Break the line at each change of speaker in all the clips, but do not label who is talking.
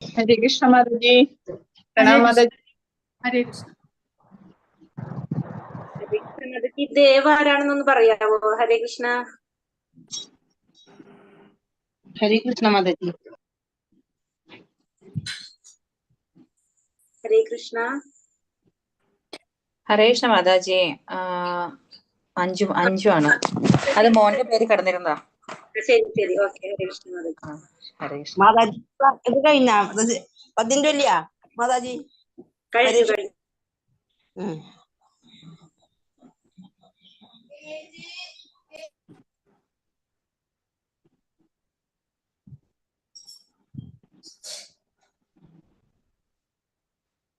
हरे कृष्ण माता जी।
प्रणाम
माता जी।
हरे कृष्ण
ദേവ ആരാണെന്നൊന്ന് പറയാവോ? ഹരേ കൃഷ്ണ.
हरे कृष्ण माता जी।
ഹരേ കൃഷ്ണ.
ഹരേ കൃഷ്ണ മാതാജി. അഞ്ചു ആണ്. അത് മോന്റെ പേര് കടന്നിരുന്നതാ.
ശരി ശരി, ഓക്കെ. ഹരേ കൃഷ്ണ മാതാജി.
ഹരേ കൃഷ്ണ
മാതാജി ഇത് കഴിഞ്ഞ 10 ചൊല്ലിയാ മാതാജി?
കഴിഞ്ഞു കഴിഞ്ഞു.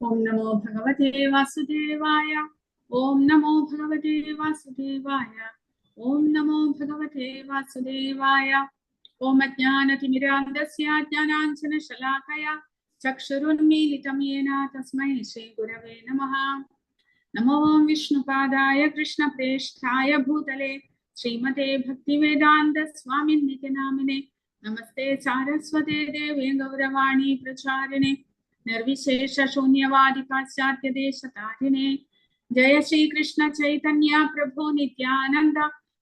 ओम नमो भगवते वासुदेवाय। ओम नमो भगवते वासुदेवाय। ओम नमो भगवते वासुदेवाय। ओम अज्ञानतिमिरान्धस्य ज्ञानाञ्जनशलाकया चक्षुरुन्मीलितं येन तस्मै श्रीगुरवे नमः। नमो विष्णुपादाय कृष्णप्रेष्ठाय भूतले श्रीमते भक्तिवेदान्त स्वामिन्निति नामिने। नमस्ते सारस्वते देवे गौरवाणी प्रचारिणे निर्विशेष शून्यवादी पाश्चात्य देशतारिणे। जय श्री कृष्ण चैतन्य प्रभु नित्यानंद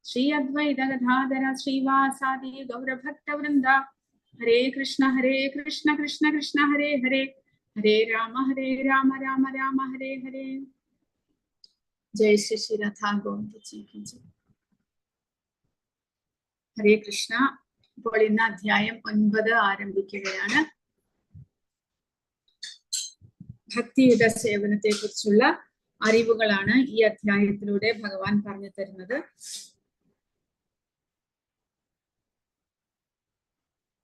श्री अद्वैत गदाधर श्रीवासादि गौरभक्त वृंद। हरे कृष्ण कृष्ण कृष्ण हरे हरे, हरे राम राम राम हरे हरे। जय श्री श्री राधा गोविंद जी की जय। हरे कृष्ण. ഇപ്പോൾ ഇന്ന് അധ്യായം 9 ആരംഭിക്കുകയാണ്. ഭക്തിയുത സേവനത്തെ കുറിച്ചുള്ള അറിവുകളാണ് ഈ അധ്യായത്തിലൂടെ ഭഗവാൻ പറഞ്ഞു തരുന്നത്.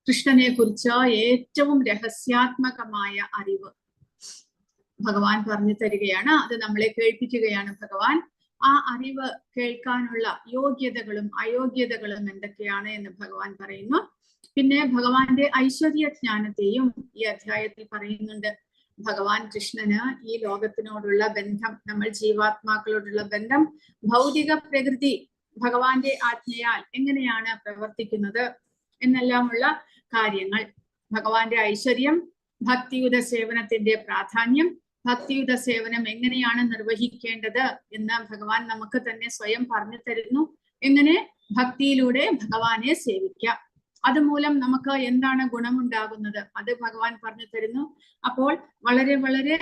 കൃഷ്ണനെ കുറിച്ച് ഏറ്റവും രഹസ്യാത്മകമായ അറിവ് ഭഗവാൻ പറഞ്ഞു തരികയാണ്. അത് നമ്മളെ കേൾപ്പിക്കുകയാണ് ഭഗവാൻ. ആ അറിവ് കേൾക്കാനുള്ള യോഗ്യതകളും അയോഗ്യതകളും എന്തൊക്കെയാണ് എന്ന് ഭഗവാൻ പറയുന്നു. പിന്നെ ഭഗവാന്റെ ഐശ്വര്യ ജ്ഞാനത്തെയും ഈ അധ്യായത്തിൽ പറയുന്നുണ്ട്. ഭഗവാൻ കൃഷ്ണന് ഈ ലോകത്തിനോടുള്ള ബന്ധം, നമ്മൾ ജീവാത്മാക്കളോടുള്ള ബന്ധം, ഭൗതിക പ്രകൃതി ഭഗവാന്റെ ആജ്ഞയാൽ എങ്ങനെയാണ് പ്രവർത്തിക്കുന്നത് എന്നെല്ലാമുള്ള കാര്യങ്ങൾ, ഭഗവാന്റെ ഐശ്വര്യം, ഭക്തിയുത സേവനത്തിന്റെ പ്രാധാന്യം, ഭക്തിയുത സേവനം എങ്ങനെയാണ് നിർവഹിക്കേണ്ടത് എന്ന് ഭഗവാൻ നമുക്ക് തന്നെ സ്വയം പറഞ്ഞു തരുന്നു. എങ്ങനെ ഭക്തിയിലൂടെ ഭഗവാനെ സേവിക്കാം, അതുമൂലം നമുക്ക് എന്താണ് ഗുണമുണ്ടാകുന്നത്, അത് ഭഗവാൻ പറഞ്ഞു തരുന്നു. അപ്പോൾ വളരെ വളരെ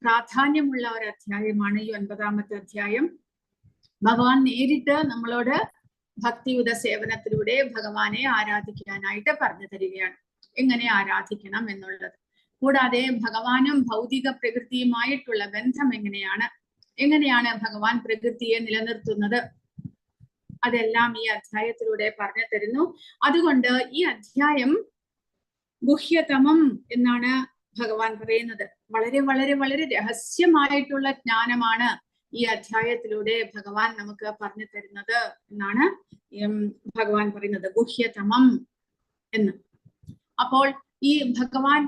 പ്രാധാന്യമുള്ള ഒരു അധ്യായമാണ് ഈ 9ാമത്തെ അധ്യായം. ഭഗവാൻ നേരിട്ട് നമ്മളോട് ഭക്തിയുത സേവനത്തിലൂടെ ഭഗവാനെ ആരാധിക്കാനായിട്ട് പറഞ്ഞു തരികയാണ്, എങ്ങനെ ആരാധിക്കണം എന്നുള്ളത്. കൂടാതെ ഭഗവാനും ഭൗതിക പ്രകൃതിയുമായിട്ടുള്ള ബന്ധം എങ്ങനെയാണ് ഭഗവാൻ പ്രകൃതിയെ നിലനിർത്തുന്നത്, അതെല്ലാം ഈ അധ്യായത്തിലൂടെ പറഞ്ഞു തരുന്നു. അതുകൊണ്ട് ഈ അധ്യായം ഗുഹ്യതമം എന്നാണ് ഭഗവാൻ പറയുന്നത്. വളരെ വളരെ വളരെ രഹസ്യമായിട്ടുള്ള ജ്ഞാനമാണ് ഈ അധ്യായത്തിലൂടെ ഭഗവാൻ നമുക്ക് പറഞ്ഞു തരുന്നത് എന്നാണ് ഭഗവാൻ പറയുന്നത്, ഗുഹ്യതമം എന്ന്. അപ്പോൾ ഈ ഭഗവാൻ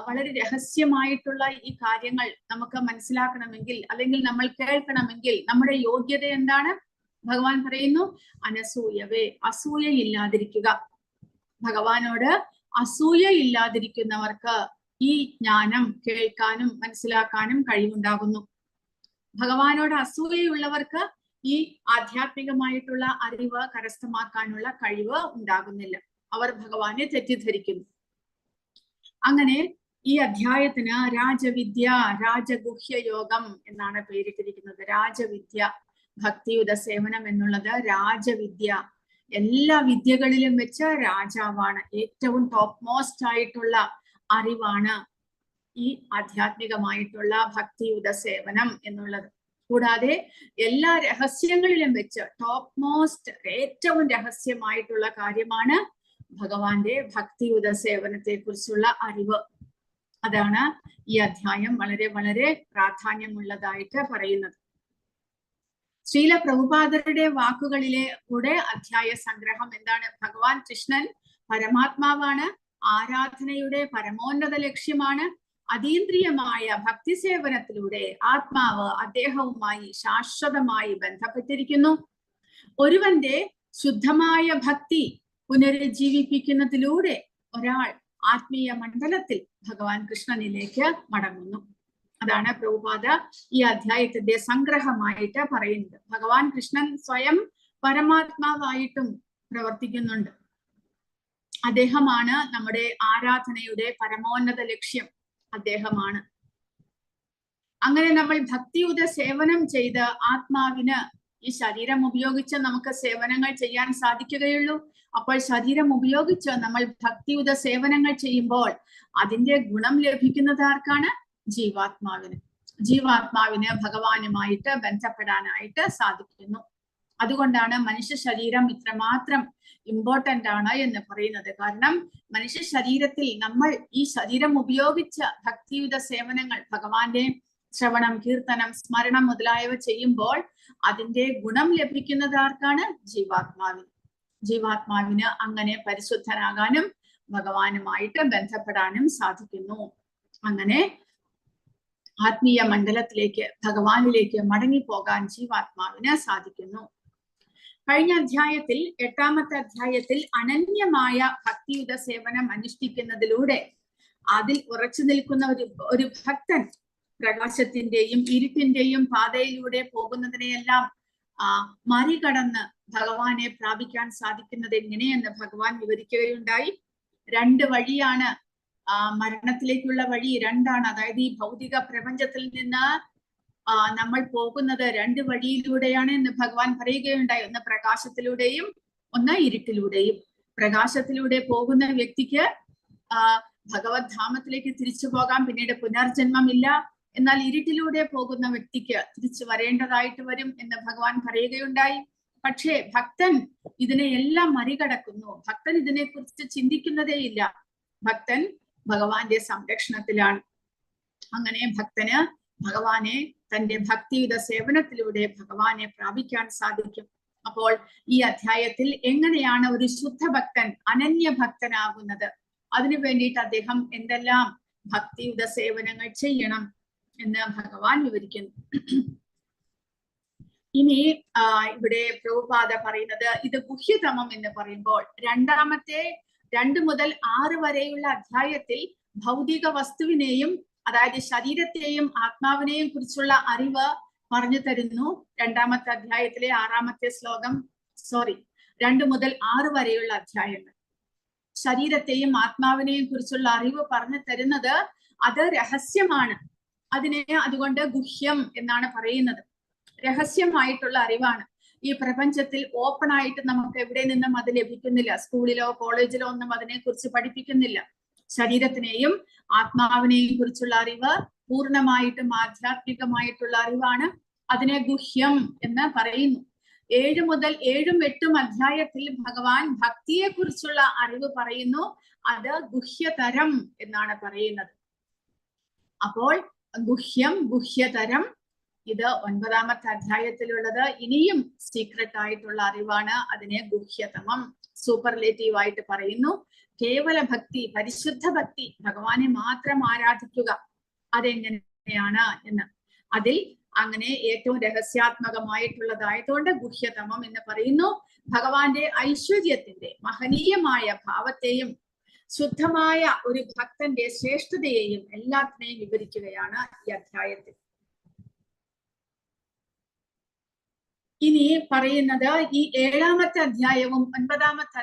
വളരെ രഹസ്യമായിട്ടുള്ള ഈ കാര്യങ്ങൾ നമുക്ക് മനസ്സിലാക്കണമെങ്കിൽ, അല്ലെങ്കിൽ നമ്മൾ കേൾക്കണമെങ്കിൽ നമ്മുടെ യോഗ്യത എന്താണ്? ഭഗവാൻ പറയുന്നു, അനസൂയവേ, അസൂയ ഇല്ലാതിരിക്കുക. ഭഗവാനോട് അസൂയ ഇല്ലാതിരിക്കുന്നവർക്ക് ഈ ജ്ഞാനം കേൾക്കാനും മനസ്സിലാക്കാനും കഴിവുണ്ടാകുന്നു. ഭഗവാനോട് അസൂയയുള്ളവർക്ക് ഈ ആധ്യാത്മികമായിട്ടുള്ള അറിവ് കരസ്ഥമാക്കാനുള്ള കഴിവ് ഉണ്ടാകുന്നില്ല. അവർ ഭഗവാനെ തെറ്റിദ്ധരിക്കുന്നു. അങ്ങനെ ഈ അധ്യായത്തിന് രാജവിദ്യ, രാജഗുഹ്യ യോഗം എന്നാണ് പേരിട്ടിരിക്കുന്നത്. രാജവിദ്യ, ഭക്തിയുത സേവനം എന്നുള്ളത് രാജവിദ്യ. എല്ലാ വിദ്യകളിലും വെച്ച് രാജാവാണ്. ഏറ്റവും ടോപ്പ് മോസ്റ്റ് ആയിട്ടുള്ള അറിവാണ് ഈ ആധ്യാത്മികമായിട്ടുള്ള ഭക്തിയുത സേവനം എന്നുള്ളത്. കൂടാതെ എല്ലാ രഹസ്യങ്ങളിലും വെച്ച് ടോപ്പ് മോസ്റ്റ്, ഏറ്റവും രഹസ്യമായിട്ടുള്ള കാര്യമാണ് ഭഗവാന്റെ ഭക്തിയുത സേവനത്തെ കുറിച്ചുള്ള അറിവ്. അതാണ് ഈ അധ്യായം വളരെ വളരെ പ്രാധാന്യമുള്ളതായിട്ട് പറയുന്നത്. ശ്രീല പ്രഭുപാദരുടെ വാക്കുകളിലെ കൂടെ അധ്യായ സംഗ്രഹം എന്താണ്? ഭഗവാൻ കൃഷ്ണൻ പരമാത്മാവാണ്, ആരാധനയുടെ പരമോന്നത ലക്ഷ്യമാണ്. അതീന്ദ്രിയമായ ഭക്തി സേവനത്തിലൂടെ ആത്മാവ് അദ്ദേഹവുമായി ശാശ്വതമായി ബന്ധപ്പെട്ടിരിക്കുന്നു. ഒരുവന്റെ ശുദ്ധമായ ഭക്തി പുനരുജ്ജീവിപ്പിക്കുന്നതിലൂടെ ഒരാൾ ആത്മീയ മണ്ഡലത്തിൽ ഭഗവാൻ കൃഷ്ണനിലേക്ക് മടങ്ങുന്നു. അതാണ് പ്രഭുപാദ ഈ അധ്യായത്തിന്റെ സംഗ്രഹമായിട്ട് പറയുന്നത്. ഭഗവാൻ കൃഷ്ണൻ സ്വയം പരമാത്മാവായിട്ടും പ്രവർത്തിക്കുന്നുണ്ട്. അദ്ദേഹമാണ് നമ്മുടെ ആരാധനയുടെ പരമോന്നത ലക്ഷ്യം. അദ്ദേഹമാണ്. അങ്ങനെ നമ്മൾ ഭക്തിയുത സേവനം ചെയ്ത് ആത്മാവിന് ഈ ശരീരം ഉപയോഗിച്ച് നമുക്ക് സേവനങ്ങൾ ചെയ്യാൻ സാധിക്കുകയുള്ളൂ. അപ്പോൾ ശരീരം ഉപയോഗിച്ച് നമ്മൾ ഭക്തിയുത സേവനങ്ങൾ ചെയ്യുമ്പോൾ അതിന്റെ ഗുണം ലഭിക്കുന്നത് ആർക്കാണ്? ജീവാത്മാവിന്. ജീവാത്മാവിന് ഭഗവാനുമായിട്ട് ബന്ധപ്പെടാനായിട്ട് സാധിക്കുന്നു. അതുകൊണ്ടാണ് മനുഷ്യ ശരീരം ഇത്രമാത്രം ഇമ്പോർട്ടന്റ് ആണ് എന്ന് പറയുന്നത്. കാരണം മനുഷ്യ ശരീരത്തിൽ നമ്മൾ ഈ ശരീരം ഉപയോഗിച്ച് ഭക്തിയുത സേവനങ്ങൾ, ഭഗവാന്റെ ശ്രവണം, കീർത്തനം, സ്മരണം മുതലായവ ചെയ്യുമ്പോൾ അതിന്റെ ഗുണം ലഭിക്കുന്നത് ആർക്കാണ്? ജീവാത്മാവിന്. ജീവാത്മാവിന് അങ്ങനെ പരിശുദ്ധനാകാനും ഭഗവാനുമായിട്ട് ബന്ധപ്പെടാനും സാധിക്കുന്നു. അങ്ങനെ ആത്മീയ മണ്ഡലത്തിലേക്ക്, ഭഗവാനിലേക്ക് മടങ്ങിപ്പോകാൻ ജീവാത്മാവിന് സാധിക്കുന്നു. കഴിഞ്ഞ അധ്യായത്തിൽ, 8ാമത്തെ അധ്യായത്തിൽ അനന്യമായ ഭക്തിയുത സേവനം അനുഷ്ഠിക്കുന്നതിലൂടെ അതിൽ ഉറച്ചു നിൽക്കുന്ന ഒരു ഭക്തൻ പ്രകാശത്തിന്റെയും ഇരുട്ടിന്റെയും പാതയിലൂടെ പോകുന്നതിനെയെല്ലാം മറികടന്ന് ഭഗവാനെ പ്രാപിക്കാൻ സാധിക്കുന്നത് എങ്ങനെയെന്ന് ഭഗവാൻ വിവരിക്കുകയുണ്ടായി. 2 വഴിയാണ് മരണത്തിലേക്കുള്ള വഴി. 2ആണ്. അതായത് ഈ ഭൗതിക പ്രപഞ്ചത്തിൽ നിന്ന് നമ്മൾ പോകുന്നത് 2 വഴിയിലൂടെയാണ് എന്ന് ഭഗവാൻ പറയുകയുണ്ടായി. ഒന്ന് പ്രകാശത്തിലൂടെയും ഒന്ന് ഇരുട്ടിലൂടെയും. പ്രകാശത്തിലൂടെ പോകുന്ന വ്യക്തിക്ക് ഭഗവത് ധാമത്തിലേക്ക് തിരിച്ചു പോകാം, പിന്നീട് പുനർജന്മമില്ല. എന്നാൽ ഇരുട്ടിലൂടെ പോകുന്ന വ്യക്തിക്ക് തിരിച്ചു വരേണ്ടതായിട്ട് വരും എന്ന് ഭഗവാൻ പറയുകയുണ്ടായി. പക്ഷേ ഭക്തൻ ഇതിനെയെല്ലാം മറികടക്കുന്നു. ഭക്തൻ ഇതിനെക്കുറിച്ച് ചിന്തിക്കുന്നതേയില്ല. ഭക്തൻ ഭഗവാന്റെ സംരക്ഷണത്തിലാണ്. അങ്ങനെ ഭക്തന് ഭഗവാനെ തന്റെ ഭക്തിയുത സേവനത്തിലൂടെ ഭഗവാനെ പ്രാപിക്കാൻ സാധിക്കും. അപ്പോൾ ഈ അധ്യായത്തിൽ എങ്ങനെയാണ് ഒരു ശുദ്ധ ഭക്തൻ അനന്യ ഭക്തനാകുന്നത്, അതിനു വേണ്ടിയിട്ട് അദ്ദേഹം എന്തെല്ലാം ഭക്തിയുത സേവനങ്ങൾ ചെയ്യണം എന്ന് ഭഗവാൻ വിവരിക്കുന്നു. ഇനി ഇവിടെ പ്രഭുപാദ പറയുന്നത് ഇത് ഗുഹ്യതമം എന്ന് പറയുമ്പോൾ 2 മുതൽ 6 വരെയുള്ള അധ്യായത്തിൽ ഭൗതിക വസ്തുവിനെയും, അതായത് ശരീരത്തെയും ആത്മാവിനെയും കുറിച്ചുള്ള അറിവ് പറഞ്ഞു തരുന്നു. 2ാമത്തെ അധ്യായത്തിലെ 6ാമത്തെ ശ്ലോകം, 2 മുതൽ 6 വരെയുള്ള അധ്യായങ്ങൾ ശരീരത്തെയും ആത്മാവിനെയും കുറിച്ചുള്ള അറിവ് പറഞ്ഞു തരുന്നത് അത് രഹസ്യമാണ്. അതിനെ അതുകൊണ്ട് ഗുഹ്യം എന്നാണ് പറയുന്നത്. രഹസ്യമായിട്ടുള്ള അറിവാണ്. ഈ പ്രപഞ്ചത്തിൽ ഓപ്പൺ ആയിട്ട് നമുക്ക് എവിടെ നിന്നും അത് ലഭിക്കുന്നില്ല. സ്കൂളിലോ കോളേജിലോ ഒന്നും അതിനെക്കുറിച്ച് പഠിപ്പിക്കുന്നില്ല. ശരീരത്തിനെയും ആത്മാവിനെയും കുറിച്ചുള്ള അറിവ് പൂർണ്ണമായിട്ടും ആധ്യാത്മികമായിട്ടുള്ള അറിവാണ്. അതിനെ ഗുഹ്യം എന്ന് പറയുന്നു. 7 മുതൽ 7ഉം 8ഉം അധ്യായത്തിൽ ഭഗവാൻ ഭക്തിയെ കുറിച്ചുള്ള അറിവ് പറയുന്നു. അത് ഗുഹ്യതരം എന്നാണ് പറയുന്നത്. അപ്പോൾ ഗുഹ്യം, ഗുഹ്യതരം, ഇത് 9ാമത്തെ അധ്യായത്തിലുള്ളത്. ഇനിയും സീക്രട്ട് ആയിട്ടുള്ള അറിവാണ്. അതിനെ ഗുഹ്യതമം, സൂപ്പർലേറ്റീവ് ആയിട്ട് പറയുന്നു. കേവല ഭക്തി, പരിശുദ്ധ ഭക്തി, ഭഗവാനെ മാത്രം ആരാധിക്കുക, അതെങ്ങനെയാണ് എന്ന്. അതിൽ അങ്ങനെ ഏറ്റവും രഹസ്യാത്മകമായിട്ടുള്ളതായതുകൊണ്ട് ഗുഹ്യതമം എന്ന് പറയുന്നു. ഭഗവാന്റെ ഐശ്വര്യത്തിന്റെ മഹനീയമായ ഭാവത്തെയും ശുദ്ധമായ ഒരു ഭക്തന്റെ ശ്രേഷ്ഠതയെയും എല്ലാത്തിനെയും വിവരിക്കുകയാണ് ഈ അധ്യായത്തിൽ. ഇനി പറയുന്നത് ഈ 7ാമത്തെ അധ്യായവും 9ാമത്തെ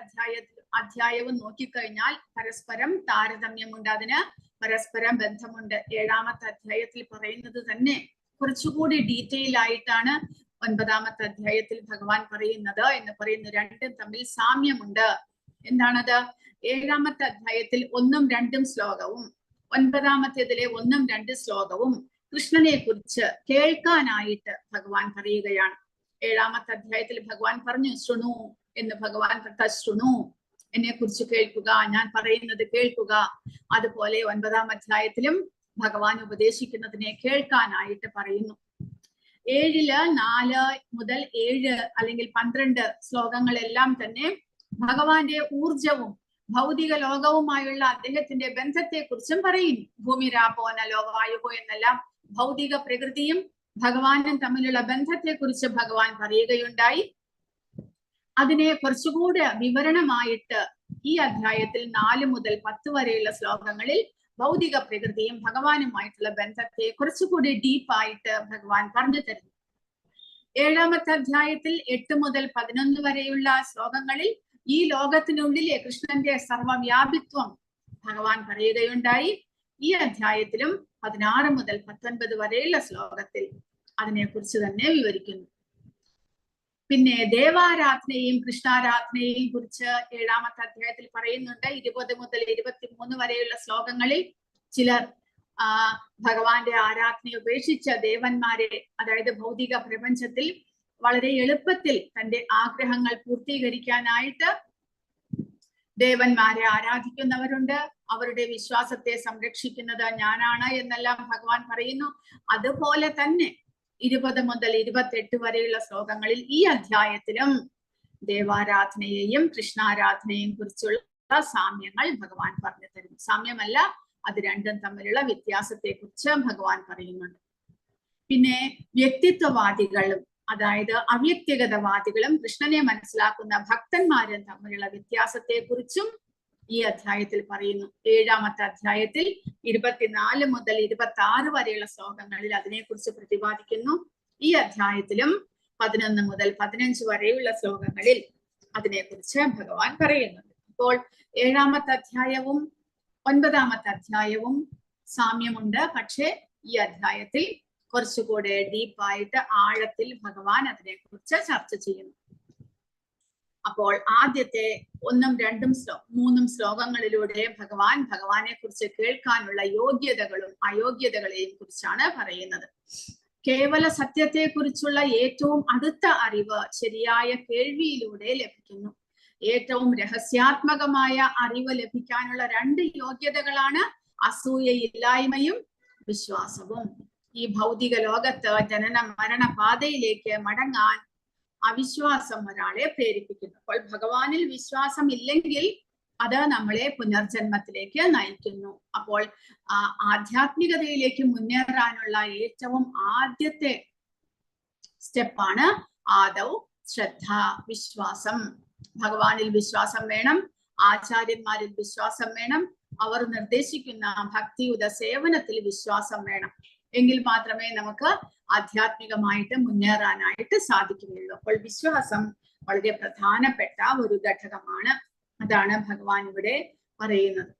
അധ്യായവും നോക്കിക്കഴിഞ്ഞാൽ പരസ്പരം താരതമ്യമുണ്ട്, അതിന് പരസ്പരം ബന്ധമുണ്ട്. 7ാമത്തെ അധ്യായത്തിൽ പറയുന്നത് തന്നെ കുറച്ചുകൂടി ഡീറ്റെയിൽ ആയിട്ടാണ് 9ാമത്തെ അധ്യായത്തിൽ ഭഗവാൻ പറയുന്നത് എന്ന് പറയുന്നു. 2ഉം തമ്മിൽ സാമ്യമുണ്ട്. എന്താണത്? 7ാമത്തെ അധ്യായത്തിൽ 1ഉം 2ഉം ശ്ലോകവും 9ാമത്തേതിലെ 1ഉം 2 ശ്ലോകവും കൃഷ്ണനെ കുറിച്ച് കേൾക്കാനായിട്ട് ഭഗവാൻ പറയുകയാണ്. 7ാമത്തെ അധ്യായത്തിൽ ഭഗവാൻ പറഞ്ഞു ശൃണു എന്ന്. ഭഗവാൻ ശൃണു, എന്നെ കുറിച്ച് കേൾക്കുക, ഞാൻ പറയുന്നത് കേൾക്കുക. അതുപോലെ 9ാം അധ്യായത്തിലും ഭഗവാൻ ഉപദേശിക്കുന്നതിനെ കേൾക്കാനായിട്ട് പറയുന്നു. 7-ല് 4 മുതൽ 7 അല്ലെങ്കിൽ 12 ശ്ലോകങ്ങളെല്ലാം തന്നെ ഭഗവാന്റെ ഊർജവും ഭൗതിക ലോകവുമായുള്ള അദ്ദേഹത്തിന്റെ ബന്ധത്തെക്കുറിച്ചും പറയുന്നു. ഭൂമിരാപോന ലോകായുഹോ എന്നെല്ലാം ഭൗതിക പ്രകൃതിയും ഭഗവാനും തമ്മിലുള്ള ബന്ധത്തെക്കുറിച്ച് ഭഗവാൻ പറയുകയുണ്ടായി. അതിനെ കുറച്ചുകൂടെ വിവരണമായിട്ട് ഈ അധ്യായത്തിൽ 4 മുതൽ 10 വരെയുള്ള ശ്ലോകങ്ങളിൽ ഭൗതിക പ്രകൃതിയും ഭഗവാനുമായിട്ടുള്ള ബന്ധത്തെ കുറച്ചുകൂടി ഡീപ്പായിട്ട് ഭഗവാൻ പറഞ്ഞു തരുന്നു. 7ാമത്തെ അധ്യായത്തിൽ 8 മുതൽ 11 വരെയുള്ള ശ്ലോകങ്ങളിൽ ഈ ലോകത്തിനുള്ളിലെ കൃഷ്ണന്റെ സർവവ്യാപിത്വം ഭഗവാൻ പറയുകയുണ്ടായി. ഈ അധ്യായത്തിലും 16 മുതൽ 19 വരെയുള്ള ശ്ലോകത്തിൽ അതിനെക്കുറിച്ച് തന്നെ വിവരിക്കുന്നു. പിന്നെ ദേവാരാധനയെയും കൃഷ്ണാരാധനയെയും കുറിച്ച് 7ാമത്തെ അധ്യായത്തിൽ പറയുന്നുണ്ട്. 20 മുതൽ 23 വരെയുള്ള ശ്ലോകങ്ങളിൽ ചിലർ ഭഗവാന്റെ ആരാധനയെ ഉപേക്ഷിച്ച ദേവന്മാരെ, അതായത് ഭൗതിക പ്രപഞ്ചത്തിൽ വളരെ എളുപ്പത്തിൽ തന്റെ ആഗ്രഹങ്ങൾ പൂർത്തീകരിക്കാനായിട്ട് ദേവന്മാരെ ആരാധിക്കുന്നവരുണ്ട്. അവരുടെ വിശ്വാസത്തെ സംരക്ഷിക്കുന്നത് ഞാനാണ് എന്നെല്ലാം ഭഗവാൻ പറയുന്നു. അതുപോലെ തന്നെ 20 മുതൽ 28 വരെയുള്ള ശ്ലോകങ്ങളിൽ ഈ അധ്യായത്തിലും ദേവാരാധനയെയും കൃഷ്ണാരാധനയെയും കുറിച്ചുള്ള സാമ്യങ്ങൾ ഭഗവാൻ പറഞ്ഞു തരുന്നു. സാമ്യമല്ല, അത് രണ്ടും തമ്മിലുള്ള വ്യത്യാസത്തെ കുറിച്ച് ഭഗവാൻ പറയുന്നുണ്ട്. പിന്നെ വ്യക്തിത്വവാദികളും അതായത് അവ്യക്തിഗതവാദികളും കൃഷ്ണനെ മനസ്സിലാക്കുന്ന ഭക്തന്മാരും തമ്മിലുള്ള വ്യത്യാസത്തെ കുറിച്ചും ഈ അധ്യായത്തിൽ പറയുന്നു. 7ാമത്തെ അധ്യായത്തിൽ 24 മുതൽ 26 വരെയുള്ള ശ്ലോകങ്ങളിൽ അതിനെക്കുറിച്ച് പ്രതിപാദിക്കുന്നു. ഈ അധ്യായത്തിലും 11 മുതൽ 15 വരെയുള്ള ശ്ലോകങ്ങളിൽ അതിനെക്കുറിച്ച് ഭഗവാൻ പറയുന്നുണ്ട്. അപ്പോൾ 7ാമത്തെ അധ്യായവും 9ാമത്തെ അധ്യായവും സാമ്യമുണ്ട്. പക്ഷെ ഈ അധ്യായത്തിൽ കുറച്ചുകൂടെ ഡീപ്പായിട്ട് ആഴത്തിൽ ഭഗവാൻ അതിനെക്കുറിച്ച് ചർച്ച ചെയ്യുന്നു. അപ്പോൾ ആദ്യത്തെ 1, 2, 3 ശ്ലോകങ്ങളിലൂടെ ഭഗവാനെ കുറിച്ച് കേൾക്കാനുള്ള യോഗ്യതകളും അയോഗ്യതകളെയും കുറിച്ചാണ് പറയുന്നത്. കേവല സത്യത്തെ കുറിച്ചുള്ള ഏറ്റവും അടുത്ത അറിവ് ശരിയായ കേൾവിയിലൂടെ ലഭിക്കുന്നു. ഏറ്റവും രഹസ്യാത്മകമായ അറിവ് ലഭിക്കാനുള്ള 2 യോഗ്യതകളാണ് അസൂയയില്ലായ്മയും വിശ്വാസവും. ഈ ഭൗതിക ലോകത്ത് ജനന മരണ പാതയിലേക്ക് മടങ്ങാൻ അവിശ്വാസം ഒരാളെ പ്രേരിപ്പിക്കുന്നു. അപ്പോൾ ഭഗവാനിൽ വിശ്വാസം ഇല്ലെങ്കിൽ അത് നമ്മളെ പുനർജന്മത്തിലേക്ക് നയിക്കുന്നു. അപ്പോൾ ആധ്യാത്മികതയിലേക്ക് മുന്നേറാനുള്ള ഏറ്റവും ആദ്യത്തെ സ്റ്റെപ്പാണ് ആദൗ ശ്രദ്ധ, വിശ്വാസം. ഭഗവാനിൽ വിശ്വാസം വേണം, ആചാര്യന്മാരിൽ വിശ്വാസം വേണം, അവർ നിർദ്ദേശിക്കുന്ന ഭക്തിയുത സേവനത്തിൽ വിശ്വാസം വേണം. എങ്കിൽ മാത്രമേ നമുക്ക് ആധ്യാത്മികമായിട്ട് മുന്നേറാനായിട്ട് സാധിക്കുകയുള്ളൂ. അപ്പോൾ വിശ്വാസം വളരെ പ്രധാനപ്പെട്ട ഒരു ഘടകമാണ്. അതാണ് ഭഗവാൻ ഇവിടെ പറയുന്നത്.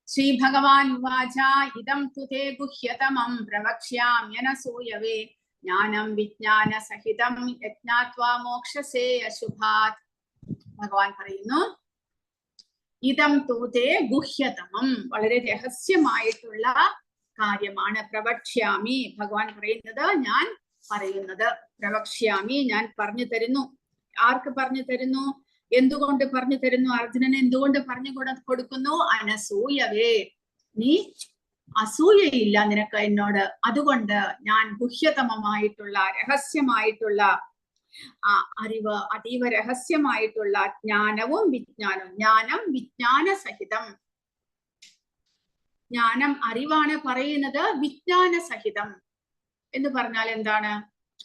ശ്രീ ഭഗവാൻ ഉവാച ഇദം തുതേ ഗുഹ്യതമം പ്രവക്ഷ്യാമ്യനസൂയവേ ജ്ഞാനം വിജ്ഞാന സഹിതം യജ്ഞാത്വാ മോക്ഷസേ അശുഭാത്. ഭഗവാൻ പറയുന്നു, ഇദം തുതേ ഗുഹ്യതമം, വളരെ രഹസ്യമായിട്ടുള്ള കാര്യമാണ്. പ്രവക്ഷ്യാമി, ഭഗവാൻ പറയുന്നത് ഞാൻ പറയുന്നത്. പ്രവക്ഷ്യാമി, ഞാൻ പറഞ്ഞു തരുന്നു. ആർക്ക് പറഞ്ഞു തരുന്നു? എന്തുകൊണ്ട് പറഞ്ഞു തരുന്നു? അർജുനന് എന്തുകൊണ്ട് പറഞ്ഞു കൊടുക്കുന്നു? അനസൂയവേ, നീ അസൂയയില്ല നിനക്ക് എന്നോട്, അതുകൊണ്ട് ഞാൻ ഗുഹ്യതമമായിട്ടുള്ള രഹസ്യമായിട്ടുള്ള അറിവ്, അതീവ രഹസ്യമായിട്ടുള്ള ജ്ഞാനവും വിജ്ഞാനവും, ജ്ഞാനം വിജ്ഞാന സഹിതം, ജ്ഞാനം അറിവാണ് പറയുന്നത്, വിജ്ഞാന സഹിതം എന്ന് പറഞ്ഞാൽ എന്താണ്?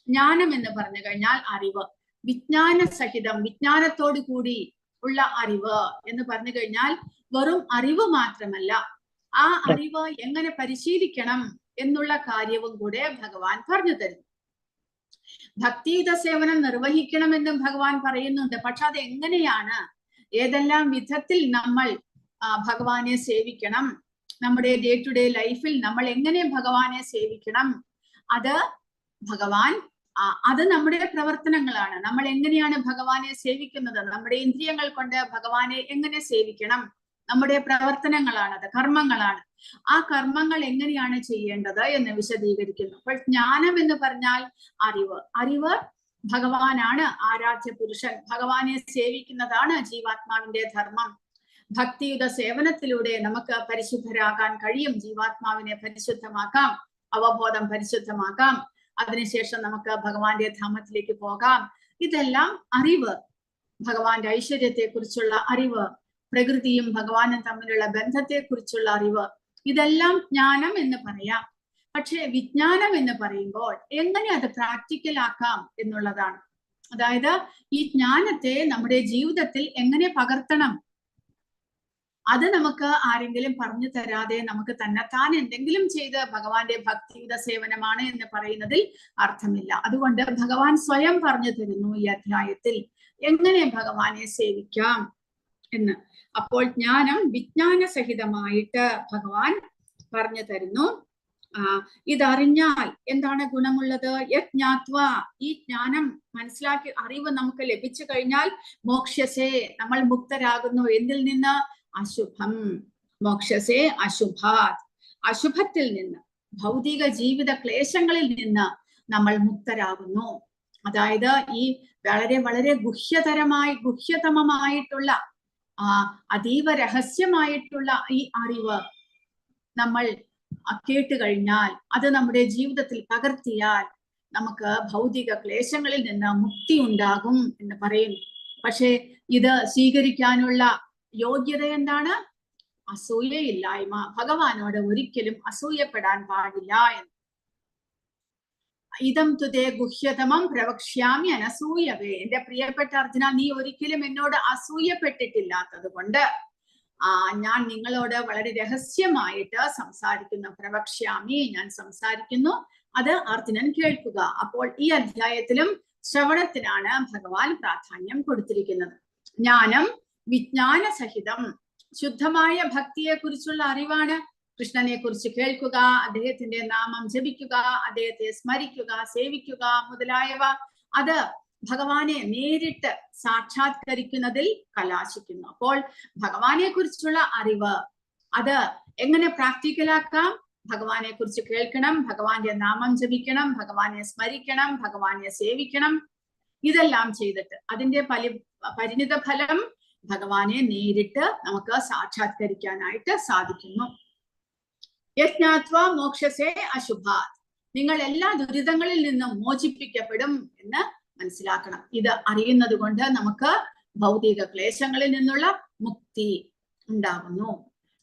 ജ്ഞാനം എന്ന് പറഞ്ഞു കഴിഞ്ഞാൽ അറിവ്, വിജ്ഞാന സഹിതം വിജ്ഞാനത്തോടു കൂടി ഉള്ള അറിവ് എന്ന് പറഞ്ഞു കഴിഞ്ഞാൽ വെറും അറിവ് മാത്രമല്ല, ആ അറിവ് എങ്ങനെ പരിശീലിക്കണം എന്നുള്ള കാര്യവും കൂടെ ഭഗവാൻ പറഞ്ഞു തരുന്നു. ഭക്തിയുത സേവനം നിർവഹിക്കണമെന്നും ഭഗവാൻ പറയുന്നുണ്ട്. പക്ഷെ അത് എങ്ങനെയാണ്, ഏതെല്ലാം വിധത്തിൽ നമ്മൾ ഭഗവാനെ സേവിക്കണം, നമ്മുടെ ഡേ ടു ഡേ ലൈഫിൽ നമ്മൾ എങ്ങനെ ഭഗവാനെ സേവിക്കണം, അത് ഭഗവാൻ അത് നമ്മുടെ പ്രവർത്തനങ്ങളാണ്. നമ്മൾ എങ്ങനെയാണ് ഭഗവാനെ സേവിക്കുന്നത്, നമ്മുടെ ഇന്ദ്രിയങ്ങൾ കൊണ്ട് ഭഗവാനെ എങ്ങനെ സേവിക്കണം, നമ്മുടെ പ്രവർത്തനങ്ങളാണത്, കർമ്മങ്ങളാണ്. ആ കർമ്മങ്ങൾ എങ്ങനെയാണ് ചെയ്യേണ്ടത് എന്ന് വിശദീകരിക്കുന്നു. അപ്പോൾ ജ്ഞാനം എന്ന് പറഞ്ഞാൽ അറിവ്, അറിവ് ഭഗവാനാണ് ആരാധ്യ പുരുഷൻ, ഭഗവാനെ സേവിക്കുന്നതാണ് ജീവാത്മാവിന്റെ ധർമ്മം. ഭക്തിയുത സേവനത്തിലൂടെ നമുക്ക് പരിശുദ്ധരാകാൻ കഴിയും, ജീവാത്മാവിനെ പരിശുദ്ധമാക്കാം, അവബോധം പരിശുദ്ധമാക്കാം, അതിനുശേഷം നമുക്ക് ഭഗവാന്റെ ധാമത്തിലേക്ക് പോകാം. ഇതെല്ലാം അറിവ്, ഭഗവാന്റെ ഐശ്വര്യത്തെ കുറിച്ചുള്ള അറിവ്, പ്രകൃതിയും ഭഗവാനും തമ്മിലുള്ള ബന്ധത്തെ കുറിച്ചുള്ള അറിവ്, ഇതെല്ലാം ജ്ഞാനം എന്ന് പറയാം. പക്ഷെ വിജ്ഞാനം എന്ന് പറയുമ്പോൾ എങ്ങനെ അത് പ്രാക്ടിക്കൽ ആക്കാം എന്നുള്ളതാണ്. അതായത് ഈ ജ്ഞാനത്തെ നമ്മുടെ ജീവിതത്തിൽ എങ്ങനെ പകർത്തണം അത് നമുക്ക് ആരെങ്കിലും പറഞ്ഞു തരാതെ നമുക്ക് തന്നെത്താൻ എന്തെങ്കിലും ചെയ്ത് ഭഗവാന്റെ ഭക്തിയുത സേവനമാണ് എന്ന് പറയുന്നതിൽ അർത്ഥമില്ല. അതുകൊണ്ട് ഭഗവാൻ സ്വയം പറഞ്ഞു തരുന്നു ഈ അധ്യായത്തിൽ എങ്ങനെ ഭഗവാനെ സേവിക്കാം എന്ന്. അപ്പോൾ ജ്ഞാനം വിജ്ഞാന സഹിതമായിട്ട് ഭഗവാൻ പറഞ്ഞു തരുന്നു. ഇതറിഞ്ഞാൽ എന്താണ് ഗുണമുള്ളത്? യജ്ഞാത്വ, ഈ ജ്ഞാനം മനസ്സിലാക്കി അറിവ് നമുക്ക് ലഭിച്ചു കഴിഞ്ഞാൽ മോക്ഷസേ, നമ്മൾ മുക്തരാകുന്നു. എന്തിൽ നിന്ന്? അശുഭം. മോക്ഷസേ അശുഭാത്, അശുഭത്തിൽ നിന്ന്, ഭൗതിക ജീവിത ക്ലേശങ്ങളിൽ നിന്ന് നമ്മൾ മുക്തരാകുന്നു. അതായത് ഈ വളരെ വളരെ ഗുഹ്യതമമായിട്ടുള്ള അതീവ രഹസ്യമായിട്ടുള്ള ഈ അറിവ് നമ്മൾ കേട്ട് കഴിഞ്ഞാൽ, അത് നമ്മുടെ ജീവിതത്തിൽ പകർത്തിയാൽ നമുക്ക് ഭൗതിക ക്ലേശങ്ങളിൽ നിന്ന് മുക്തി ഉണ്ടാകും എന്ന് പറയുന്നു. പക്ഷെ ഇത് സ്വീകരിക്കാനുള്ള യോഗ്യത എന്താണ്? അസൂയയില്ലായ്മ. ഭഗവാനോട് ഒരിക്കലും അസൂയപ്പെടാൻ പാടില്ല എന്ന്. ഇതം തുതേ ഗുഹ്യതമം പ്രവക്ഷ്യാമി അനസൂയവേ. എന്റെ പ്രിയപ്പെട്ട അർജുന, നീ ഒരിക്കലും എന്നോട് അസൂയപ്പെട്ടിട്ടില്ലാത്തത് കൊണ്ട് ഞാൻ നിങ്ങളോട് വളരെ രഹസ്യമായിട്ട് സംസാരിക്കുന്നു. പ്രവക്ഷ്യാമി, ഞാൻ സംസാരിക്കുന്നു, അത് അർജുനൻ കേൾക്കുക. അപ്പോൾ ഈ അധ്യായത്തിലും ശ്രവണത്തിനാണ് ഭഗവാൻ പ്രാധാന്യം കൊടുത്തിരിക്കുന്നത്. ജ്ഞാനം വിജ്ഞാന സഹിതം, ശുദ്ധമായ ഭക്തിയെ കുറിച്ചുള്ള അറിവാണ്. കൃഷ്ണനെ കുറിച്ച് കേൾക്കുക, അദ്ദേഹത്തിന്റെ നാമം ജപിക്കുക, അദ്ദേഹത്തെ സ്മരിക്കുക, സേവിക്കുക മുതലായവ, അത് ഭഗവാനെ നേരിട്ട് സാക്ഷാത്കരിക്കുന്നതിൽ കലാശിക്കുന്നു. അപ്പോൾ ഭഗവാനെ കുറിച്ചുള്ള അറിവ് അത് എങ്ങനെ പ്രാക്ടിക്കലാക്കാം? ഭഗവാനെ കുറിച്ച് കേൾക്കണം, ഭഗവാന്റെ നാമം ജപിക്കണം, ഭഗവാനെ സ്മരിക്കണം, ഭഗവാനെ സേവിക്കണം. ഇതെല്ലാം ചെയ്തിട്ട് അതിന്റെ പരിണിത ഫലം ഭഗവാനെ നേരിട്ട് നമുക്ക് സാക്ഷാത്കരിക്കാനായിട്ട് സാധിക്കുന്നു. യജ്ഞാത്വ മോക്ഷസേ അശുഭാത്, നിങ്ങൾ എല്ലാ ദുരിതങ്ങളിൽ നിന്നും മോചിപ്പിക്കപ്പെടും എന്ന് മനസ്സിലാക്കണം. ഇത് അറിയുന്നത് കൊണ്ട് നമുക്ക് ഭൗതിക ക്ലേശങ്ങളിൽ നിന്നുള്ള മുക്തി ഉണ്ടാകുന്നു.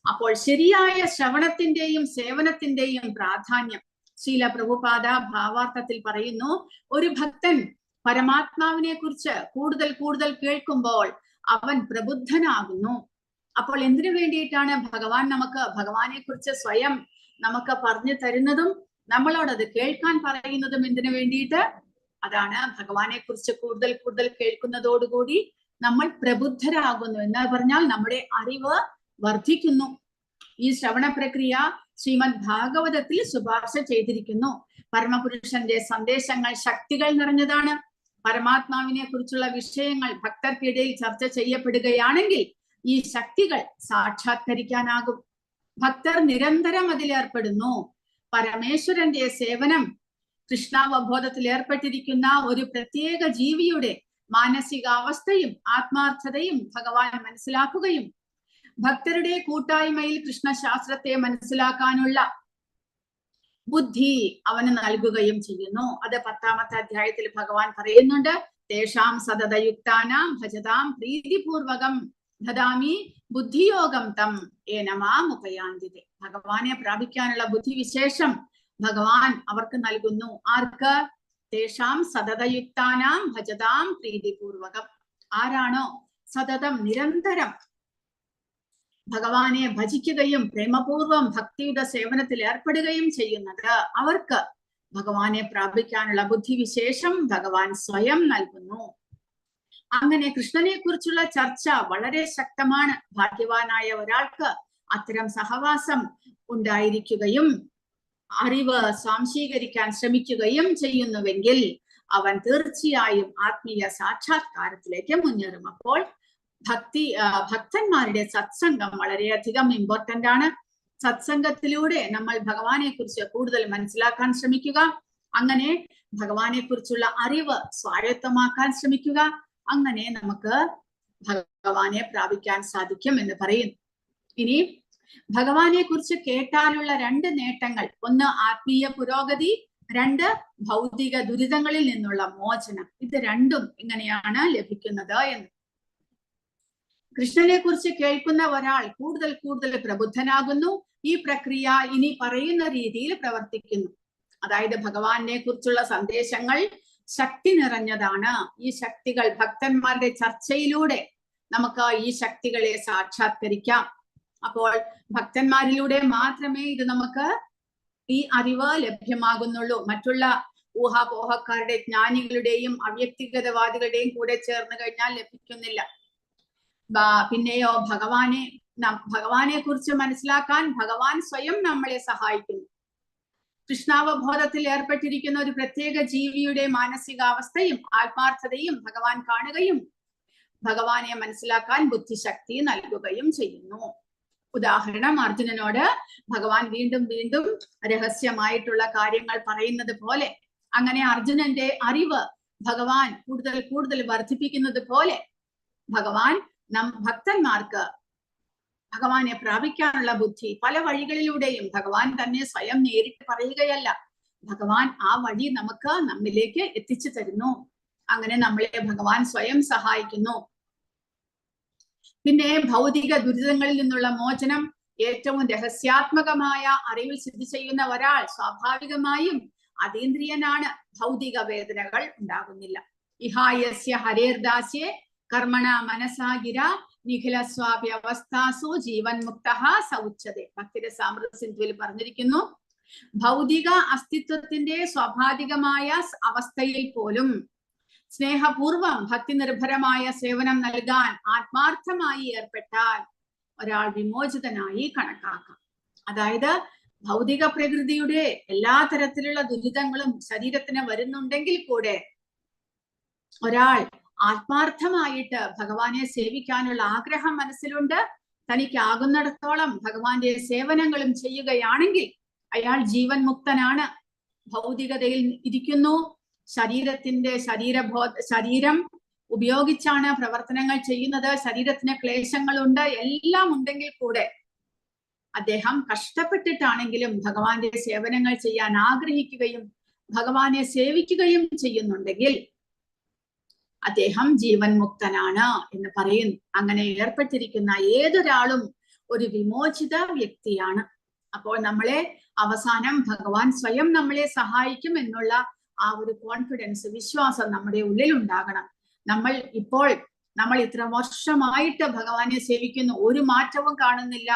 അപ്പോൾ ശരിയായ ശ്രവണത്തിന്റെയും സേവനത്തിന്റെയും പ്രാധാന്യം ശ്രീല പ്രഭുപാദ ഭാവാർത്ഥത്തിൽ പറയുന്നു. ഒരു ഭക്തൻ പരമാത്മാവിനെ കുറിച്ച് കൂടുതൽ കേൾക്കുമ്പോൾ അവൻ പ്രബുദ്ധനാകുന്നു. അപ്പോൾ എന്തിനു വേണ്ടിയിട്ടാണ് ഭഗവാൻ നമുക്ക് ഭഗവാനെ കുറിച്ച് സ്വയം നമുക്ക് പറഞ്ഞു തരുന്നതും നമ്മളോടത് കേൾക്കാൻ പറയുന്നതും? എന്തിനു വേണ്ടിയിട്ട്? അതാണ് ഭഗവാനെ കുറിച്ച് കൂടുതൽ കേൾക്കുന്നതോടുകൂടി നമ്മൾ പ്രബുദ്ധരാകുന്നു. എന്ന് പറഞ്ഞാൽ നമ്മുടെ അറിവ് വർദ്ധിക്കുന്നു. ഈ ശ്രവണ പ്രക്രിയ ശ്രീമദ് ഭാഗവതത്തിൽ ശുപാർശ ചെയ്തിരിക്കുന്നു. പരമപുരുഷന്റെ സന്ദേശങ്ങൾ ശക്തികൾ നിറഞ്ഞതാണ്. പരമാത്മാവിനെ കുറിച്ചുള്ള വിഷയങ്ങൾ ഭക്തർക്കിടയിൽ ചർച്ച ചെയ്യപ്പെടുകയാണെങ്കിൽ ഈ ശക്തികൾ സാക്ഷാത്കരിക്കാനാകും. ഭക്തർ നിരന്തരം അതിലേർപ്പെടുന്നു. പരമേശ്വരന്റെ സേവനം കൃഷ്ണാവബോധത്തിൽ ഏർപ്പെട്ടിരിക്കുന്ന ഒരു പ്രത്യേക ജീവിയുടെ മാനസികാവസ്ഥയും ആത്മാർത്ഥതയും ഭഗവാൻ മനസ്സിലാക്കുകയും ഭക്തരുടെ കൂട്ടായ്മയിൽ കൃഷ്ണശാസ്ത്രത്തെ മനസ്സിലാക്കാനുള്ള ബുദ്ധി അവന് നൽകുകയും ചെയ്യുന്നു. അത് 10ാമത്തെ അധ്യായത്തിൽ ഭഗവാൻ പറയുന്നുണ്ട്. തേഷാം സതതയുക്താനാം ഭജതാം പ്രീതിപൂർവകം ദദാമി ബുദ്ധിയോഗം തം ഏനമാം ഉപയാന്തിതേ. ഭഗവാനെ പ്രാപിക്കാനുള്ള ബുദ്ധിവിശേഷം ഭഗവാൻ അവർക്ക് നൽകുന്നു. ആർക്ക്? തേഷാം സതതയുക്താനാം ഭജതാം പ്രീതിപൂർവകം. ആരാണോ സതതം നിരന്തരം ഭഗവാനെ ഭജിക്കുകയും പ്രേമപൂർവം ഭക്തിയുടെ സേവനത്തിൽ ഏർപ്പെടുകയും ചെയ്യുന്നത്, അവർക്ക് ഭഗവാനെ പ്രാപിക്കാനുള്ള ബുദ്ധിവിശേഷം ഭഗവാൻ സ്വയം നൽകുന്നു. അങ്ങനെ കൃഷ്ണനെ കുറിച്ചുള്ള ചർച്ച വളരെ ശക്തമാണ്. ഭാഗ്യവാനായ ഒരാൾക്ക് അത്തരം സഹവാസം ഉണ്ടായിരിക്കുകയും അറിവ് സ്വാംശീകരിക്കാൻ ശ്രമിക്കുകയും ചെയ്യുന്നുവെങ്കിൽ അവൻ തീർച്ചയായും ആത്മീയ സാക്ഷാത്കാരത്തിലേക്ക് മുന്നേറും. അപ്പോൾ ഭക്തന്മാരുടെ സത്സംഗം വളരെയധികം ഇമ്പോർട്ടന്റ് ആണ്. സത്സംഗത്തിലൂടെ നമ്മൾ ഭഗവാനെ കുറിച്ച് കൂടുതൽ മനസ്സിലാക്കാൻ ശ്രമിക്കുക. അങ്ങനെ ഭഗവാനെ കുറിച്ചുള്ള അറിവ് സ്വായത്തമാക്കാൻ ശ്രമിക്കുക. അങ്ങനെ നമുക്ക് ഭഗവാനെ പ്രാപിക്കാൻ സാധിക്കും എന്ന് പറയുന്നു. ഇനി ഭഗവാനെ കുറിച്ച് കേട്ടാലുള്ള 2 നേട്ടങ്ങൾ: ഒന്ന് ആത്മീയ പുരോഗതി, 2 ഭൗതിക ദുരിതങ്ങളിൽ നിന്നുള്ള മോചനം. ഇത് രണ്ടും എങ്ങനെയാണ് ലഭിക്കുന്നത് എന്ന്. കൃഷ്ണനെ കുറിച്ച് കേൾക്കുന്ന ഒരാൾ കൂടുതൽ പ്രബുദ്ധനാകുന്നു. ഈ പ്രക്രിയ ഇനി പറയുന്ന രീതിയിൽ പ്രവർത്തിക്കുന്നു. അതായത് ഭഗവാനെ കുറിച്ചുള്ള സന്ദേശങ്ങൾ ശക്തി നിറഞ്ഞതാണ്. ഈ ശക്തികൾ ഭക്തന്മാരുടെ ചർച്ചയിലൂടെ നമുക്ക് ഈ ശക്തികളെ സാക്ഷാത്കരിക്കാം. അപ്പോൾ ഭക്തന്മാരിലൂടെ മാത്രമേ ഇത് നമുക്ക് ഈ അറിവ് ലഭ്യമാകുന്നുള്ളൂ. മറ്റുള്ള ഊഹാപോഹക്കാരുടെ, ജ്ഞാനികളുടെയും അവ്യക്തിഗതവാദികളുടെയും കൂടെ ചേർന്ന് കഴിഞ്ഞാൽ ലഭിക്കുന്നില്ല. പിന്നെയോ ഭഗവാനെ കുറിച്ച് മനസ്സിലാക്കാൻ ഭഗവാൻ സ്വയം നമ്മളെ സഹായിക്കുന്നു. കൃഷ്ണാവബോധത്തിൽ ഏർപ്പെട്ടിരിക്കുന്ന ഒരു പ്രത്യേക ജീവിയുടെ മാനസികാവസ്ഥയും ആത്മാർത്ഥതയും ഭഗവാൻ കാണുകയും ഭഗവാനെ മനസ്സിലാക്കാൻ ബുദ്ധിശക്തി നൽകുകയും ചെയ്യുന്നു. ഉദാഹരണം, അർജുനനോട് ഭഗവാൻ വീണ്ടും വീണ്ടും രഹസ്യമായിട്ടുള്ള കാര്യങ്ങൾ പറയുന്നത് പോലെ, അങ്ങനെ അർജുനന്റെ അറിവ് ഭഗവാൻ കൂടുതൽ കൂടുതൽ വർദ്ധിപ്പിക്കുന്നത് പോലെ ഭഗവാൻ ഭക്തന്മാർക്ക് ഭഗവാനെ പ്രാപിക്കാനുള്ള ബുദ്ധി പല വഴികളിലൂടെയും ഭഗവാൻ തന്നെ സ്വയം നേരിട്ട് പറയുകയല്ല, ഭഗവാൻ ആ വഴി നമ്മിലേക്ക് എത്തിച്ചു തരുന്നു. അങ്ങനെ നമ്മളെ ഭഗവാൻ സ്വയം സഹായിക്കുന്നു. പിന്നെ ഭൗതിക ദുരിതങ്ങളിൽ നിന്നുള്ള മോചനം, ഏറ്റവും രഹസ്യാത്മകമായ അറിവിൽ സ്ഥിതി ചെയ്യുന്ന ഒരാൾ സ്വാഭാവികമായും അതീന്ദ്രിയനാണ്. ഭൗതിക വേദനകൾ ഉണ്ടാകുന്നില്ല. ഇഹായസ്യ ഹരേർദാസ്യേ കർമ്മണ മനസാ ഗിര നിഖിലസ്വാഭ്യവസ്ഥാസു ജീവൻ മുക്ത സൗച്യതേ. ഭക്തിരസാമൃത സിന്ധുവിൽ പറഞ്ഞിരിക്കുന്നു, ഭൗതിക അസ്തിത്വത്തിന്റെ സ്വാഭാവികമായ അവസ്ഥയിൽ പോലും സ്നേഹപൂർവം ഭക്തി നിർഭരമായ സേവനം നൽകാൻ ആത്മാർത്ഥമായി ഏർപ്പെട്ടാൽ ഒരാൾ വിമോചിതനായി കണക്കാക്കാം. അതായത് ഭൗതിക പ്രകൃതിയുടെ എല്ലാ തരത്തിലുള്ള ദുരിതങ്ങളും ശരീരത്തിന് വരുന്നുണ്ടെങ്കിൽ കൂടെ ഒരാൾ ആത്മാർത്ഥമായിട്ട് ഭഗവാനെ സേവിക്കാനുള്ള ആഗ്രഹം മനസ്സിലുണ്ട്, തനിക്കാകുന്നിടത്തോളം ഭഗവാന്റെ സേവനങ്ങളും ചെയ്യുകയാണെങ്കിൽ അയാൾ ജീവൻ മുക്തനാണ്. ഭൗതികതയിൽ ഇരിക്കുന്നു, ശരീരം ഉപയോഗിച്ചാണ് പ്രവർത്തനങ്ങൾ ചെയ്യുന്നത്, ശരീരത്തിന് ക്ലേശങ്ങളുണ്ട്, എല്ലാം ഉണ്ടെങ്കിൽ കൂടെ അദ്ദേഹം കഷ്ടപ്പെട്ടിട്ടാണെങ്കിലും ഭഗവാന്റെ സേവനങ്ങൾ ചെയ്യാൻ ആഗ്രഹിക്കുകയും ഭഗവാനെ സേവിക്കുകയും ചെയ്യുന്നുണ്ടെങ്കിൽ അദ്ദേഹം ജീവൻ മുക്തനാണ് എന്ന് പറയുന്നു. അങ്ങനെ ഏർപ്പെട്ടിരിക്കുന്ന ഏതൊരാളും ഒരു വിമോചിത വ്യക്തിയാണ്. അപ്പോൾ നമ്മളെ അവസാനം ഭഗവാൻ സ്വയം നമ്മളെ സഹായിക്കും എന്നുള്ള ആ ഒരു കോൺഫിഡൻസ്, വിശ്വാസം നമ്മുടെ ഉള്ളിൽ ഉണ്ടാകണം. നമ്മൾ ഇത്ര വർഷമായിട്ട് ഭഗവാനെ സേവിക്കുന്നു, ഒരു മാറ്റവും കാണുന്നില്ല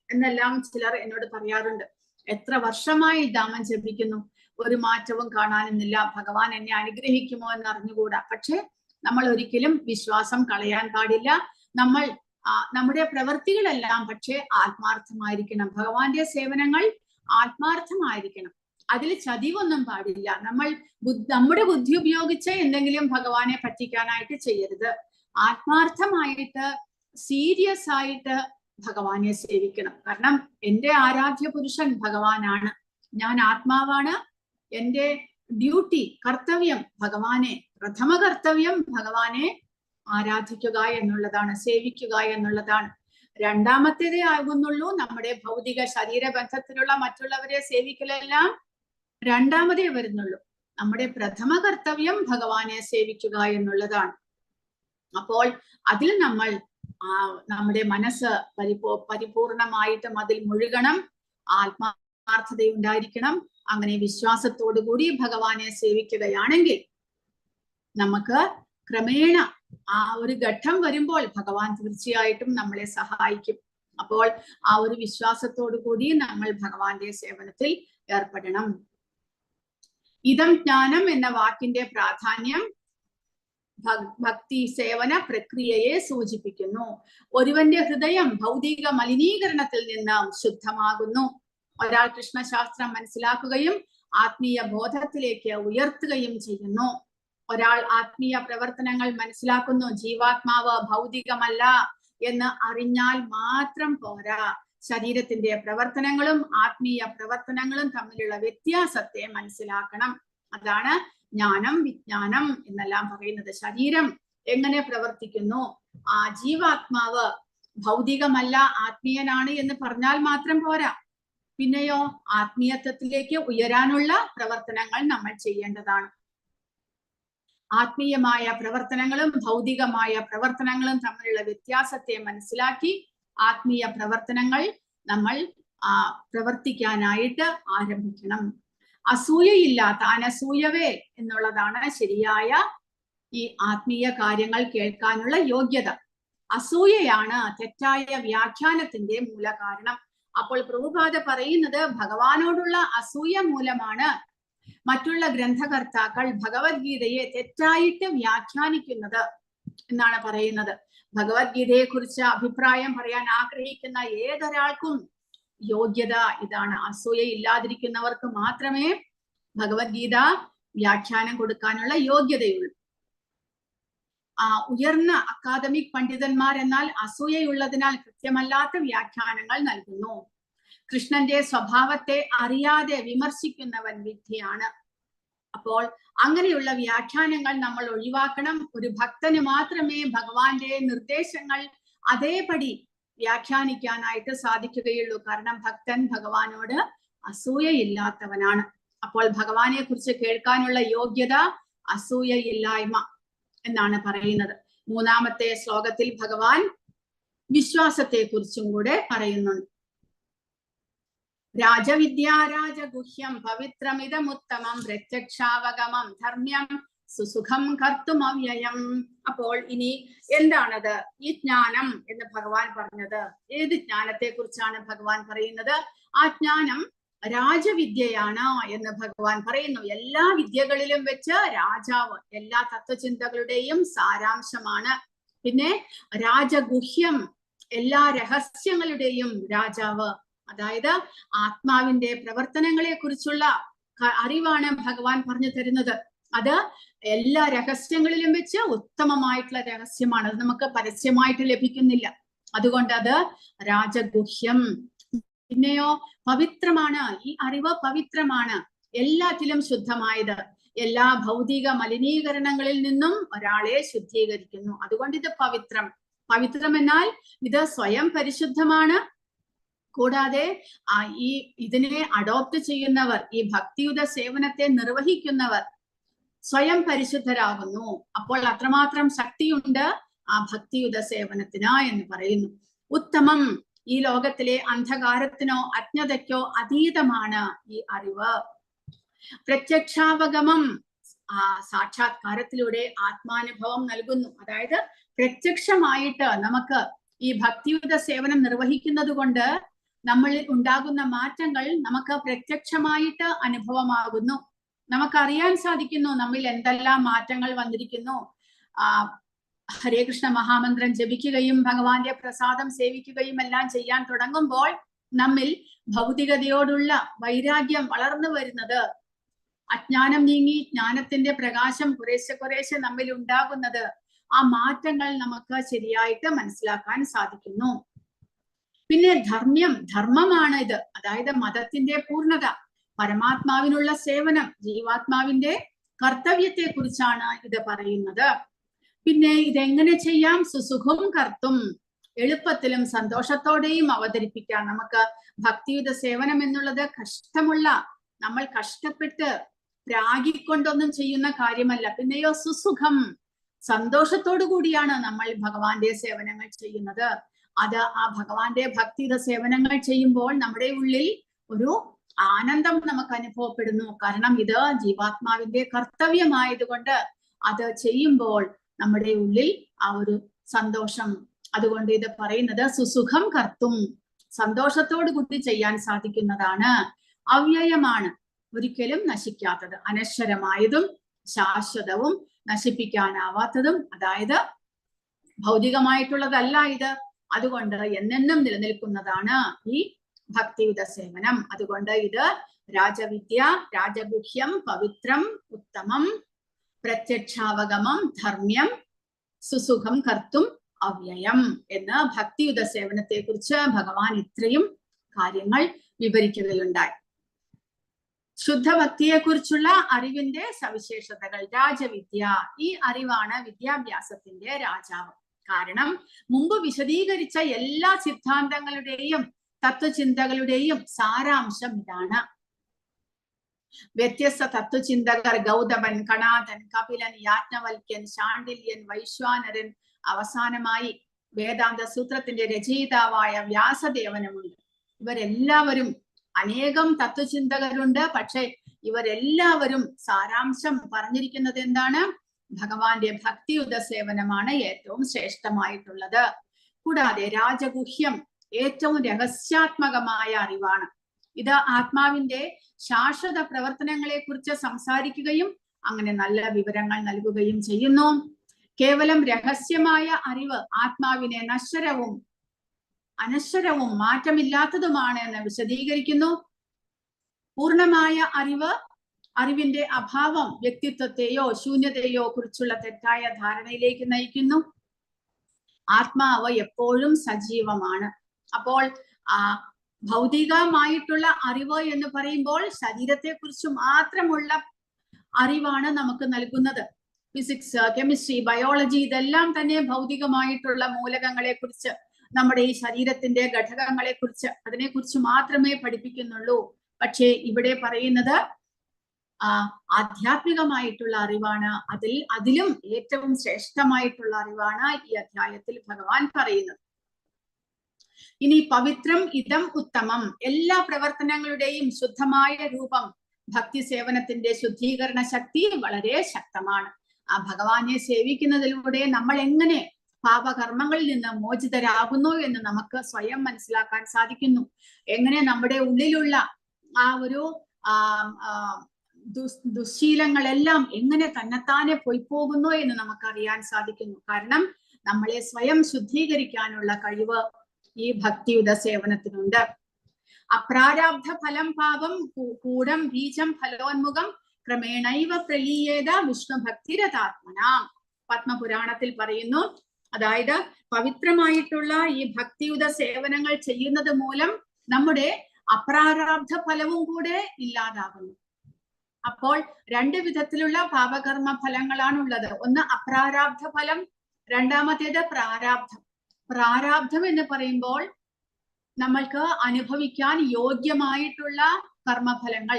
എന്നെല്ലാം ചിലർ എന്നോട് പറയാറുണ്ട്. എത്ര വർഷമായി നാമം ജപിക്കുന്നു, ഒരു മാറ്റവും കാണാനെന്നില്ല, ഭഗവാൻ എന്നെ അനുഗ്രഹിക്കുമോ എന്ന് അറിഞ്ഞുകൂടാ. പക്ഷെ നമ്മൾ ഒരിക്കലും വിശ്വാസം കളയാൻ പാടില്ല. നമ്മുടെ പ്രവൃത്തികളെല്ലാം പക്ഷെ ആത്മാർത്ഥമായിരിക്കണം. ഭഗവാന്റെ സേവനങ്ങൾ ആത്മാർത്ഥമായിരിക്കണം. അതിൽ ചതിവൊന്നും പാടില്ല. നമ്മുടെ ബുദ്ധി ഉപയോഗിച്ച് എന്തെങ്കിലും ഭഗവാനെ പറ്റിക്കാനായിട്ട് ചെയ്യരുത്. ആത്മാർത്ഥമായിട്ട് സീരിയസ് ആയിട്ട് ഭഗവാനെ സേവിക്കണം. കാരണം എന്റെ ആരാധ്യ പുരുഷൻ ഭഗവാനാണ്, ഞാൻ ആത്മാവാണ്. എന്റെ ഡ്യൂട്ടി, കർത്തവ്യം ഭഗവാനെ, പ്രഥമ കർത്തവ്യം ഭഗവാനെ ആരാധിക്കുക എന്നുള്ളതാണ്, സേവിക്കുക എന്നുള്ളതാണ്. രണ്ടാമത്തേതേ ആകുന്നുള്ളൂ നമ്മുടെ ഭൗതിക ശരീരബന്ധത്തിലുള്ള മറ്റുള്ളവരെ സേവിക്കലെല്ലാം രണ്ടാമതേ വരുന്നുള്ളൂ. നമ്മുടെ പ്രഥമ കർത്തവ്യം ഭഗവാനെ സേവിക്കുക എന്നുള്ളതാണ്. അപ്പോൾ അതിൽ നമ്മുടെ മനസ്സ് പരിപൂർണമായിട്ടും അതിൽ മുഴുകണം, ആത്മാർത്ഥതയുണ്ടായിരിക്കണം. അങ്ങനെ വിശ്വാസത്തോടു കൂടി ഭഗവാനെ സേവിക്കുകയാണെങ്കിൽ നമുക്ക് ക്രമേണ ആ ഒരു ഘട്ടം വരുമ്പോൾ ഭഗവാൻ തീർച്ചയായിട്ടും നമ്മളെ സഹായിക്കും. അപ്പോൾ ആ ഒരു വിശ്വാസത്തോടു കൂടി നമ്മൾ ഭഗവാന്റെ സേവനത്തിൽ ഏർപ്പെടണം. ഇതം ജ്ഞാനം എന്ന വാക്കിന്റെ പ്രാധാന്യം ഭക്തി സേവന പ്രക്രിയയെ സൂചിപ്പിക്കുന്നു. ഒരുവന്റെ ഹൃദയം ഭൗതിക മലിനീകരണത്തിൽ നിന്ന് ശുദ്ധമാകുന്നു. ഒരാൾ കൃഷ്ണശാസ്ത്രം മനസ്സിലാക്കുകയും ആത്മീയ ബോധത്തിലേക്ക് ഉയർത്തുകയും ചെയ്യുന്നു. ഒരാൾ ആത്മീയ പ്രവർത്തനങ്ങൾ മനസ്സിലാക്കുന്നു. ജീവാത്മാവ് ഭൗതികമല്ല എന്ന് അറിഞ്ഞാൽ മാത്രം പോരാ. ശരീരത്തിന്റെ പ്രവർത്തനങ്ങളും ആത്മീയ പ്രവർത്തനങ്ങളും തമ്മിലുള്ള വ്യത്യാസത്തെ മനസ്സിലാക്കണം. അതാണ് ജ്ഞാനം, വിജ്ഞാനം എന്നെല്ലാം പറയുന്നത്. ശരീരം എങ്ങനെ പ്രവർത്തിക്കുന്നു, ആ ജീവാത്മാവ് ഭൗതികമല്ല ആത്മീയനാണ് എന്ന് പറഞ്ഞാൽ മാത്രം പോരാ. പിന്നെയോ ആത്മീയത്വത്തിലേക്ക് ഉയരാനുള്ള പ്രവർത്തനങ്ങൾ നമ്മൾ ചെയ്യേണ്ടതാണ്. ആത്മീയമായ പ്രവർത്തനങ്ങളും ഭൗതികമായ പ്രവർത്തനങ്ങളും തമ്മിലുള്ള വ്യത്യാസത്തെ മനസ്സിലാക്കി ആത്മീയ പ്രവർത്തനങ്ങൾ നമ്മൾ പ്രവർത്തിക്കാനായിട്ട് ആരംഭിക്കണം. അസൂയയില്ലാത്ത അനസൂയവേ എന്നുള്ളതാണ് ശരിയായ ഈ ആത്മീയ കാര്യങ്ങൾ കേൾക്കാനുള്ള യോഗ്യത. അസൂയയാണ് തെറ്റായ വ്യാഖ്യാനത്തിന്റെ മൂലകാരണം. അപ്പോൾ പ്രഭുപാദ പറയുന്നത് ഭഗവാനോടുള്ള അസൂയ മൂലമാണ് മറ്റുള്ള ഗ്രന്ഥകർത്താക്കൾ ഭഗവത്ഗീതയെ തെറ്റായിട്ട് വ്യാഖ്യാനിക്കുന്നത് എന്നാണ് പറയുന്നത്. ഭഗവത്ഗീതയെ കുറിച്ച് അഭിപ്രായം പറയാൻ ആഗ്രഹിക്കുന്ന ഏതൊരാൾക്കും യോഗ്യത ഇതാണ്. അസൂയ ഇല്ലാതിരിക്കുന്നവർക്ക് മാത്രമേ ഭഗവത്ഗീത വ്യാഖ്യാനം കൊടുക്കാനുള്ള യോഗ്യതയുള്ളൂ. ഉയർന്ന അക്കാദമിക് പണ്ഡിതന്മാർ എന്നാൽ അസൂയയുള്ളതിനാൽ കൃത്യമല്ലാത്ത വ്യാഖ്യാനങ്ങൾ നൽകുന്നു. കൃഷ്ണന്റെ സ്വഭാവത്തെ അറിയാതെ വിമർശിക്കുന്നവൻ വിഡ്ഢിയാണ്. അപ്പോൾ അങ്ങനെയുള്ള വ്യാഖ്യാനങ്ങൾ നമ്മൾ ഒഴിവാക്കണം. ഒരു ഭക്തന് മാത്രമേ ഭഗവാന്റെ നിർദ്ദേശങ്ങൾ അതേപടി വ്യാഖ്യാനിക്കാനായിട്ട് സാധിക്കുകയുള്ളൂ. കാരണം ഭക്തൻ ഭഗവാനോട് അസൂയയില്ലാത്തവനാണ്. അപ്പോൾ ഭഗവാനെ കുറിച്ച് കേൾക്കാനുള്ള യോഗ്യത അസൂയയില്ലായ്മ എന്നാണ് പറയുന്നത്. 3-ാമത്തെ ശ്ലോകത്തിൽ ഭഗവാൻ വിശ്വാസത്തെ കുറിച്ചും കൂടെ പറയുന്നുണ്ട്. രാജവിദ്യാരാജഗുഹ്യം പവിത്രമിതമുത്തമം പ്രത്യക്ഷാവഗമം ധർമ്മ്യം സുസുഖം കർത്തുമവ്യയം. അപ്പോൾ ഇനി എന്താണത് ഈ ജ്ഞാനം എന്ന് ഭഗവാൻ പറഞ്ഞത്? ഏത് ജ്ഞാനത്തെ കുറിച്ചാണ് ഭഗവാൻ പറയുന്നത്? ആ ജ്ഞാനം രാജവിദ്യയാണ് എന്ന് ഭഗവാൻ പറയുന്നു. എല്ലാ വിദ്യകളിലും വെച്ച് രാജാവ്, എല്ലാ തത്വചിന്തകളുടെയും സാരാംശമാണ്. പിന്നെ രാജഗുഹ്യം, എല്ലാ രഹസ്യങ്ങളുടെയും രാജാവ്. അതായത് ആത്മാവിന്റെ പ്രവർത്തനങ്ങളെ കുറിച്ചുള്ള അറിവാണ് ഭഗവാൻ പറഞ്ഞു തരുന്നത്. അത് എല്ലാ രഹസ്യങ്ങളിലും വെച്ച് ഉത്തമമായിട്ടുള്ള രഹസ്യമാണ്. അത് നമുക്ക് പരസ്യമായിട്ട് ലഭിക്കുന്നില്ല. അതുകൊണ്ട് അത് രാജഗുഹ്യം. പിന്നെയോ പവിത്രമാണ്. ഈ അറിവ് പവിത്രമാണ്, എല്ലാത്തിലും ശുദ്ധമായത്. എല്ലാ ഭൗതിക മലിനീകരണങ്ങളിൽ നിന്നും ഒരാളെ ശുദ്ധീകരിക്കുന്നു. അതുകൊണ്ട് ഇത് പവിത്രം. പവിത്രം എന്നാൽ ഇത് സ്വയം പരിശുദ്ധമാണ്. കൂടാതെ ഇതിനെ അഡോപ്റ്റ് ചെയ്യുന്നവർ, ഈ ഭക്തിയുത സേവനത്തെ നിർവഹിക്കുന്നവർ സ്വയം പരിശുദ്ധരാകുന്നു. അപ്പോൾ അത്രമാത്രം ശക്തിയുണ്ട് ആ ഭക്തിയുത സേവനത്തിന് എന്ന് പറയുന്നു. ഉത്തമം, ഈ ലോകത്തിലെ അന്ധകാരത്തിനോ അജ്ഞതയ്ക്കോ അതീതമാണ് ഈ അറിവ്. പ്രത്യക്ഷാവഗമം, സാക്ഷാത്കാരത്തിലൂടെ ആത്മാനുഭവം നൽകുന്നു. അതായത് പ്രത്യക്ഷമായിട്ട് നമുക്ക് ഈ ഭക്തിയുത സേവനം നിർവഹിക്കുന്നത് കൊണ്ട് നമ്മളിൽ ഉണ്ടാകുന്ന മാറ്റങ്ങൾ നമുക്ക് പ്രത്യക്ഷമായിട്ട് അനുഭവമാകുന്നു. നമുക്കറിയാൻ സാധിക്കുന്നു നമ്മിൽ എന്തെല്ലാം മാറ്റങ്ങൾ വന്നിരിക്കുന്നു. ഹരേ കൃഷ്ണ മഹാമന്ത്രം ജപിക്കുകയും ഭഗവാന്റെ പ്രസാദം സേവിക്കുകയും എല്ലാം ചെയ്യാൻ തുടങ്ങുമ്പോൾ നമ്മിൽ ഭൗതികതയോടുള്ള വൈരാഗ്യം വളർന്നു വരുന്നത്, അജ്ഞാനം നീങ്ങി ജ്ഞാനത്തിന്റെ പ്രകാശം കുറേശ്ശെ നമ്മിൽ ഉണ്ടാകുന്നത്, ആ മാറ്റങ്ങൾ നമുക്ക് ശരിയായിട്ട് മനസ്സിലാക്കാൻ സാധിക്കുന്നു. പിന്നെ ധർമ്മമാണ് ഇത്. അതായത് മതത്തിന്റെ പൂർണ്ണത, പരമാത്മാവിനുള്ള സേവനം, ജീവാത്മാവിന്റെ കർത്തവ്യത്തെ കുറിച്ചാണ് ഇത് പറയുന്നത്. പിന്നെ ഇതെങ്ങനെ ചെയ്യാം? സുസുഖം കർത്തും, എളുപ്പത്തിലും സന്തോഷത്തോടെയും അവതരിപ്പിക്കാം. നമുക്ക് ഭക്തിയുത സേവനം എന്നുള്ളത് കഷ്ടമുള്ള, നമ്മൾ കഷ്ടപ്പെട്ട് രാഗിക്കൊണ്ടൊന്നും ചെയ്യുന്ന കാര്യമല്ല. പിന്നെയോ സുസുഖം, സന്തോഷത്തോടു കൂടിയാണ് നമ്മൾ ഭഗവാന്റെ സേവനങ്ങൾ ചെയ്യുന്നത്. അത് ആ ഭഗവാന്റെ ഭക്തിയുത സേവനങ്ങൾ ചെയ്യുമ്പോൾ നമ്മുടെ ഉള്ളിൽ ഒരു ആനന്ദം നമുക്ക് അനുഭവപ്പെടുന്നു. കാരണം ഇത് ജീവാത്മാവിന്റെ കർത്തവ്യമായതുകൊണ്ട് അത് ചെയ്യുമ്പോൾ നമ്മുടെ ഉള്ളിൽ ആ ഒരു സന്തോഷം. അതുകൊണ്ട് ഇത് പറയുന്നത് സുസുഖം കർത്തും, സന്തോഷത്തോടു കൂടി ചെയ്യാൻ സാധിക്കുന്നതാണ്. അവ്യയമാണ്, ഒരിക്കലും നശിക്കാത്തത്, അനശ്വരമായതും ശാശ്വതവും നശിപ്പിക്കാനാവാത്തതും. അതായത് ഭൗതികമായിട്ടുള്ളതല്ല ഇത്. അതുകൊണ്ട് എന്നെന്നും നിലനിൽക്കുന്നതാണ് ഈ ഭക്തിയുത സേവനം. അതുകൊണ്ട് ഇത് രാജവിദ്യ, രാജഗുഹ്യം, പവിത്രം, ഉത്തമം, പ്രത്യക്ഷാവഗമം, ധർമ്മ്യം, സുസുഖം കർത്തും അവ്യയം എന്ന് ഭക്തിയുത സേവനത്തെ കുറിച്ച് ഭഗവാൻ ഇത്രയും കാര്യങ്ങൾ വിവരിക്കുകയുണ്ടായി. ശുദ്ധഭക്തിയെ കുറിച്ചുള്ള അറിവിന്റെ സവിശേഷതകൾ. രാജവിദ്യ, ഈ അറിവാണ് വിദ്യാഭ്യാസത്തിന്റെ രാജാവ്. കാരണം മുമ്പ് വിശദീകരിച്ച എല്ലാ സിദ്ധാന്തങ്ങളുടെയും തത്വചിന്തകളുടെയും സാരാംശം ഇതാണ്. വ്യത്യസ്ത തത്വചിന്തകർ ഗൗതമൻ, കണാദൻ, കപിലൻ, യാജ്ഞവൽക്യൻ, ശാണ്ഡില്യൻ, വൈശ്വാനരൻ, അവസാനമായി വേദാന്ത സൂത്രത്തിന്റെ രചയിതാവായ വ്യാസദേവനുമുണ്ട്. ഇവരെല്ലാവരും, അനേകം തത്വചിന്തകരുണ്ട്, പക്ഷെ ഇവരെല്ലാവരും സാരാംശം പറഞ്ഞിരിക്കുന്നത് എന്താണ്? ഭഗവാന്റെ ഭക്തിയുത സേവനമാണ് ഏറ്റവും ശ്രേഷ്ഠമായിട്ടുള്ളത്. കൂടാതെ രാജഗുഹ്യം ഏറ്റവും രഹസ്യാത്മകമായ അറിവാണ്. ഇത് ആത്മാവിന്റെ ശാശ്വത പ്രവർത്തനങ്ങളെ കുറിച്ച് സംസാരിക്കുകയും അങ്ങനെ നല്ല വിവരങ്ങൾ നൽകുകയും ചെയ്യുന്നു. കേവലം രഹസ്യമായ അറിവ് ആത്മാവിനെ നശ്വരവും അനശ്വരവും മാറ്റമില്ലാത്തതുമാണ് എന്ന് വിശദീകരിക്കുന്നു. പൂർണമായ അറിവിന്റെ അഭാവം വ്യക്തിത്വത്തെയോ ശൂന്യതയോ കുറിച്ചുള്ള തെറ്റായ ധാരണയിലേക്ക് നയിക്കുന്നു. ആത്മാവ് എപ്പോഴും സജീവമാണ്. അപ്പോൾ ഭൗതികമായിട്ടുള്ള അറിവ് എന്ന് പറയുമ്പോൾ ശരീരത്തെ കുറിച്ച് മാത്രമുള്ള അറിവാണ് നമുക്ക് നൽകുന്നത്. ഫിസിക്സ്, കെമിസ്ട്രി, ബയോളജി ഇതെല്ലാം തന്നെ ഭൗതികമായിട്ടുള്ള മൂലകങ്ങളെ കുറിച്ച്, നമ്മുടെ ഈ ശരീരത്തിന്റെ ഘടകങ്ങളെ കുറിച്ച്, അതിനെക്കുറിച്ച് മാത്രമേ പഠിപ്പിക്കുന്നുള്ളൂ. പക്ഷേ ഇവിടെ പറയുന്നത് ആധ്യാത്മികമായിട്ടുള്ള അറിവാണ്. അതിലും ഏറ്റവും ശ്രേഷ്ഠമായിട്ടുള്ള അറിവാണ് ഈ അധ്യായത്തിൽ ഭഗവാൻ പറയുന്നത്. ഇനി പവിത്രം ഇതം ഉത്തമം, എല്ലാ പ്രവർത്തനങ്ങളുടെയും ശുദ്ധമായ രൂപം. ഭക്തി സേവനത്തിന്റെ ശുദ്ധീകരണ ശക്തി വളരെ ശക്തമാണ്. ആ ഭഗവാനെ സേവിക്കുന്നതിലൂടെ നമ്മൾ എങ്ങനെ പാപകർമ്മങ്ങളിൽ നിന്ന് മോചിതരാകുന്നു എന്ന് നമുക്ക് സ്വയം മനസ്സിലാക്കാൻ സാധിക്കുന്നു. എങ്ങനെ നമ്മുടെ ഉള്ളിലുള്ള ആ ഒരു ദുശ്ശീലങ്ങളെല്ലാം എങ്ങനെ തന്നെത്താനെ പോയിപ്പോകുന്നു എന്ന് നമുക്കറിയാൻ സാധിക്കുന്നു. കാരണം നമ്മളെ സ്വയം ശുദ്ധീകരിക്കാനുള്ള കഴിവ് ഈ ഭക്തിയുത സേവനത്തിനുണ്ട്. അപ്രാരാബ്ധ ഫലം പാപം കൂടം ബീജം ഫലോന്മുഖം ക്രമേണൈവ പ്രലീയേത വിഷ്ണു ഭക്തിരതാത്മനാം. പത്മപുരാണത്തിൽ പറയുന്നു, അതായത് പവിത്രമായിട്ടുള്ള ഈ ഭക്തിയുത സേവനങ്ങൾ ചെയ്യുന്നത് മൂലം നമ്മുടെ അപ്രാരാബ്ധ ഫലവും കൂടെ ഇല്ലാതാകുന്നു. അപ്പോൾ രണ്ട് വിധത്തിലുള്ള പാപകർമ്മ ഫലങ്ങളാണുള്ളത്. ഒന്ന് അപ്രാരാബ്ധ ഫലം, രണ്ടാമത്തേത് പ്രാരാബ്ധം. പ്രാരാബ്ധം എന്ന് പറയുമ്പോൾ നമ്മൾക്ക് അനുഭവിക്കാൻ യോഗ്യമായിട്ടുള്ള കർമ്മഫലങ്ങൾ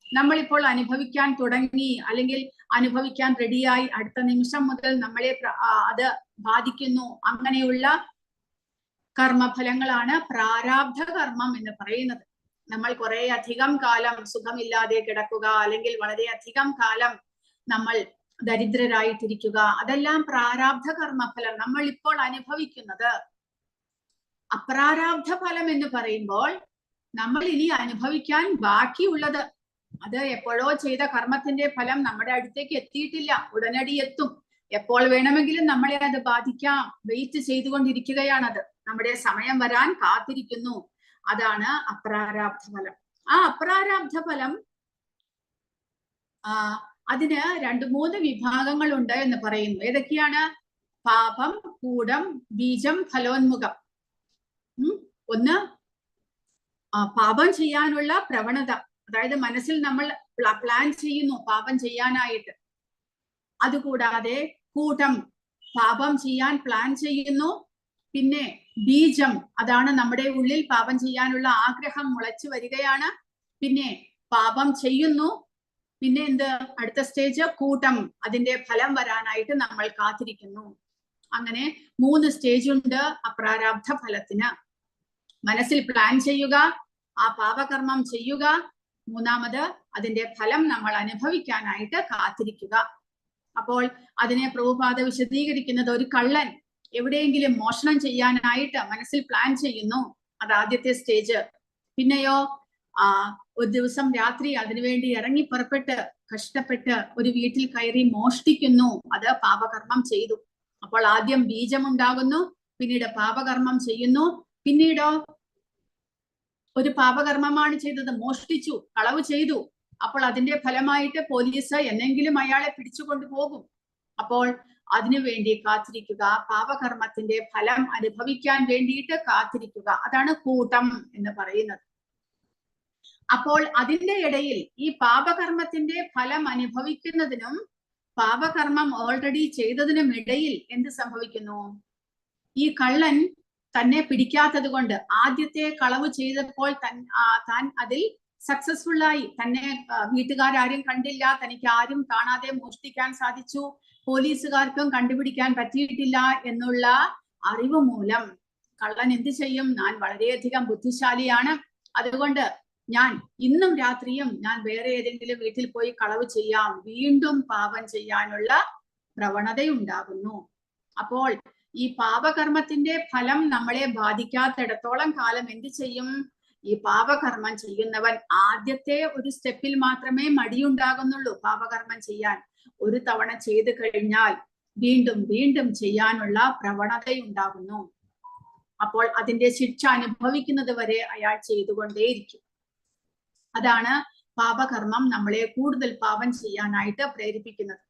നമ്മളിപ്പോൾ അനുഭവിക്കാൻ തുടങ്ങി, അല്ലെങ്കിൽ അനുഭവിക്കാൻ റെഡിയായി, അടുത്ത നിമിഷം മുതൽ നമ്മളെ അത് ബാധിക്കുന്നു. അങ്ങനെയുള്ള കർമ്മഫലങ്ങളാണ് പ്രാരാബ്ധ കർമ്മം എന്ന് പറയുന്നത്. നമ്മൾ കുറെ അധികം കാലം സുഖമില്ലാതെ കിടക്കുക, അല്ലെങ്കിൽ വളരെയധികം കാലം നമ്മൾ ദരിദ്രരായിട്ടിരിക്കുക, അതെല്ലാം പ്രാരാബ്ധ കർമ്മഫലം നമ്മൾ ഇപ്പോൾ അനുഭവിക്കുന്നത്. അപ്രാരാബ്ധ ഫലം എന്ന് പറയുമ്പോൾ നമ്മൾ ഇനി അനുഭവിക്കാൻ ബാക്കിയുള്ളത്, അത് എപ്പോഴോ ചെയ്ത കർമ്മത്തിന്റെ ഫലം നമ്മുടെ അടുത്തേക്ക് എത്തിയിട്ടില്ല, ഉടനടി എത്തും. എപ്പോൾ വേണമെങ്കിലും നമ്മളെ അത് ബാധിക്കാം. വെയിറ്റ് ചെയ്തുകൊണ്ടിരിക്കുകയാണത്, നമ്മുടെ സമയം വരാൻ കാത്തിരിക്കുന്നു. അതാണ് അപ്രാരാബ്ധ ഫലം. ആ അപ്രാരാബ്ധ ഫലം അതിന് 2-3 വിഭാഗങ്ങളുണ്ട് എന്ന് പറയുന്നു. ഏതൊക്കെയാണ്? പാപം, കൂടം, ബീജം, ഫലോന്മുഖം. ഒന്ന് പാപം ചെയ്യാനുള്ള പ്രവണത, അതായത് മനസ്സിൽ നമ്മൾ പ്ലാൻ ചെയ്യുന്നു പാപം ചെയ്യാനായിട്ട്. അതുകൂടാതെ കൂടം, പാപം ചെയ്യാൻ പ്ലാൻ ചെയ്യുന്നു. പിന്നെ ബീജം, അതാണ് നമ്മുടെ ഉള്ളിൽ പാപം ചെയ്യാനുള്ള ആഗ്രഹം മുളച്ചു വരികയാണ്. പിന്നെ പാപം ചെയ്യുന്നു. പിന്നെ എന്ത്? അടുത്ത സ്റ്റേജ് കൂട്ടം, അതിന്റെ ഫലം വരാനായിട്ട് നമ്മൾ കാത്തിരിക്കുന്നു. അങ്ങനെ 3 സ്റ്റേജ് ഉണ്ട് അപ്രാരാബ്ധ ഫലത്തിന്. മനസ്സിൽ പ്ലാൻ ചെയ്യുക, ആ പാപകർമ്മം ചെയ്യുക, മൂന്നാമത് അതിന്റെ ഫലം നമ്മൾ അനുഭവിക്കാനായിട്ട് കാത്തിരിക്കുക. അപ്പോൾ അതിനെ പ്രഭുപാദ വിശദീകരിക്കുന്നത്, ഒരു കള്ളൻ എവിടെയെങ്കിലും മോഷണം ചെയ്യാനായിട്ട് മനസ്സിൽ പ്ലാൻ ചെയ്യുന്നു, അത് ആദ്യത്തെ സ്റ്റേജ്. പിന്നെയോ ഒരു ദിവസം രാത്രി അതിനുവേണ്ടി ഇറങ്ങി പുറപ്പെട്ട് കഷ്ടപ്പെട്ട് ഒരു വീട്ടിൽ കയറി മോഷ്ടിക്കുന്നു, അത് പാപകർമ്മം ചെയ്തു. അപ്പോൾ ആദ്യം ബീജം ഉണ്ടാകുന്നു, പിന്നീട് പാപകർമ്മം ചെയ്യുന്നു. പിന്നീടോ ഒരു പാപകർമ്മമാണ് ചെയ്തത്, മോഷ്ടിച്ചു, കളവ് ചെയ്തു. അപ്പോൾ അതിന്റെ ഫലമായിട്ട് പോലീസ് എന്നെങ്കിലും അയാളെ പിടിച്ചുകൊണ്ടു പോകും. അപ്പോൾ അതിനുവേണ്ടി കാത്തിരിക്കുക, പാപകർമ്മത്തിന്റെ ഫലം അനുഭവിക്കാൻ വേണ്ടിയിട്ട് കാത്തിരിക്കുക. അതാണ് കൂട്ടം എന്ന് പറയുന്നത്. അപ്പോൾ അതിന്റെ ഇടയിൽ ഈ പാപകർമ്മത്തിന്റെ ഫലം അനുഭവിക്കുന്നതിനും പാപകർമ്മം ഓൾറെഡി ചെയ്തതിനും ഇടയിൽ എന്ത് സംഭവിക്കുന്നു? ഈ കള്ളൻ തന്നെ പിടിക്കാത്തത് കൊണ്ട്, ആദ്യത്തെ കളവ് ചെയ്തപ്പോൾ താൻ അതിൽ സക്സസ്ഫുൾ ആയി, തന്നെ വീട്ടുകാരും കണ്ടില്ല, തനിക്ക് ആരും കാണാതെ മോഷ്ടിക്കാൻ സാധിച്ചു, പോലീസുകാർക്കും കണ്ടുപിടിക്കാൻ പറ്റിയിട്ടില്ല എന്നുള്ള അറിവ് മൂലം കള്ളൻ എന്ത് ചെയ്യും? ഞാൻ വളരെയധികം ബുദ്ധിശാലിയാണ്, അതുകൊണ്ട് ഞാൻ ഇന്നും രാത്രിയും ഞാൻ വേറെ ഏതെങ്കിലും വീട്ടിൽ പോയി കളവ് ചെയ്യാം, വീണ്ടും പാപം ചെയ്യാനുള്ള പ്രവണതയുണ്ടാകുന്നു. അപ്പോൾ ഈ പാപകർമ്മത്തിന്റെ ഫലം നമ്മളെ ബാധിക്കാത്തിടത്തോളം കാലം എന്ത് ചെയ്യും? ഈ പാപകർമ്മം ചെയ്യുന്നവൻ ആദ്യത്തെ ഒരു സ്റ്റെപ്പിൽ മാത്രമേ മടിയുണ്ടാകുന്നുള്ളൂ. പാപകർമ്മം ചെയ്യാൻ ഒരു തവണ ചെയ്തു കഴിഞ്ഞാൽ വീണ്ടും വീണ്ടും ചെയ്യാനുള്ള പ്രവണതയുണ്ടാകുന്നു. അപ്പോൾ അതിന്റെ ശിക്ഷ അനുഭവിക്കുന്നത് വരെ അയാൾ ചെയ്തുകൊണ്ടേയിരിക്കും. അതാണ് പാപകർമ്മം നമ്മളെ കൂടുതൽ പാപം ചെയ്യാനായിട്ട് പ്രേരിപ്പിക്കുന്നത്.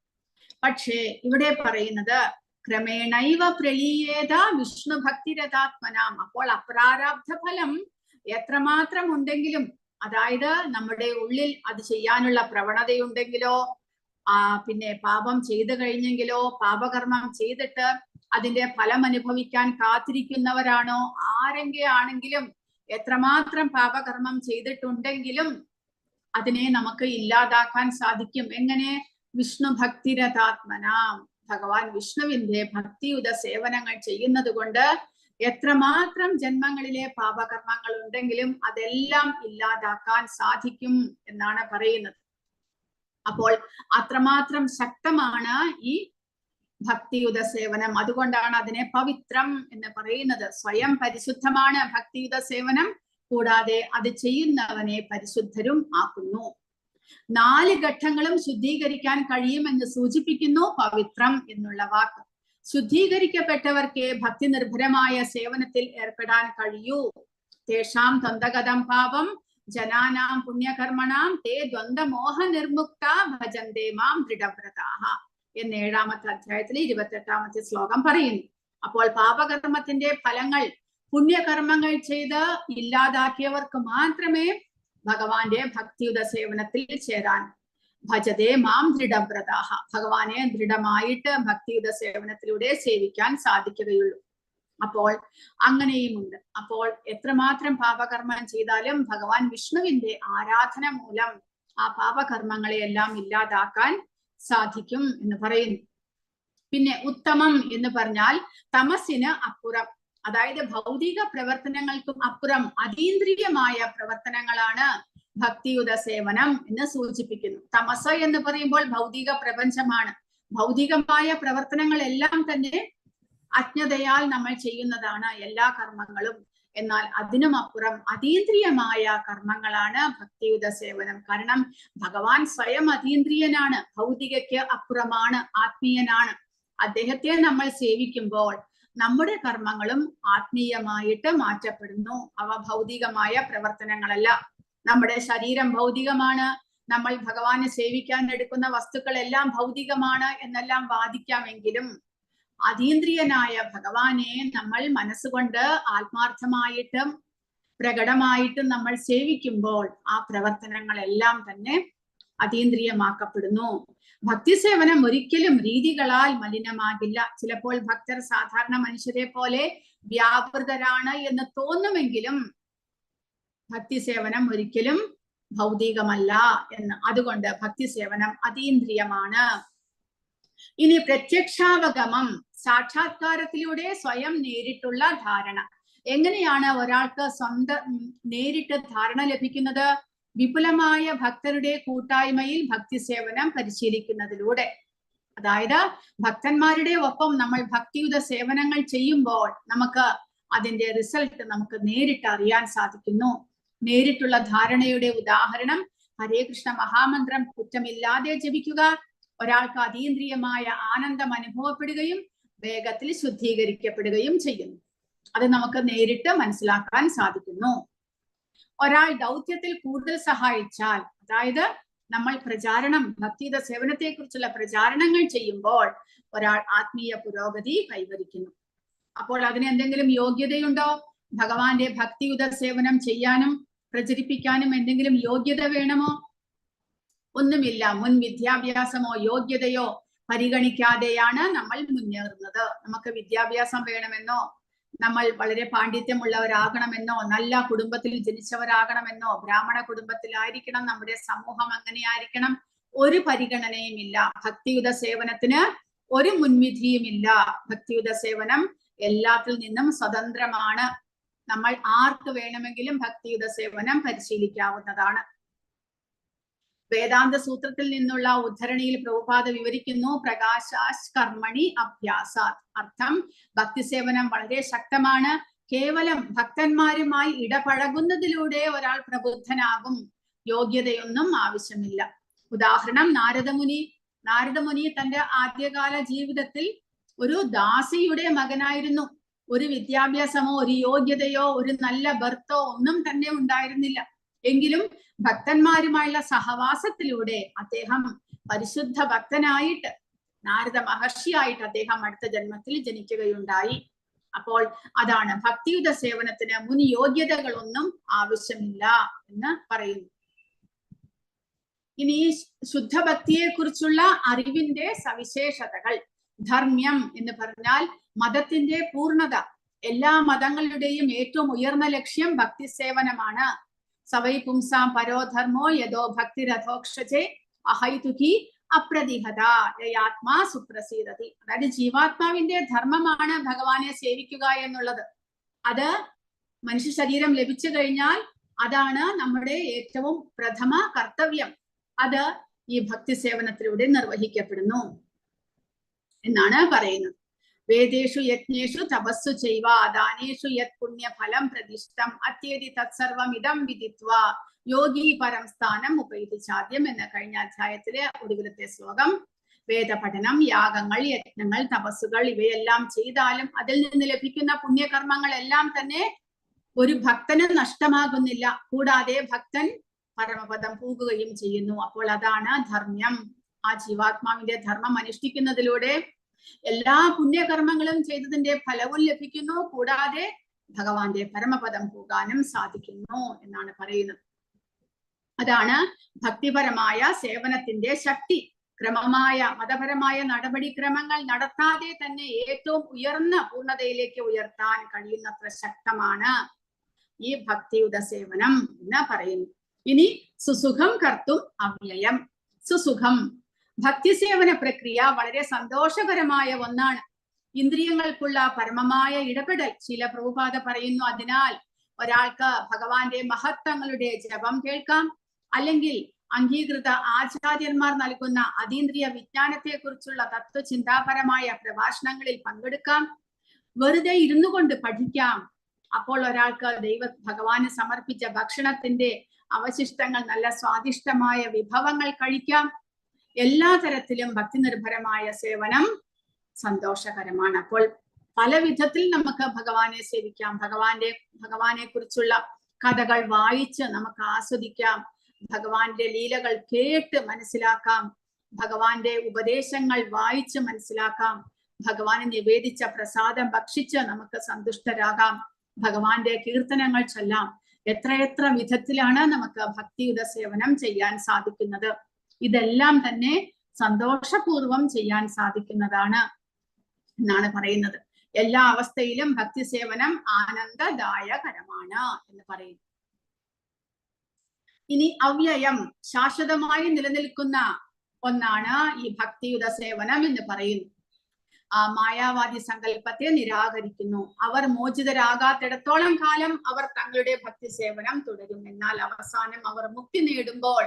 പക്ഷേ ഇവിടെ പറയുന്നത് ക്രമേണൈവ പ്രളീയേത വിഷ്ണു ഭക്തിരതാത്മനാം. അപ്പോൾ അപ്രാരബ്ധ ഫലം എത്രമാത്രം ഉണ്ടെങ്കിലും, അതായത് നമ്മുടെ ഉള്ളിൽ അത് ചെയ്യാനുള്ള പ്രവണതയുണ്ടെങ്കിലോ, പിന്നെ പാപം ചെയ്തു കഴിഞ്ഞെങ്കിലോ, പാപകർമ്മം ചെയ്തിട്ട് അതിന്റെ ഫലം അനുഭവിക്കാൻ കാത്തിരിക്കുന്നവരാണോ ആരെങ്കിലും എത്രമാത്രം പാപകർമ്മം ചെയ്തിട്ടുണ്ടെങ്കിലും അതിനെ നമുക്ക് ഇല്ലാതാക്കാൻ സാധിക്കും. എങ്ങനെ? വിഷ്ണു ഭക്തിരതാത്മനാം. ഭഗവാൻ വിഷ്ണുവിന്റെ ഭക്തിയുത സേവനങ്ങൾ ചെയ്യുന്നത് കൊണ്ട് എത്രമാത്രം ജന്മങ്ങളിലെ പാപകർമ്മങ്ങൾ ഉണ്ടെങ്കിലും അതെല്ലാം ഇല്ലാതാക്കാൻ സാധിക്കും എന്നാണ് പറയുന്നത്. അപ്പോൾ അത്രമാത്രം ശക്തമാണ് ഈ ഭക്തിയുത സേവനം. അതുകൊണ്ടാണ് അതിനെ പവിത്രം എന്ന് പറയുന്നത്. സ്വയം പരിശുദ്ധമാണ് ഭക്തിയുത സേവനം, കൂടാതെ അത് ചെയ്യുന്നവനെ പരിശുദ്ധരും ആക്കുന്നു. 4 ഘട്ടങ്ങളും ശുദ്ധീകരിക്കാൻ കഴിയുമെന്ന് സൂചിപ്പിക്കുന്നു പവിത്രം എന്നുള്ള വാക്ക്. ശുദ്ധീകരിക്കപ്പെട്ടവർക്ക് ഭക്തി നിർഭരമായ സേവനത്തിൽ ഏർപ്പെടാൻ കഴിയൂ. തേഷാം ദ്വന്ദ്ഗതം പാപം ജനാനാം പുണ്യകർമ്മണാം തേ ദ്വന്ദ്മോഹ നിർമുക്ത ഭജന്തേ മാം ദൃഢവ്രതാഹ എന്ന് 7-ാമത്തെ അധ്യായത്തിൽ 28-ാമത്തെ ശ്ലോകം പറയുന്നു. അപ്പോൾ പാപകർമ്മത്തിന്റെ ഫലങ്ങൾ പുണ്യകർമ്മങ്ങൾ ചെയ്ത് ഇല്ലാതാക്കിയവർക്ക് മാത്രമേ ഭഗവാന്റെ ഭക്തിയുത സേവനത്തിൽ ചേരാൻ, ഭജതേ മാം ദൃഢവ്രതാഹ, ഭഗവാനെ ദൃഢമായിട്ട് ഭക്തിയുത സേവനത്തിലൂടെ സേവിക്കാൻ സാധിക്കുകയുള്ളൂ. അപ്പോൾ അങ്ങനെയുമുണ്ട്. അപ്പോൾ എത്രമാത്രം പാപകർമ്മം ചെയ്താലും ഭഗവാൻ വിഷ്ണുവിന്റെ ആരാധന മൂലം ആ പാപകർമ്മങ്ങളെ എല്ലാം ഇല്ലാതാക്കാൻ സാധിക്കും എന്ന് പറയുന്നു. പിന്നെ ഉത്തമം എന്ന് പറഞ്ഞാൽ തമസിന് അപ്പുറം, അതായത് ഭൗതിക പ്രവർത്തനങ്ങൾക്കും അപ്പുറം അതീന്ദ്രിയമായ പ്രവർത്തനങ്ങളാണ് ഭക്തിയുത സേവനം എന്ന് സൂചിപ്പിക്കുന്നു. തമസ് എന്ന് പറയുമ്പോൾ ഭൗതിക പ്രപഞ്ചമാണ്. ഭൗതികമായ പ്രവർത്തനങ്ങളെല്ലാം തന്നെ അജ്ഞതയാൽ നമ്മൾ ചെയ്യുന്നതാണ് എല്ലാ കർമ്മങ്ങളും. എന്നാൽ അതിനും അപ്പുറം അതീന്ദ്രിയമായ കർമ്മങ്ങളാണ് ഭക്തിയുത സേവനം. കാരണം ഭഗവാൻ സ്വയം അതീന്ദ്രിയനാണ്, ഭൗതികയ്ക്ക് അപ്പുറമാണ്, ആത്മീയനാണ്. അദ്ദേഹത്തെ നമ്മൾ സേവിക്കുമ്പോൾ നമ്മുടെ കർമ്മങ്ങളും ആത്മീയമായിട്ട് മാറ്റപ്പെടുന്നു. അവ ഭൗതികമായ പ്രവർത്തനങ്ങളല്ല. നമ്മുടെ ശരീരം ഭൗതികമാണ്, നമ്മൾ ഭഗവാനെ സേവിക്കാൻ എടുക്കുന്ന വസ്തുക്കളെല്ലാം ഭൗതികമാണ് എന്നെല്ലാം വാദിക്കാമെങ്കിലും അതീന്ദ്രിയനായ ഭഗവാനെ നമ്മൾ മനസ്സുകൊണ്ട് ആത്മാർത്ഥമായിട്ടും പ്രകടമായിട്ടും നമ്മൾ സേവിക്കുമ്പോൾ ആ പ്രവർത്തനങ്ങളെല്ലാം തന്നെ അതീന്ദ്രിയമാക്കപ്പെടുന്നു. ഭക്തിസേവനം ഒരിക്കലും രീതികളാൽ മലിനമാകില്ല. ചിലപ്പോൾ ഭക്തർ സാധാരണ മനുഷ്യരെ പോലെ വ്യാപൃതരാണ് എന്ന് തോന്നുമെങ്കിലും ഭക്തിസേവനം ഒരിക്കലും ഭൗതികമല്ല എന്ന്. അതുകൊണ്ട് ഭക്തിസേവനം അതീന്ദ്രിയമാണ്. ഇനി പ്രത്യക്ഷാവഗമം, സാക്ഷാത്കാരത്തിലൂടെ സ്വയം നേരിട്ടുള്ള ധാരണ. എങ്ങനെയാണ് ഒരാൾക്ക് സ്വന്തം നേരിട്ട് ധാരണ ലഭിക്കുന്നത്? വിപുലമായ ഭക്തരുടെ കൂട്ടായ്മയിൽ ഭക്തിസേവനം പരിശീലിക്കുന്നതിലൂടെ. അതായത് ഭക്തന്മാരുടെ ഒപ്പം നമ്മൾ ഭക്തിയുത സേവനങ്ങൾ ചെയ്യുമ്പോൾ നമുക്ക് അതിന്റെ റിസൾട്ട് നമുക്ക് നേരിട്ട് അറിയാൻ സാധിക്കുന്നു. നേരിട്ടുള്ള ധാരണയുടെ ഉദാഹരണം ഹരേ കൃഷ്ണ മഹാമന്ത്രം കുറ്റമില്ലാതെ ജപിക്കുക. ഒരാൾക്ക് അതീന്ദ്രിയമായ ആനന്ദം അനുഭവപ്പെടുകയും വേഗത്തിൽ ശുദ്ധീകരിക്കപ്പെടുകയും ചെയ്യുന്നു. അത് നമുക്ക് നേരിട്ട് മനസ്സിലാക്കാൻ സാധിക്കുന്നു. ഒരാൾ ദൗത്യത്തിൽ കൂടുതൽ സഹായിച്ചാൽ, അതായത് നമ്മൾ പ്രചാരണം, ഭക്തിയുത സേവനത്തെ കുറിച്ചുള്ള പ്രചാരണങ്ങൾ ചെയ്യുമ്പോൾ ഒരാൾ ആത്മീയ പുരോഗതി കൈവരിക്കുന്നു. അപ്പോൾ അതിന് എന്തെങ്കിലും യോഗ്യതയുണ്ടോ? ഭഗവാന്റെ ഭക്തിയുത സേവനം ചെയ്യാനും പ്രചരിപ്പിക്കാനും എന്തെങ്കിലും യോഗ്യത വേണമോ? ഒന്നുമില്ല. മുൻ വിദ്യാഭ്യാസമോ യോഗ്യതയോ പരിഗണിക്കാതെയാണ് നമ്മൾ മുന്നേറുന്നത്. നമുക്ക് വിദ്യാഭ്യാസം വേണമെന്നോ, നമ്മൾ വളരെ പാണ്ഡിത്യമുള്ളവരാകണമെന്നോ, നല്ല കുടുംബത്തിൽ ജനിച്ചവരാകണമെന്നോ, ബ്രാഹ്മണ കുടുംബത്തിലായിരിക്കണം, നമ്മുടെ സമൂഹം അങ്ങനെ ആയിരിക്കണം, ഒരു പരിഗണനയുമില്ല. ഭക്തിയുത സേവനത്തിന് ഒരു മുൻവിധിയുമില്ല. ഭക്തിയുത സേവനം എല്ലാത്തിൽ നിന്നും സ്വതന്ത്രമാണ്. നമ്മൾ ആർക്ക് വേണമെങ്കിലും ഭക്തിയുത സേവനം പരിശീലിക്കാവുന്നതാണ്. വേദാന്ത സൂത്രത്തിൽ നിന്നുള്ള ഉദ്ധരണിയിൽ പ്രഭുപാദ വിവരിക്കുന്നു, പ്രകാശാശ് കർമ്മണി അഭ്യാസാത്. അർത്ഥം, ഭക്തിസേവനം വളരെ ശക്തമാണ്. കേവലം ഭക്തന്മാരുമായി ഇടപഴകുന്നതിലൂടെ ഒരാൾ പ്രബുദ്ധനാകും. യോഗ്യതയൊന്നും ആവശ്യമില്ല. ഉദാഹരണം, നാരദമുനി തന്റെ ആദ്യകാല ജീവിതത്തിൽ ഒരു ദാസിയുടെ മകനായിരുന്നു. ഒരു വിദ്യാഭ്യാസമോ ഒരു യോഗ്യതയോ ഒരു നല്ല ബർത്തോ ഒന്നും തന്നെ ഉണ്ടായിരുന്നില്ല. എങ്കിലും ഭക്തന്മാരുമായുള്ള സഹവാസത്തിലൂടെ അദ്ദേഹം പരിശുദ്ധ ഭക്തനായിട്ട്, നാരദ മഹർഷിയായിട്ട് അദ്ദേഹം അടുത്ത ജന്മത്തിൽ ജനിക്കുകയുണ്ടായി. അപ്പോൾ അതാണ്, ഭക്തിയുത സേവനത്തിന് മുൻ യോഗ്യതകളൊന്നും ആവശ്യമില്ല എന്ന് പറയുന്നു. ഇനി ശുദ്ധഭക്തിയെ കുറിച്ചുള്ള അറിവിന്റെ സവിശേഷതകൾ. ധർമ്മ്യം എന്ന് പറഞ്ഞാൽ മതത്തിന്റെ പൂർണ്ണത. എല്ലാ മതങ്ങളുടെയും ഏറ്റവും ഉയർന്ന ലക്ഷ്യം ഭക്തി സേവനമാണ്. സവൈ പുംസാം പരോധർമ്മോ യഥോ ഭക്തിരഥോക്ഷജേ അഹൈതുകി അപ്രതിഹത യാത്മാ സുപ്രസീദതി. അതായത് ജീവാത്മാവിന്റെ ധർമ്മമാണ് ഭഗവാനെ സേവിക്കുക എന്നുള്ളത്. അത് മനുഷ്യ ശരീരം ലഭിച്ചു കഴിഞ്ഞാൽ അതാണ് നമ്മുടെ ഏറ്റവും പ്രഥമ കർത്തവ്യം. അത് ഈ ഭക്തി സേവനത്തിലൂടെ നിർവഹിക്കപ്പെടുന്നു എന്നാണ് പറയുന്നത്. വേദേഷു യജ്ഞേഷു തപസ്സു ചെയ്വ ദാനേഷു യത് പുണ്യഫലം പ്രതിഷ്ഠം അത്യേതി തത്സർവം ഇദം വിദിത്വ യോഗി പരം സ്ഥാനം ഉപൈതി ചാദ്യം എന്ന കഴിഞ്ഞ അധ്യായത്തിലെ ഒടുവിലത്തെ ശ്ലോകം. വേദപഠനം, യാഗങ്ങൾ, യജ്ഞങ്ങൾ, തപസ്സുകൾ ഇവയെല്ലാം ചെയ്താലും അതിൽ നിന്ന് ലഭിക്കുന്ന പുണ്യകർമ്മങ്ങളെല്ലാം തന്നെ ഒരു ഭക്തന് നഷ്ടമാകുന്നില്ല. കൂടാതെ ഭക്തൻ പരമപദം പോകുകയും ചെയ്യുന്നു. അപ്പോൾ അതാണ് ധർമ്മ്യം. ആ ജീവാത്മാവിന്റെ ധർമ്മം അനുഷ്ഠിക്കുന്നതിലൂടെ എല്ലാ പുണ്യകർമ്മങ്ങളും ചെയ്തതിന്റെ ഫലവും ലഭിക്കുന്നു. കൂടാതെ ഭഗവാന്റെ പരമപദം പോകാനും സാധിക്കുന്നു എന്നാണ് പറയുന്നത്. അതാണ് ഭക്തിപരമായ സേവനത്തിന്റെ ശക്തി. ക്രമമായ മതപരമായ നടപടിക്രമങ്ങൾ നടത്താതെ തന്നെ ഏറ്റവും ഉയർന്ന പൂർണ്ണതയിലേക്ക് ഉയർത്താൻ കഴിയുന്നത്ര ശക്തമാണ് ഈ ഭക്തിയുത സേവനം എന്ന് പറയുന്നു. ഇനി സുസുഖം കർത്തും അവ്യയം. സുസുഖം, ഭക്തിസേവന പ്രക്രിയ വളരെ സന്തോഷകരമായ ഒന്നാണ്. ഇന്ദ്രിയങ്ങൾക്കുള്ള പരമമായ ഇടപെടൽ. ശീല പ്രഭുപാദ പറയുന്നു, അതിനാൽ ഒരാൾക്ക് ഭഗവാന്റെ മഹത്വങ്ങളുടെ ജപം കേൾക്കാം, അല്ലെങ്കിൽ അംഗീകൃത ആചാര്യന്മാർ നൽകുന്ന അതീന്ദ്രിയ വിജ്ഞാനത്തെ കുറിച്ചുള്ള തത്വചിന്താപരമായ പ്രഭാഷണങ്ങളിൽ പങ്കെടുക്കാം, വെറുതെ ഇരുന്നു കൊണ്ട് പഠിക്കാം. അപ്പോൾ ഒരാൾക്ക് ഭഗവാന് സമർപ്പിച്ച ഭക്ഷണത്തിന്റെ അവശിഷ്ടങ്ങൾ, നല്ല സ്വാദിഷ്ടമായ വിഭവങ്ങൾ കഴിക്കാം. എല്ലാ തരത്തിലും ഭക്തി നിർഭരമായ സേവനം സന്തോഷകരമാണ്. അപ്പോൾ പല വിധത്തിൽ നമുക്ക് ഭഗവാനെ സേവിക്കാം. ഭഗവാനെ കുറിച്ചുള്ള കഥകൾ വായിച്ച് നമുക്ക് ആസ്വദിക്കാം. ഭഗവാന്റെ ലീലകൾ കേട്ട് മനസ്സിലാക്കാം. ഭഗവാന്റെ ഉപദേശങ്ങൾ വായിച്ച് മനസ്സിലാക്കാം. ഭഗവാന് നിവേദിച്ച പ്രസാദം ഭക്ഷിച്ച് നമുക്ക് സന്തുഷ്ടരാകാം. ഭഗവാന്റെ കീർത്തനങ്ങൾ ചൊല്ലാം. എത്രയെത്ര വിധത്തിലാണ് നമുക്ക് ഭക്തിയുത സേവനം ചെയ്യാൻ സാധിക്കുന്നത്. ഇതെല്ലാം തന്നെ സന്തോഷപൂർവം ചെയ്യാൻ സാധിക്കുന്നതാണ് എന്നാണ് പറയുന്നത്. എല്ലാ അവസ്ഥയിലും ഭക്തി സേവനം ആനന്ദദായകരമാണ് എന്ന് പറയുന്നു. ഇനി അവ്യയം, ശാശ്വതമായി നിലനിൽക്കുന്ന ഒന്നാണ് ഈ ഭക്തിയുത സേവനം എന്ന് പറയുന്നു. മായാവാദി സങ്കല്പത്തെ നിരാകരിക്കുന്നു. അവർ മോചിതരാകാത്തിടത്തോളം കാലം അവർ തങ്ങളുടെ ഭക്തി സേവനം തുടരും. എന്നാൽ അവസാനം അവർ മുക്തി നേടുമ്പോൾ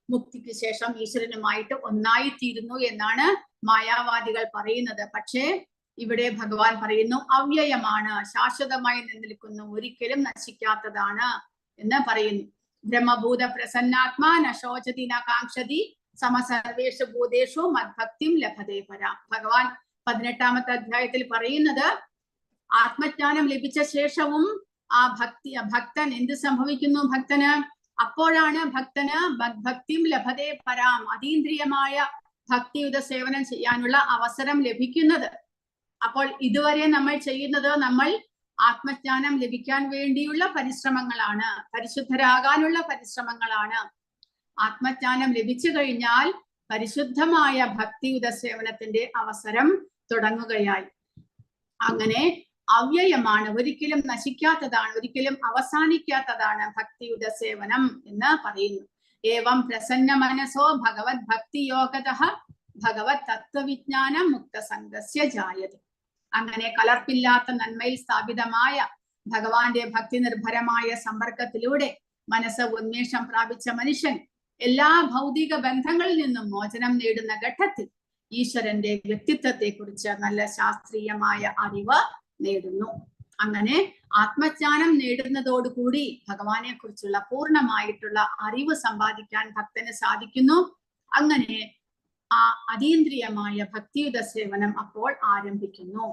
മുക്തിക്ക് ശേഷം ഈശ്വരനുമായിട്ട് ഒന്നായിത്തീരുന്നു എന്നാണ് മായാവാദികൾ പറയുന്നത്. പക്ഷേ ഇവിടെ ഭഗവാൻ പറയുന്നു അവ്യയമാണ്, ശാശ്വതമായി നിലനിൽക്കുന്നു, ഒരിക്കലും നശിക്കാത്തതാണ് എന്ന് പറയുന്നു. ബ്രഹ്മഭൂത പ്രസന്നാത്മാ നശോചതി ന കാംക്ഷതി സമസർവേഷു ഭൂതേഷു മദ്ഭക്തിം ലഭതേ പര. ഭഗവാൻ 18ാമത്തെ അധ്യായത്തിൽ പറയുന്നത്, ആത്മജ്ഞാനം ലഭിച്ച ശേഷവും ആ ഭക്തൻ എന്ത് സംഭവിക്കുന്നു? ഭക്തന് അപ്പോഴാണ് ഭക്തന് ഭക്തിം ലഭതേ പരാം, അതീന്ദ്രിയമായ ഭക്തിയുത സേവനം ചെയ്യാനുള്ള അവസരം ലഭിക്കുന്നത്. അപ്പോൾ ഇതുവരെ നമ്മൾ ചെയ്യുന്നത്, നമ്മൾ ആത്മജ്ഞാനം ലഭിക്കാൻ വേണ്ടിയുള്ള പരിശ്രമങ്ങളാണ്, പരിശുദ്ധരാകാനുള്ള പരിശ്രമങ്ങളാണ്. ആത്മജ്ഞാനം ലഭിച്ചു കഴിഞ്ഞാൽ പരിശുദ്ധമായ ഭക്തിയുത സേവനത്തിന്റെ അവസരം തുടങ്ങുകയായി. അങ്ങനെ അവ്യയമാണ്, ഒരിക്കലും നശിക്കാത്തതാണ്, ഒരിക്കലും അവസാനിക്കാത്തതാണ് ഭക്തിയുത സേവനം എന്ന് പറയുന്നു. ഏവം പ്രസന്ന മനസോ ഭഗവത് ഭക്തി യോഗതഃ ഭഗവത് തത്വവിജ്ഞാനം മുക്തസംഗസ്യ ജായതേ. അങ്ങനെ കലർപ്പില്ലാത്ത നന്മയിൽ സ്ഥാപിതമായ ഭഗവാന്റെ ഭക്തി നിർഭരമായ സമ്പർക്കത്തിലൂടെ മനസ്സ് ഉന്മേഷം പ്രാപിച്ച മനുഷ്യൻ എല്ലാ ഭൗതിക ബന്ധങ്ങളിൽ നിന്നും മോചനം നേടുന്ന ഘട്ടത്തിൽ ഈശ്വരന്റെ വ്യക്തിത്വത്തെ കുറിച്ച് നല്ല ശാസ്ത്രീയമായ അറിവ് നേടുന്നു. അങ്ങനെ ആത്മജ്ഞാനം നേടുന്നതോടുകൂടി ഭഗവാനെ കുറിച്ചുള്ള പൂർണ്ണമായിട്ടുള്ള അറിവ് സമ്പാദിക്കാൻ ഭക്തന് സാധിക്കുന്നു. അങ്ങനെ ആ അതീന്ദ്രിയമായ ഭക്തിയുത സേവനം അപ്പോൾ ആരംഭിക്കുന്നു.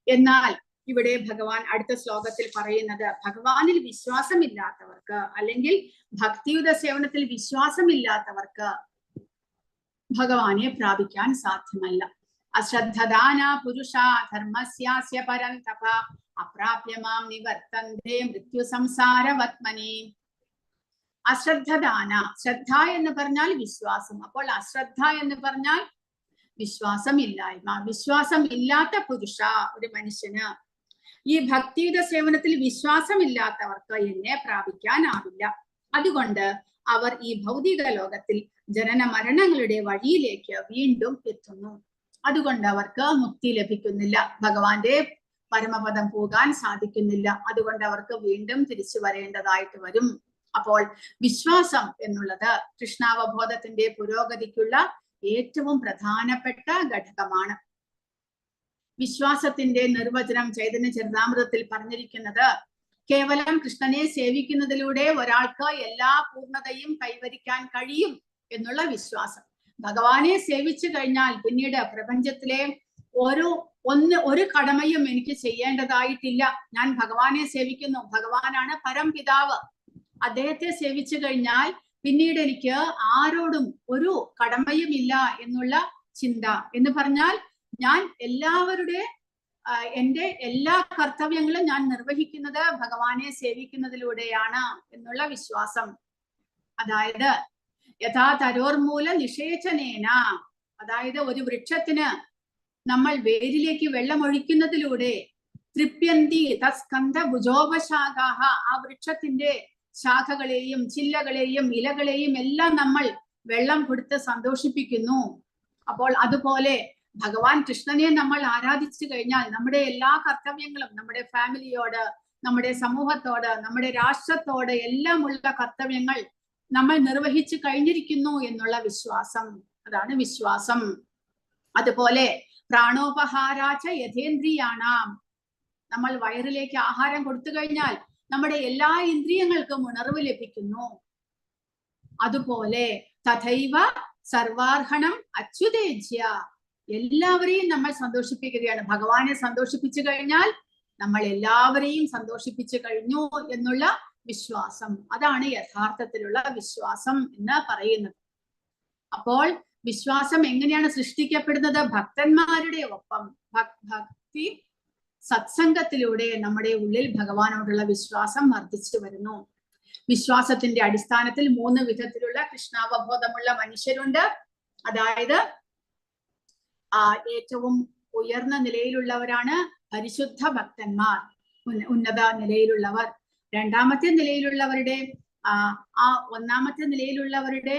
എന്നാൽ ഇവിടെ ഭഗവാൻ അടുത്ത ശ്ലോകത്തിൽ പറയുന്നത്, ഭഗവാനിൽ വിശ്വാസമില്ലാത്തവർക്ക് അല്ലെങ്കിൽ ഭക്തിയുത സേവനത്തിൽ വിശ്വാസമില്ലാത്തവർക്ക് ഭഗവാനെ പ്രാപിക്കാൻ സാധ്യമല്ല. അശ്രദ്ധദാന പുരുഷ ധർമ്മസ്യാസ്യ പരന്തപ അപ്രാപ്യമാം നിവർത്തന്തേ മൃത്യു സംസാരവത്മനി. അശ്രദ്ധദാന, ശ്രദ്ധ എന്ന് പറഞ്ഞാൽ വിശ്വാസം. അപ്പോൾ അശ്രദ്ധ എന്ന് പറഞ്ഞാൽ വിശ്വാസമില്ലായ്മ. വിശ്വാസം ഇല്ലാത്ത പുരുഷ, ഒരു മനുഷ്യന് ഈ ഭക്തിയുടെ സേവനത്തിൽ വിശ്വാസമില്ലാത്തവർക്ക് എന്നെ പ്രാപിക്കാനാവില്ല. അതുകൊണ്ട് അവർ ഈ ഭൗതിക ലോകത്തിൽ ജനന മരണങ്ങളുടെ വഴിയിലേക്ക് വീണ്ടും എത്തുന്നു. അതുകൊണ്ട് അവർക്ക് മുക്തി ലഭിക്കുന്നില്ല, ഭഗവാന്റെ പരമപദം പോകാൻ സാധിക്കുന്നില്ല. അതുകൊണ്ട് അവർക്ക് വീണ്ടും തിരിച്ചു വരേണ്ടതായിട്ട് വരും. അപ്പോൾ വിശ്വാസം എന്നുള്ളത് കൃഷ്ണാവബോധത്തിന്റെ പുരോഗതിക്കുള്ള ഏറ്റവും പ്രധാനപ്പെട്ട ഘടകമാണ്. വിശ്വാസത്തിന്റെ നിർവചനം ചൈതന്യ ചരിതാമൃതത്തിൽ പറഞ്ഞിരിക്കുന്നത്, കേവലം കൃഷ്ണനെ സേവിക്കുന്നതിലൂടെ ഒരാൾക്ക് എല്ലാ പൂർണ്ണതയും കൈവരിക്കാൻ കഴിയും എന്നുള്ള വിശ്വാസം. ഭഗവാനെ സേവിച്ചു കഴിഞ്ഞാൽ പിന്നീട് പ്രപഞ്ചത്തിലെ ഒരു കടമയും എനിക്ക് ചെയ്യേണ്ടതായിട്ടില്ല. ഞാൻ ഭഗവാനെ സേവിക്കുന്നു, ഭഗവാനാണ് പരംപിതാവ്, അദ്ദേഹത്തെ സേവിച്ചു കഴിഞ്ഞാൽ പിന്നീട് എനിക്ക് ആരോടും ഒരു കടമയും ഇല്ല എന്നുള്ള ചിന്ത. എന്ന് പറഞ്ഞാൽ ഞാൻ എന്റെ എല്ലാ കർത്തവ്യങ്ങളും ഞാൻ നിർവഹിക്കുന്നത് ഭഗവാനെ സേവിക്കുന്നതിലൂടെയാണ് എന്നുള്ള വിശ്വാസം. അതായത് യഥാ തരോർമൂല നിഷേചനേന, അതായത് ഒരു വൃക്ഷത്തിന് നമ്മൾ വേരിലേക്ക് വെള്ളമൊഴിക്കുന്നതിലൂടെ തൃപ്യന്തി തസ്കന്ധ ഭുജോപശാഖാഹ, ആ വൃക്ഷത്തിന്റെ ശാഖകളെയും ചില്ലകളെയും ഇലകളെയും എല്ലാം നമ്മൾ വെള്ളം കൊടുത്ത് സന്തോഷിപ്പിക്കുന്നു. അപ്പോൾ അതുപോലെ ഭഗവാൻ കൃഷ്ണനെ നമ്മൾ ആരാധിച്ചു കഴിഞ്ഞാൽ നമ്മുടെ എല്ലാ കർത്തവ്യങ്ങളും നമ്മുടെ ഫാമിലിയോട്, നമ്മുടെ സമൂഹത്തോട്, നമ്മുടെ രാഷ്ട്രത്തോട് എല്ലാം ഉള്ള കർത്തവ്യങ്ങൾ നമ്മൾ നിർവഹിച്ചു കഴിഞ്ഞിരിക്കുന്നു എന്നുള്ള വിശ്വാസം, അതാണ് വിശ്വാസം. അതുപോലെ പ്രാണോപഹാരാച്ച യഥേന്ദ്രിയാണാം, നമ്മൾ വയറിലേക്ക് ആഹാരം കൊടുത്തു കഴിഞ്ഞാൽ നമ്മുടെ എല്ലാ ഇന്ദ്രിയങ്ങൾക്കും ഉണർവ് ലഭിക്കുന്നു. അതുപോലെ തഥൈവ സർവാർഹണം അച്യുതേജ്യ, എല്ലാവരെയും നമ്മൾ സന്തോഷിപ്പിക്കുകയാണ്. ഭഗവാനെ സന്തോഷിപ്പിച്ചു കഴിഞ്ഞാൽ നമ്മൾ എല്ലാവരെയും സന്തോഷിപ്പിച്ചു കഴിഞ്ഞു എന്നുള്ള വിശ്വാസം, അതാണ് യഥാർത്ഥത്തിലുള്ള വിശ്വാസം എന്ന് പറയുന്നത്. അപ്പോൾ വിശ്വാസം എങ്ങനെയാണ് സൃഷ്ടിക്കപ്പെടുന്നത്? ഭക്തന്മാരുടെ ഒപ്പം ഭക്തി സത്സംഗത്തിലൂടെ നമ്മുടെ ഉള്ളിൽ ഭഗവാനോടുള്ള വിശ്വാസം വർദ്ധിച്ചു വരുന്നു. വിശ്വാസത്തിന്റെ അടിസ്ഥാനത്തിൽ 3 വിധത്തിലുള്ള കൃഷ്ണാവബോധമുള്ള മനുഷ്യരുണ്ട്. അതായത് ഏറ്റവും ഉയർന്ന നിലയിലുള്ളവരാണ് പരിശുദ്ധ ഭക്തന്മാർ, ഉന്നത നിലയിലുള്ളവർ. രണ്ടാമത്തെ നിലയിലുള്ളവരുടെ ഒന്നാമത്തെ നിലയിലുള്ളവരുടെ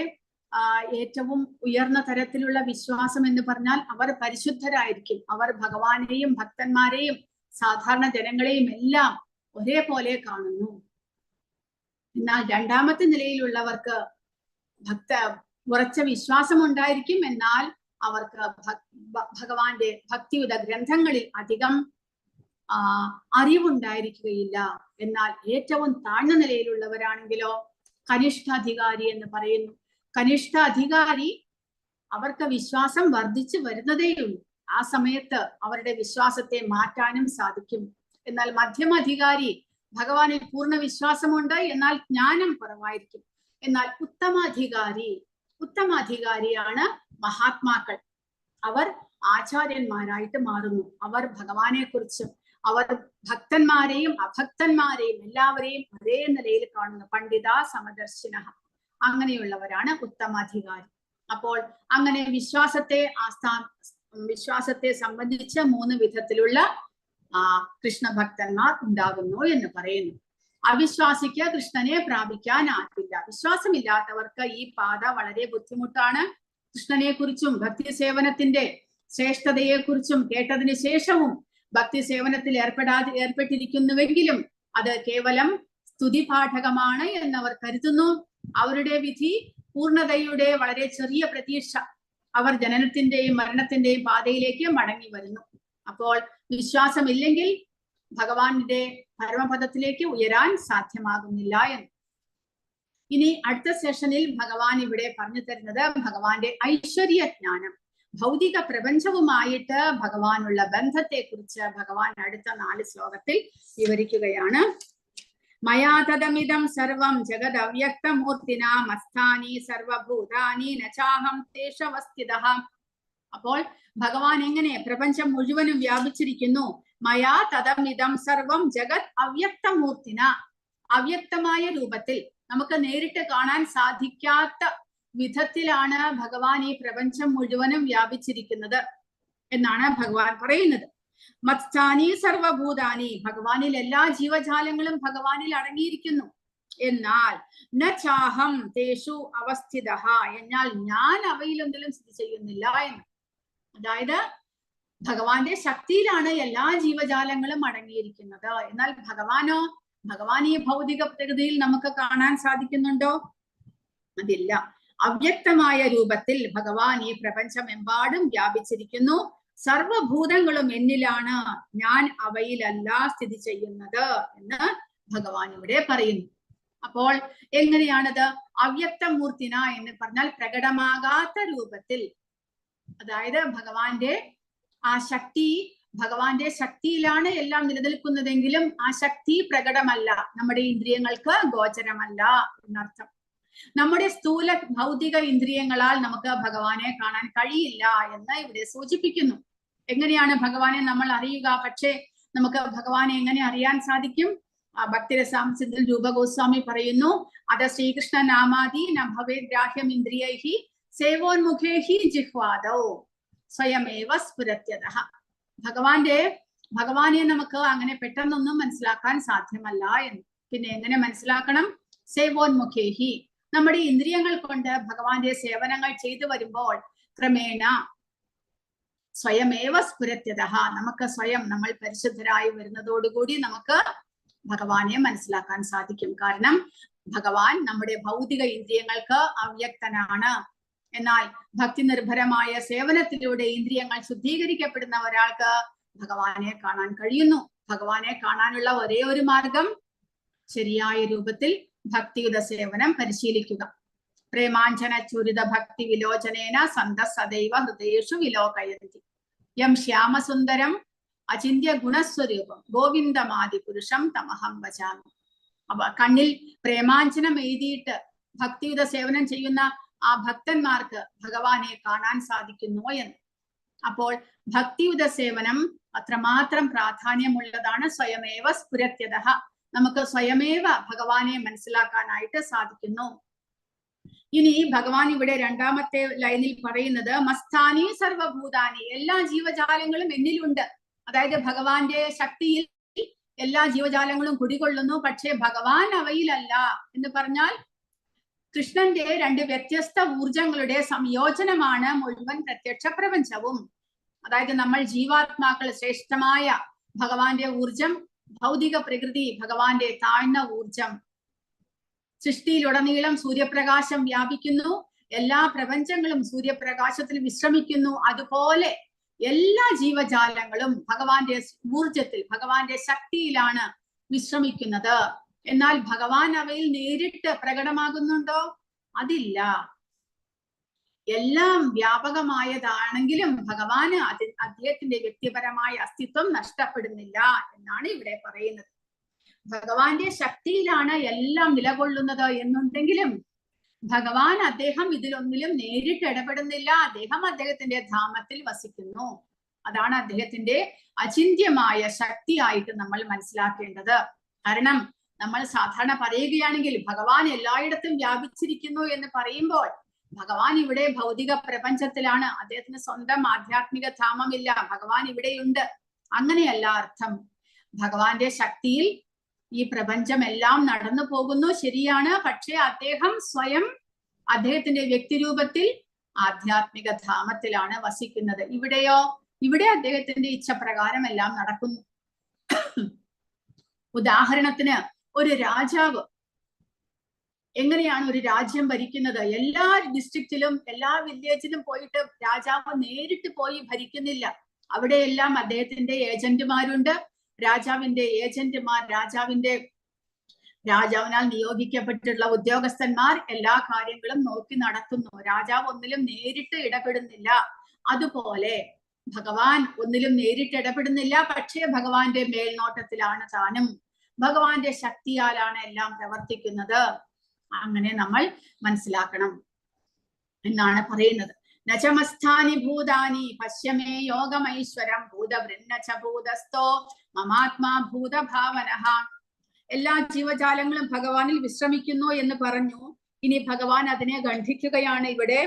ഏറ്റവും ഉയർന്ന തരത്തിലുള്ള വിശ്വാസം എന്ന് പറഞ്ഞാൽ അവർ പരിശുദ്ധരായിരിക്കും. അവർ ഭഗവാനെയും ഭക്തന്മാരെയും സാധാരണ ജനങ്ങളെയും എല്ലാം ഒരേപോലെ കാണുന്നു. എന്നാൽ രണ്ടാമത്തെ നിലയിലുള്ളവർക്ക് ഉറച്ച വിശ്വാസം ഉണ്ടായിരിക്കും, എന്നാൽ അവർക്ക് ഭഗവാന്റെ ഭക്തിയുത ഗ്രന്ഥങ്ങളിൽ അധികം അറിവുണ്ടായിരിക്കുകയില്ല. എന്നാൽ ഏറ്റവും താഴ്ന്ന നിലയിലുള്ളവരാണെങ്കിലോ കനിഷ്ഠാധികാരി എന്ന് പറയുന്നു. കനിഷ്ഠാധികാരി അവർക്ക് വിശ്വാസം വർദ്ധിച്ചു വരുന്നതേയുള്ളൂ. ആ സമയത്ത് അവരുടെ വിശ്വാസത്തെ മാറ്റാനും സാധിക്കും. എന്നാൽ മധ്യമാധികാരി ഭഗവാനിൽ പൂർണ്ണ വിശ്വാസമുണ്ട്, എന്നാൽ ജ്ഞാനം കുറവായിരിക്കും. എന്നാൽ ഉത്തമാധികാരിയാണ് മഹാത്മാക്കൾ. അവർ ആചാര്യന്മാരായിട്ട് മാറുന്നു. അവർ ഭഗവാനെ കുറിച്ചും അവർ ഭക്തന്മാരെയും അഭക്തന്മാരെയും എല്ലാവരെയും ഒരേ നിലയിൽ കാണുന്നു. പണ്ഡിത സമദർശിന, അങ്ങനെയുള്ളവരാണ് ഉത്തമാധികാരി. അപ്പോൾ അങ്ങനെ വിശ്വാസത്തെ സംബന്ധിച്ച് 3 വിധത്തിലുള്ള കൃഷ്ണഭക്തന്മാർ ഉണ്ടാകുന്നു എന്ന് പറയുന്നു. അവിശ്വാസിക്ക് കൃഷ്ണനെ പ്രാപിക്കാനാകില്ല. വിശ്വാസമില്ലാത്തവർക്ക് ഈ പാത വളരെ ബുദ്ധിമുട്ടാണ്. കൃഷ്ണനെ കുറിച്ചും ഭക്തി സേവനത്തിന്റെ ശ്രേഷ്ഠതയെ കുറിച്ചും കേട്ടതിന് ശേഷവും ഭക്തി സേവനത്തിൽ ഏർപ്പെട്ടിരിക്കുന്നുവെങ്കിലും അത് കേവലം സ്തുതിപാഠകമാണ് എന്നവർ കരുതുന്നു. അവരുടെ വിധി പൂർണ്ണതയുടെ വളരെ ചെറിയ പ്രതീക്ഷ. അവർ ജനനത്തിന്റെയും മരണത്തിന്റെയും പാതയിലേക്ക് മടങ്ങി വരുന്നു. അപ്പോൾ വിശ്വാസമില്ലെങ്കിൽ ഭഗവാന്റെ പരമപദത്തിലേക്ക് ഉയരാൻ സാധ്യമാകുന്നില്ല എന്ന്. ഇനി അടുത്ത സെഷനിൽ ഭഗവാൻ ഇവിടെ പറഞ്ഞു തരുന്നത് ഭഗവാന്റെ ഐശ്വര്യജ്ഞാനം, ഭൗതിക പ്രപഞ്ചവുമായിട്ട് ഭഗവാനുള്ള ബന്ധത്തെ കുറിച്ച് ഭഗവാൻ അടുത്ത 4 ശ്ലോകത്തിൽ വിവരിക്കുകയാണ്. മയാതദമിദം സർവം ജഗദ് അവ്യക്തമൂർത്തിന മസ്ഥാനി സർവഭൂതാനി നചാഹം തേഷവസ്ഥിതഃ. അപ്പോൾ ഭഗവാൻ എങ്ങനെ പ്രപഞ്ചം മുഴുവനും വ്യാപിച്ചിരിക്കുന്നു? മയാ തദമിദം സർവം ജഗത് അവ്യക്തമൂർത്തിന, അവ്യക്തമായ രൂപത്തിൽ നമുക്ക് നേരിട്ട് കാണാൻ സാധിക്കാത്ത വിധത്തിലാണ് ഭഗവാൻ ഈ പ്രപഞ്ചം മുഴുവനും വ്യാപിച്ചിരിക്കുന്നത് എന്നാണ് ഭഗവാൻ പറയുന്നത്. മത്സ്ഥാനി സർവഭൂതാനി, ഭഗവാനിൽ എല്ലാ ജീവജാലങ്ങളും ഭഗവാനിൽ അടങ്ങിയിരിക്കുന്നു. എന്നാൽ ന ചാഹം തേഷു അവസ്ഥിതഃ, എന്നാൽ ഞാൻ അവയിലൊന്നിലും സ്ഥിതി ചെയ്യുന്നില്ല എന്ന്. അതായത് ഭഗവാന്റെ ശക്തിയിലാണ് എല്ലാ ജീവജാലങ്ങളും അടങ്ങിയിരിക്കുന്നത്. എന്നാൽ ഭഗവാനോ, ഭഗവാൻ ഈ ഭൗതിക പ്രകൃതിയിൽ നമുക്ക് കാണാൻ സാധിക്കുന്നുണ്ടോ? അതില്ല. അവ്യക്തമായ രൂപത്തിൽ ഭഗവാൻ ഈ പ്രപഞ്ചമെമ്പാടും വ്യാപിച്ചിരിക്കുന്നു. സർവഭൂതങ്ങളും എന്നിലാണ്, ഞാൻ അവയിലല്ല സ്ഥിതി ചെയ്യുന്നത് എന്ന് ഭഗവാൻ ഇവിടെ പറയുന്നു. അപ്പോൾ എങ്ങനെയാണത്? അവ്യക്തമൂർത്തിന എന്ന് പറഞ്ഞാൽ പ്രകടമാകാത്ത രൂപത്തിൽ. അതായത് ഭഗവാന്റെ ആ ശക്തി, ഭഗവാന്റെ ശക്തിയിലാണ് എല്ലാം നിലനിൽക്കുന്നതെങ്കിലും ആ ശക്തി പ്രകടമല്ല, നമ്മുടെ ഇന്ദ്രിയങ്ങൾക്ക് ഗോചരമല്ല എന്നർത്ഥം. നമ്മുടെ സ്ഥൂല ഭൗതിക ഇന്ദ്രിയങ്ങളാൽ നമുക്ക് ഭഗവാനെ കാണാൻ കഴിയില്ല എന്ന് ഇവിടെ സൂചിപ്പിക്കുന്നു. എങ്ങനെയാണ് ഭഗവാനെ നമ്മൾ അറിയുക? പക്ഷേ നമുക്ക് ഭഗവാനെ എങ്ങനെ അറിയാൻ സാധിക്കും? ഭക്തിരസാംസിൽ രൂപഗോസ്വാമി പറയുന്നു, അത് ശ്രീകൃഷ്ണ നാമാദി നഭവേ ഗ്രാഹ്യം ഇന്ദ്രിയൈഹി സേവോന്മുഖേഹി ജിഹ്വാദോ സ്വയമേവ സ്ഫുരത്യതഃ. ഭഗവാനെ നമുക്ക് അങ്ങനെ പെട്ടെന്നൊന്നും മനസ്സിലാക്കാൻ സാധ്യമല്ല എന്ന്. പിന്നെ എങ്ങനെ മനസ്സിലാക്കണം? സേവോന്മുഖേഹി, നമ്മുടെ ഇന്ദ്രിയങ്ങൾ കൊണ്ട് ഭഗവാന്റെ സേവനങ്ങൾ ചെയ്തു വരുമ്പോൾ ക്രമേണ സ്വയമേവ സ്ഫുരത്യതഃ, നമുക്ക് സ്വയം നമ്മൾ പരിശുദ്ധരായി വരുന്നതോടുകൂടി നമുക്ക് ഭഗവാനെ മനസ്സിലാക്കാൻ സാധിക്കും. കാരണം ഭഗവാൻ നമ്മുടെ ഭൗതിക ഇന്ദ്രിയങ്ങൾക്ക് അവ്യക്തനാണ്. എന്നാൽ ഭക്തി നിർഭരമായ സേവനത്തിലൂടെ ഇന്ദ്രിയങ്ങൾ ശുദ്ധീകരിക്കപ്പെടുന്ന ഒരാൾക്ക് ഭഗവാനെ കാണാൻ കഴിയുന്നു. ഭഗവാനെ കാണാനുള്ള ഒരേ ഒരു മാർഗം ശരിയായ രൂപത്തിൽ ഭക്തിയുത സേവനം പരിശീലിക്കുക. പ്രേമാഞ്ജന ചുരിത ഭക്തി വിലോചനേന സന്ത സദൈവ ഹൃദയേഷു വിലോകയന്തി യം ശ്യാമസുന്ദരം അചിന്യ ഗുണസ്വരൂപം ഗോവിന്ദമാദി പുരുഷം തമഹം വചാമി. അപ്പൊ കണ്ണിൽ പ്രേമാഞ്ജനം എഴുതിയിട്ട് ഭക്തിയുത സേവനം ചെയ്യുന്ന ആ ഭക്തന്മാർക്ക് ഭഗവാനെ കാണാൻ സാധിക്കുന്നു എന്ന്. അപ്പോൾ ഭക്തിയുത സേവനം അത്രമാത്രം പ്രാധാന്യമുള്ളതാണ്. സ്വയമേവ സ്ഫുരത്യതഃ, നമുക്ക് സ്വയമേവ ഭഗവാനെ മനസ്സിലാക്കാനായിട്ട് സാധിക്കുന്നു. ഇനി ഭഗവാൻ ഇവിടെ 2ാമത്തെ ലൈനിൽ പറയുന്നത് മസ്ഥാനി സർവഭൂതാനി, എല്ലാ ജീവജാലങ്ങളും എന്നിലുണ്ട്. അതായത് ഭഗവാന്റെ ശക്തിയിൽ എല്ലാ ജീവജാലങ്ങളും കുടികൊള്ളുന്നു, പക്ഷെ ഭഗവാൻ അവയിലല്ല എന്ന് പറഞ്ഞാൽ കൃഷ്ണന്റെ 2 വ്യത്യസ്ത ഊർജങ്ങളുടെ സംയോജനമാണ് മുഴുവൻ പ്രത്യക്ഷ പ്രപഞ്ചവും. അതായത് നമ്മൾ ജീവാത്മാക്കൾ ശ്രേഷ്ഠമായ ഭഗവാന്റെ ഊർജം, ഭൗതിക പ്രകൃതി ഭഗവാന്റെ താഴ്ന്ന ഊർജം. സൃഷ്ടിയിലുടനീളം സൂര്യപ്രകാശം വ്യാപിക്കുന്നു, എല്ലാ പ്രപഞ്ചങ്ങളും സൂര്യപ്രകാശത്തിൽ വിശ്രമിക്കുന്നു. അതുപോലെ എല്ലാ ജീവജാലങ്ങളും ഭഗവാന്റെ ഊർജത്തിൽ, ഭഗവാന്റെ ശക്തിയിലാണ് വിശ്രമിക്കുന്നത്. എന്നാൽ ഭഗവാൻ അവയിൽ നേരിട്ട് പ്രകടമാകുന്നുണ്ടോ? അതില്ല. എല്ലാം വ്യാപകമായതാണെങ്കിലും ഭഗവാന് അദ്ദേഹത്തിന്റെ വ്യക്തിപരമായ അസ്തിത്വം നഷ്ടപ്പെടുന്നില്ല എന്നാണ് ഇവിടെ പറയുന്നത്. ഭഗവാന്റെ ശക്തിയിലാണ് എല്ലാം നിലകൊള്ളുന്നത് എന്നുണ്ടെങ്കിലും ഭഗവാൻ അദ്ദേഹം ഇതിലൊന്നിലും നേരിട്ട് ഇടപെടുന്നില്ല. അദ്ദേഹം അദ്ദേഹത്തിന്റെ ധാമത്തിൽ വസിക്കുന്നു. അതാണ് അദ്ദേഹത്തിന്റെ അചിന്ത്യമായ ശക്തിയായിട്ട് നമ്മൾ മനസ്സിലാക്കേണ്ടത്. കാരണം നമ്മൾ സാധാരണ പറയുകയാണെങ്കിൽ ഭഗവാൻ എല്ലായിടത്തും വ്യാപിച്ചിരിക്കുന്നു എന്ന് പറയുമ്പോൾ ഭഗവാൻ ഇവിടെ ഭൗതിക പ്രപഞ്ചത്തിലാണ്, അദ്ദേഹത്തിന് സ്വന്തം ആധ്യാത്മിക ധാമമില്ല, ഭഗവാൻ ഇവിടെയുണ്ട്, അങ്ങനെയല്ല അർത്ഥം. ഭഗവാന്റെ ശക്തിയിൽ ഈ പ്രപഞ്ചം എല്ലാം നടന്നു പോകുന്നു, ശരിയാണ്. പക്ഷെ അദ്ദേഹം സ്വയം അദ്ദേഹത്തിന്റെ വ്യക്തിരൂപത്തിൽ ആധ്യാത്മിക ധാമത്തിലാണ് വസിക്കുന്നത്. ഇവിടെയോ? ഇവിടെ അദ്ദേഹത്തിന്റെ ഇച്ഛപ്രകാരം എല്ലാം നടക്കുന്നു. ഉദാഹരണത്തിന് ഒരു രാജാവ് എങ്ങനെയാണ് ഒരു രാജ്യം ഭരിക്കുന്നത്? എല്ലാ ഡിസ്ട്രിക്റ്റിലും എല്ലാ വില്ലേജിലും പോയിട്ട് രാജാവ് നേരിട്ട് പോയി ഭരിക്കുന്നില്ല. അവിടെയെല്ലാം അദ്ദേഹത്തിന്റെ ഏജന്റുമാരുണ്ട്. രാജാവിന്റെ ഏജന്റുമാർ, രാജാവിനാൽ നിയോഗിക്കപ്പെട്ടിട്ടുള്ള ഉദ്യോഗസ്ഥന്മാർ എല്ലാ കാര്യങ്ങളും നോക്കി നടത്തുന്നു. രാജാവ് ഒന്നിലും നേരിട്ട് ഇടപെടുന്നില്ല. അതുപോലെ ഭഗവാൻ ഒന്നിലും നേരിട്ട് ഇടപെടുന്നില്ല. പക്ഷേ ഭഗവാന്റെ മേൽനോട്ടത്തിലാണ് താനും. ഭഗവാന്റെ ശക്തിയാലാണ് എല്ലാം പ്രവർത്തിക്കുന്നത്. അങ്ങനെ നമ്മൾ മനസ്സിലാക്കണം എന്നാണ് പറയുന്നത്. നചമസ്ഥാനി ഭൂതാനി പശ്യമേ യോഗമൈശ്വരം ഭൂതവൃന്നച ഭൂതസ്ഥോ മമാത്മാ ഭൂതഭാവനഃ. എല്ലാ ജീവജാലങ്ങളും ഭഗവാനിൽ വിശ്രമിക്കുന്നു എന്ന് പറഞ്ഞു. ഇനി ഭഗവാൻ അതിനെ ഖണ്ഡിക്കുകയാണ്. ഇവിടെ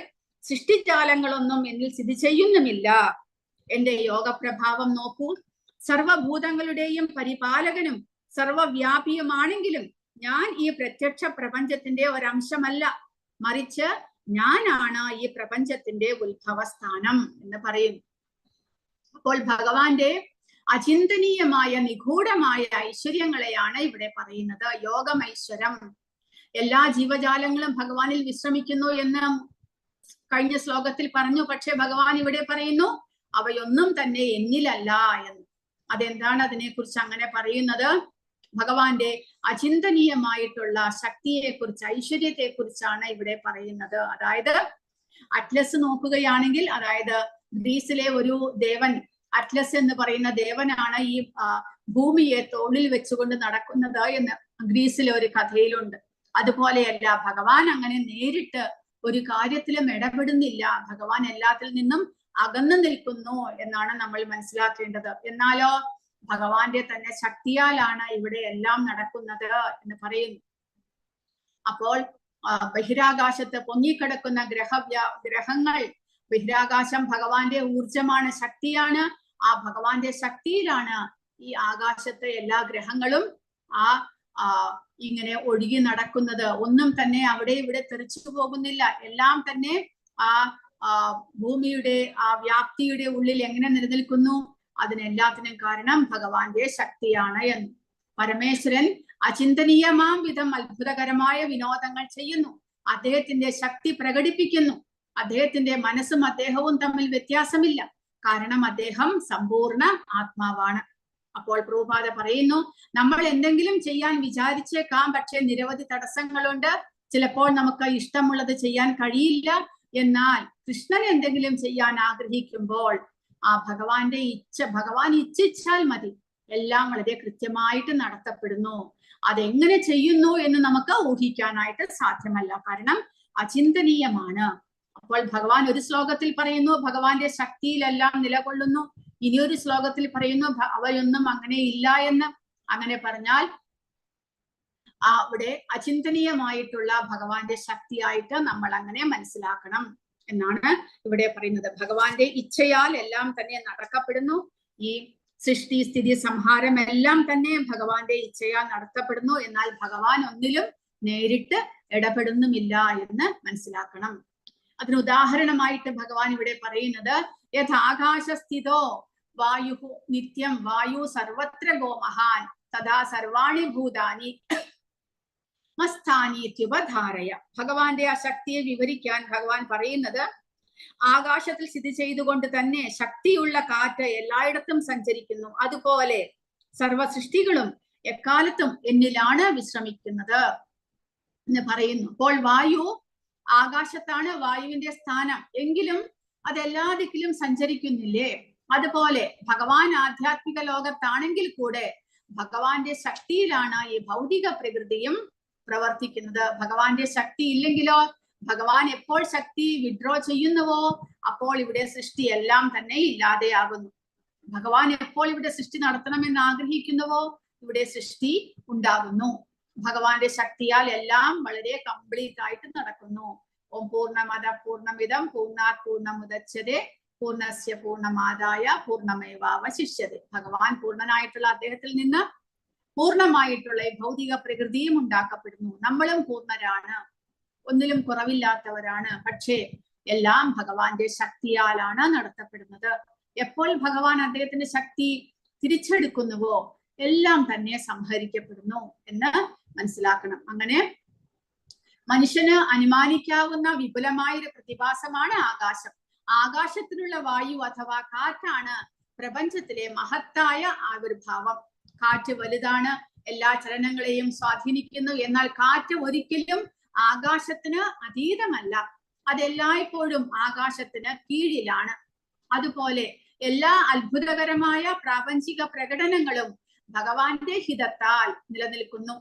സൃഷ്ടിജാലങ്ങളൊന്നും എന്നിൽ സ്ഥിതി ചെയ്യുന്നുമില്ല. എന്റെ യോഗപ്രഭാവം നോക്കൂ. സർവഭൂതങ്ങളുടെയും പരിപാലകനും സർവവ്യാപിയുമാണെങ്കിലും ഞാൻ ഈ പ്രത്യക്ഷ പ്രപഞ്ചത്തിന്റെ ഒരംശമല്ല, മറിച്ച് ഞാനാണ് ഈ പ്രപഞ്ചത്തിന്റെ ഉത്ഭവസ്ഥാനം എന്ന് പറയുന്നു. അപ്പോൾ ഭഗവാന്റെ അചിന്തനീയമായ നിഗൂഢമായ ഐശ്വര്യങ്ങളെയാണ് ഇവിടെ പറയുന്നത്. യോഗമൈശ്വരം. എല്ലാ ജീവജാലങ്ങളും ഭഗവാനിൽ വിശ്രമിക്കുന്നു എന്ന് കഴിഞ്ഞ ശ്ലോകത്തിൽ പറഞ്ഞു. പക്ഷെ ഭഗവാൻ ഇവിടെ പറയുന്നു അവയൊന്നും തന്നെ എന്നിലല്ല എന്ന്. അതെന്താണ് അതിനെക്കുറിച്ച് അങ്ങനെ പറയുന്നത്? ഭഗവാന്റെ അചിന്തനീയമായിട്ടുള്ള ശക്തിയെ കുറിച്ച്, ഐശ്വര്യത്തെ കുറിച്ചാണ് ഇവിടെ പറയുന്നത്. അതായത് അറ്റ്ലസ് നോക്കുകയാണെങ്കിൽ, അതായത് ഗ്രീസിലെ ഒരു ദേവൻ, അറ്റ്ലസ് എന്ന് പറയുന്ന ദേവനാണ് ഈ ഭൂമിയെ തോളിൽ വെച്ചുകൊണ്ട് നടക്കുന്നത് എന്ന് ഗ്രീസിലെ ഒരു കഥയിലുണ്ട്. അതുപോലെയല്ല, ഭഗവാൻ അങ്ങനെ നേരിട്ട് ഒരു കാര്യത്തിലും ഇടപെടുന്നില്ല. ഭഗവാൻ എല്ലാത്തിൽ നിന്നും അകന്നു നിൽക്കുന്നു എന്നാണ് നമ്മൾ മനസ്സിലാക്കേണ്ടത്. എന്നാലോ ഭഗവാന്റെ തന്നെ ശക്തിയാലാണ് ഇവിടെ എല്ലാം നടക്കുന്നത് എന്ന് പറയുന്നു. അപ്പോൾ ബഹിരാകാശത്ത് പൊങ്ങിക്കിടക്കുന്ന ഗ്രഹങ്ങൾ, ബഹിരാകാശം ഭഗവാന്റെ ഊർജമാണ്, ശക്തിയാണ്. ആ ഭഗവാന്റെ ശക്തിയിലാണ് ഈ ആകാശത്തെ എല്ലാ ഗ്രഹങ്ങളും ഇങ്ങനെ ഒഴുകി നടക്കുന്നത്. ഒന്നും തന്നെ അവിടെ ഇവിടെ തെറിച്ചു പോകുന്നില്ല. എല്ലാം തന്നെ ഭൂമിയുടെ വ്യാപ്തിയുടെ ഉള്ളിൽ എങ്ങനെ നിലനിൽക്കുന്നു? അതിനെല്ലാത്തിനും കാരണം ഭഗവാന്റെ ശക്തിയാണ് എന്ന്. പരമേശ്വരൻ അചിന്തനീയമാം വിധം അത്ഭുതകരമായ വിനോദങ്ങൾ ചെയ്യുന്നു. അദ്ദേഹത്തിന്റെ ശക്തി പ്രകടിപ്പിക്കുന്നു. അദ്ദേഹത്തിന്റെ മനസ്സും അദ്ദേഹവും തമ്മിൽ വ്യത്യാസമില്ല. കാരണം അദ്ദേഹം സമ്പൂർണ്ണ ആത്മാവാണ്. അപ്പോൾ പ്രഭുപാദ പറയുന്നു, നമ്മൾ എന്തെങ്കിലും ചെയ്യാൻ വിചാരിച്ചേക്കാം, പക്ഷെ നിരവധി തടസ്സങ്ങളുണ്ട്. ചിലപ്പോൾ നമുക്ക് ഇഷ്ടമുള്ളത് ചെയ്യാൻ കഴിയില്ല. എന്നാൽ കൃഷ്ണൻ എന്തെങ്കിലും ചെയ്യാൻ ആഗ്രഹിക്കുമ്പോൾ ഭഗവാൻ ഇച്ഛിച്ചാൽ മതി, എല്ലാം വളരെ കൃത്യമായിട്ട് നടത്തപ്പെടുന്നു. അതെങ്ങനെ ചെയ്യുന്നു എന്ന് നമുക്ക് ഊഹിക്കാനായിട്ട് സാധ്യമല്ല. കാരണം അചിന്തനീയമാണ്. അപ്പോൾ ഭഗവാൻ ഒരു ശ്ലോകത്തിൽ പറയുന്നു ഭഗവാന്റെ ശക്തിയിലെല്ലാം നിലകൊള്ളുന്നു. ഇനിയൊരു ശ്ലോകത്തിൽ പറയുന്നു അവയൊന്നും അങ്ങനെ ഇല്ല എന്ന്. അങ്ങനെ പറഞ്ഞാൽ അവിടെ അചിന്തനീയമായിട്ടുള്ള ഭഗവാന്റെ ശക്തിയായിട്ട് നമ്മൾ അങ്ങനെ മനസ്സിലാക്കണം എന്നാണ് ഇവിടെ പറയുന്നത്. ഭഗവാന്റെ ഇച്ഛയാൽ എല്ലാം തന്നെ നടക്കപ്പെടുന്നു. ഈ സൃഷ്ടി, സ്ഥിതി, സംഹാരം എല്ലാം തന്നെ ഭഗവാന്റെ ഇച്ഛയാൽ നടത്തപ്പെടുന്നു. എന്നാൽ ഭഗവാൻ ഒന്നിലും നേരിട്ട് ഇടപെടുന്നുമില്ല എന്ന് മനസ്സിലാക്കണം. അതിന് ഉദാഹരണമായിട്ട് ഭഗവാൻ ഇവിടെ പറയുന്നത്, യഥാകാശസ്ഥിതോ വായു നിത്യം വായു സർവത്ര ഗോമഹാൻ തഥാ സർവാണി ഭൂതാനി മസ്ഥാനീത്യുപധാരയ. ഭഗവാന്റെ ആ ശക്തിയെ വിവരിക്കാൻ ഭഗവാൻ പറയുന്നത്, ആകാശത്തിൽ സ്ഥിതി ചെയ്തുകൊണ്ട് തന്നെ ശക്തിയുള്ള കാറ്റ് എല്ലായിടത്തും സഞ്ചരിക്കുന്നു. അതുപോലെ സർവ സൃഷ്ടികളും എക്കാലത്തും എന്നിലാണ് വിശ്രമിക്കുന്നത് എന്ന് പറയുന്നു. അപ്പോൾ വായു ആകാശത്താണ് വായുവിന്റെ സ്ഥാനം, എങ്കിലും അതെല്ലാ ദിക്കിലും സഞ്ചരിക്കുന്നില്ലേ? അതുപോലെ ഭഗവാൻ ആധ്യാത്മിക ലോകത്താണെങ്കിൽ കൂടെ ഭഗവാന്റെ ശക്തിയിലാണ് ഈ ഭൗതിക പ്രകൃതിയും പ്രവർത്തിക്കുന്നത്. ഭഗവാന്റെ ശക്തി ഇല്ലെങ്കിലോ, ഭഗവാൻ എപ്പോൾ ശക്തി വിഡ്രോ ചെയ്യുന്നുവോ അപ്പോൾ ഇവിടെ സൃഷ്ടി എല്ലാം തന്നെ ഇല്ലാതെയാകുന്നു. ഭഗവാൻ എപ്പോൾ ഇവിടെ സൃഷ്ടി നടത്തണമെന്ന് ആഗ്രഹിക്കുന്നുവോ ഇവിടെ സൃഷ്ടി ഉണ്ടാകുന്നു. ഭഗവാന്റെ ശക്തിയാൽ എല്ലാം വളരെ കംപ്ലീറ്റ് ആയിട്ട് നടക്കുന്നു. ഓം പൂർണ്ണമദ പൂർണ്ണമിദം പൂർണ്ണാത് പൂർണ്ണമുദച്യതേ പൂർണ്ണസ്യ പൂർണ്ണമാദായ പൂർണ്ണമേവാവശിഷ്യതേ. ഭഗവാൻ പൂർണ്ണനായിട്ടുള്ള അദ്ദേഹത്തിൽ നിന്ന് പൂർണ്ണമായിട്ടുള്ള ഈ ഭൗതിക പ്രകൃതിയും ഉണ്ടാക്കപ്പെടുന്നു. നമ്മളും പൂർണ്ണരാണ്, ഒന്നിലും കുറവില്ലാത്തവരാണ്. പക്ഷേ എല്ലാം ഭഗവാന്റെ ശക്തിയാലാണ് നടത്തപ്പെടുന്നത്. എപ്പോൾ ഭഗവാൻ അദ്ദേഹത്തിന്റെ ശക്തി തിരിച്ചെടുക്കുന്നുവോ എല്ലാം തന്നെ സംഹരിക്കപ്പെടുന്നു എന്ന് മനസ്സിലാക്കണം. അങ്ങനെ മനുഷ്യന് അനുമാനിക്കാവുന്ന വിപുലമായ ഒരു പ്രതിഭാസമാണ് ആകാശം. ആകാശത്തിലുള്ള വായു അഥവാ കാറ്റാണ് പ്രപഞ്ചത്തിലെ മഹത്തായ ആവിർഭാവം. കാറ്റ് വലുതാണ്, എല്ലാ ചലനങ്ങളെയും സ്വാധീനിക്കുന്നു. എന്നാൽ കാറ്റ് ഒരിക്കലും ആകാശത്തിന് അതീതമല്ല, അതെല്ലായ്പ്പോഴും ആകാശത്തിന് കീഴിലാണ്. അതുപോലെ എല്ലാ അത്ഭുതകരമായ പ്രാപഞ്ചിക പ്രകടനങ്ങളും ഭഗവാന്റെ ഹിതത്താൽ നിലനിൽക്കുന്നു.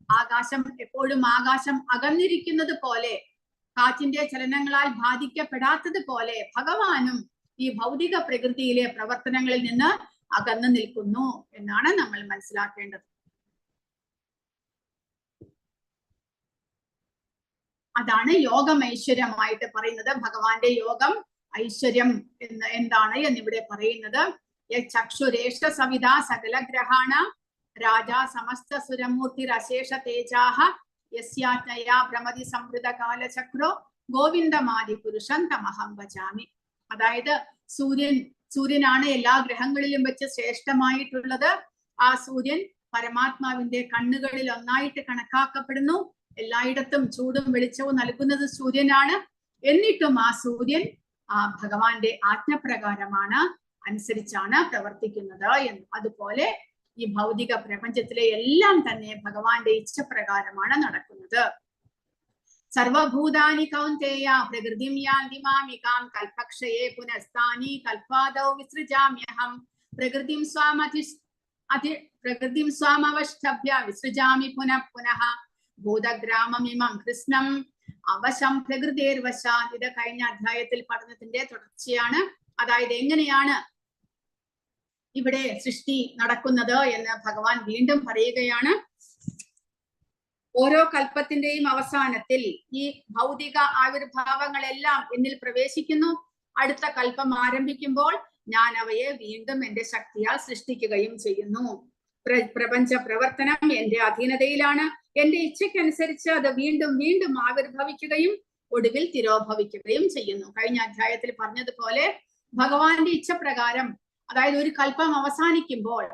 ആകാശം എപ്പോഴും ആകാശം അകന്നിരിക്കുന്നത് പോലെ, കാറ്റിന്റെ ചലനങ്ങളാൽ ബാധിക്കപ്പെടാത്തത് പോലെ ഭഗവാനും ഈ ഭൗതിക പ്രകൃതിയിലെ പ്രവർത്തനങ്ങളിൽ നിന്ന് അകന്നു നിൽക്കുന്നു എന്നാണ് നമ്മൾ മനസ്സിലാക്കേണ്ടത്. അതാണ് യോഗം ഐശ്വര്യമായിട്ട് പറയുന്നത്. ഭഗവാന്റെ യോഗം ഐശ്വര്യം എന്താണ് എന്നിവിടെ പറയുന്നത്. ചക്ഷുരേഷ സവിത സകല ഗ്രഹാണ രാജാ സമസ്ത സുരമൂർത്തിരശേഷ തേജാഹ യസ്യാജ്ഞയാ ഭ്രമതി സംവൃത കാലചക്രോ ഗോവിന്ദമാദി പുരുഷൻ തമഹം ഭജാമി. അതായത് സൂര്യനാണ് എല്ലാ ഗ്രഹങ്ങളിലും വെച്ച് ശ്രേഷ്ഠമായിട്ടുള്ളത്. ആ സൂര്യൻ പരമാത്മാവിന്റെ കണ്ണുകളിൽ ഒന്നായിട്ട് കണക്കാക്കപ്പെടുന്നു. എല്ലായിടത്തും ചൂടും വെളിച്ചവും നൽകുന്നത് സൂര്യനാണ്. എന്നിട്ടും ആ സൂര്യൻ ആ ഭഗവാന്റെ ആജ്ഞപ്രകാരമാണ്, അനുസരിച്ചാണ് പ്രവർത്തിക്കുന്നത് എന്ന്. അതുപോലെ ഈ ഭൗതിക പ്രപഞ്ചത്തിലെ എല്ലാം തന്നെ ഭഗവാന്റെ ഇച്ഛപ്രകാരമാണ് നടക്കുന്നത്. സർവഭൂതാനി കൗന്തേയ പ്രകൃതിം യാന്തി മാമികാം കൽപക്ഷയേ പുനഃസ്ഥാനി കൽപാദൗ വിസൃജാമ്യഹം പ്രകൃതിം സ്വാമവഷ്ടഭ്യ വിസൃജാമി പുനഃ പുനഃ ഭൂതഗ്രാമമിമം കൃഷ്ണം അവശം പ്രകൃതേർവശാത്. ഇത് കഴിഞ്ഞ അധ്യായത്തിൽ പഠനത്തിന്റെ തുടർച്ചയാണ്. അതായത് എങ്ങനെയാണ് ഇവിടെ സൃഷ്ടി നടക്കുന്നത് എന്ന് ഭഗവാൻ വീണ്ടും പറയുകയാണ്. ഓരോ കൽപ്പത്തിന്റെയും അവസാനത്തിൽ ഈ ഭൗതിക ആവിർഭാവങ്ങളെല്ലാം എന്നിൽ പ്രവേശിക്കുന്നു. അടുത്ത കൽപ്പം ആരംഭിക്കുമ്പോൾ ഞാൻ അവയെ വീണ്ടും എന്റെ ശക്തിയാൽ സൃഷ്ടിക്കുകയും ചെയ്യുന്നു. പ്രപഞ്ച പ്രവർത്തനം എന്റെ അധീനതയിലാണ്. എന്റെ ഇച്ഛയ്ക്കനുസരിച്ച് അത് വീണ്ടും വീണ്ടും ആവിർഭവിക്കുകയും ഒടുവിൽ തിരോഭവിക്കുകയും ചെയ്യുന്നു. കഴിഞ്ഞ അധ്യായത്തിൽ പറഞ്ഞതുപോലെ ഭഗവാന്റെ ഇച്ഛപ്രകാരം, അതായത് ഒരു കൽപ്പം അവസാനിക്കുമ്പോൾ,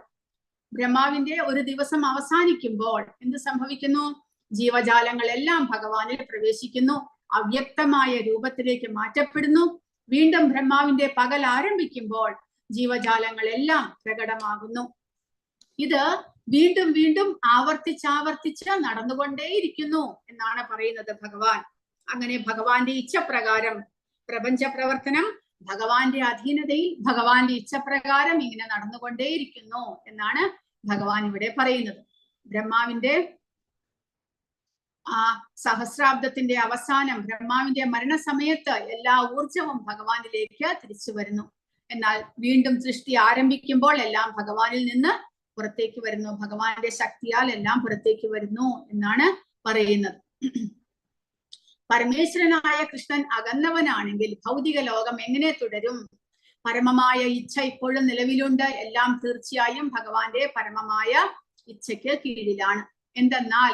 ബ്രഹ്മാവിന്റെ ഒരു ദിവസം അവസാനിക്കുമ്പോൾ എന്ത് സംഭവിക്കുന്നു? ജീവജാലങ്ങളെല്ലാം ഭഗവാനിൽ പ്രവേശിക്കുന്നു, അവ്യക്തമായ രൂപത്തിലേക്ക് മാറ്റപ്പെടുന്നു. വീണ്ടും ബ്രഹ്മാവിന്റെ പകൽ ആരംഭിക്കുമ്പോൾ ജീവജാലങ്ങളെല്ലാം പ്രകടമാകുന്നു. ഇത് വീണ്ടും വീണ്ടും ആവർത്തിച്ചാവർത്തിച്ച് നടന്നുകൊണ്ടേയിരിക്കുന്നു എന്നാണ് പറയുന്നത് ഭഗവാൻ. അങ്ങനെ ഭഗവാന്റെ ഇച്ഛപ്രകാരം പ്രപഞ്ച പ്രവർത്തനം ഭഗവാന്റെ അധീനതയിൽ ഭഗവാന്റെ ഇച്ഛപ്രകാരം ഇങ്ങനെ നടന്നുകൊണ്ടേയിരിക്കുന്നു എന്നാണ് ഭഗവാൻ ഇവിടെ പറയുന്നത്. ബ്രഹ്മാവിന്റെ സഹസ്രാബ്ദത്തിന്റെ അവസാനം, ബ്രഹ്മാവിന്റെ മരണസമയത്ത് എല്ലാ ഊർജവും ഭഗവാനിലേക്ക് തിരിച്ചു വരുന്നു. എന്നാൽ വീണ്ടും സൃഷ്ടി ആരംഭിക്കുമ്പോൾ എല്ലാം ഭഗവാനിൽ നിന്ന് പുറത്തേക്ക് വരുന്നു. ഭഗവാന്റെ ശക്തിയാൽ എല്ലാം പുറത്തേക്ക് വരുന്നു എന്നാണ് പറയുന്നത്. പരമേശ്വരനായ കൃഷ്ണൻ അകന്നവനാണെങ്കിൽ ഭൗതിക ലോകം എങ്ങനെ തുടരും? പരമമായ ഇച്ഛ ഇപ്പോഴും നിലവിലുണ്ട്. എല്ലാം തീർച്ചയായും ഭഗവാന്റെ പരമമായ ഇച്ഛയ്ക്ക് കീഴിലാണ്. എന്തെന്നാൽ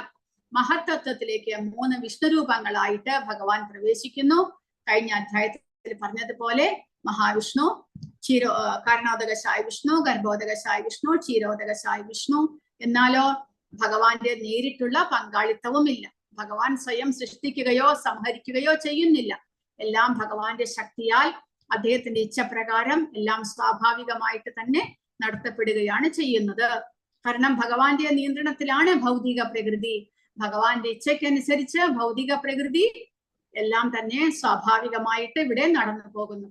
മഹത്തത്വത്തിലേക്ക് 3 വിഷ്ണുരൂപങ്ങളായിട്ട് ഭഗവാൻ പ്രവേശിക്കുന്നു. കഴിഞ്ഞ അധ്യായത്തിൽ പറഞ്ഞതുപോലെ മഹാവിഷ്ണു, കാരണോദകശായ വിഷ്ണു, ഗർഭോദകശായ വിഷ്ണു, ക്ഷീരോദകശായ വിഷ്ണു. എന്നാലോ ഭഗവാന്റെ നേരിട്ടുള്ള പങ്കാളിത്തവുമില്ല. ഭഗവാൻ സ്വയം സൃഷ്ടിക്കുകയോ സംഹരിക്കുകയോ ചെയ്യുന്നില്ല. എല്ലാം ഭഗവാന്റെ ശക്തിയാൽ അദ്ദേഹത്തിന്റെ ഇച്ഛപ്രകാരം എല്ലാം സ്വാഭാവികമായിട്ട് തന്നെ നടത്തപ്പെടുകയാണ് ചെയ്യുന്നത്. കാരണം ഭഗവാന്റെ നിയന്ത്രണത്തിലാണ് ഭൗതിക പ്രകൃതി. ഭഗവാന്റെ ഇച്ഛയ്ക്കനുസരിച്ച് ഭൗതിക പ്രകൃതി എല്ലാം തന്നെ സ്വാഭാവികമായിട്ട് ഇവിടെ നടന്നു പോകുന്നു.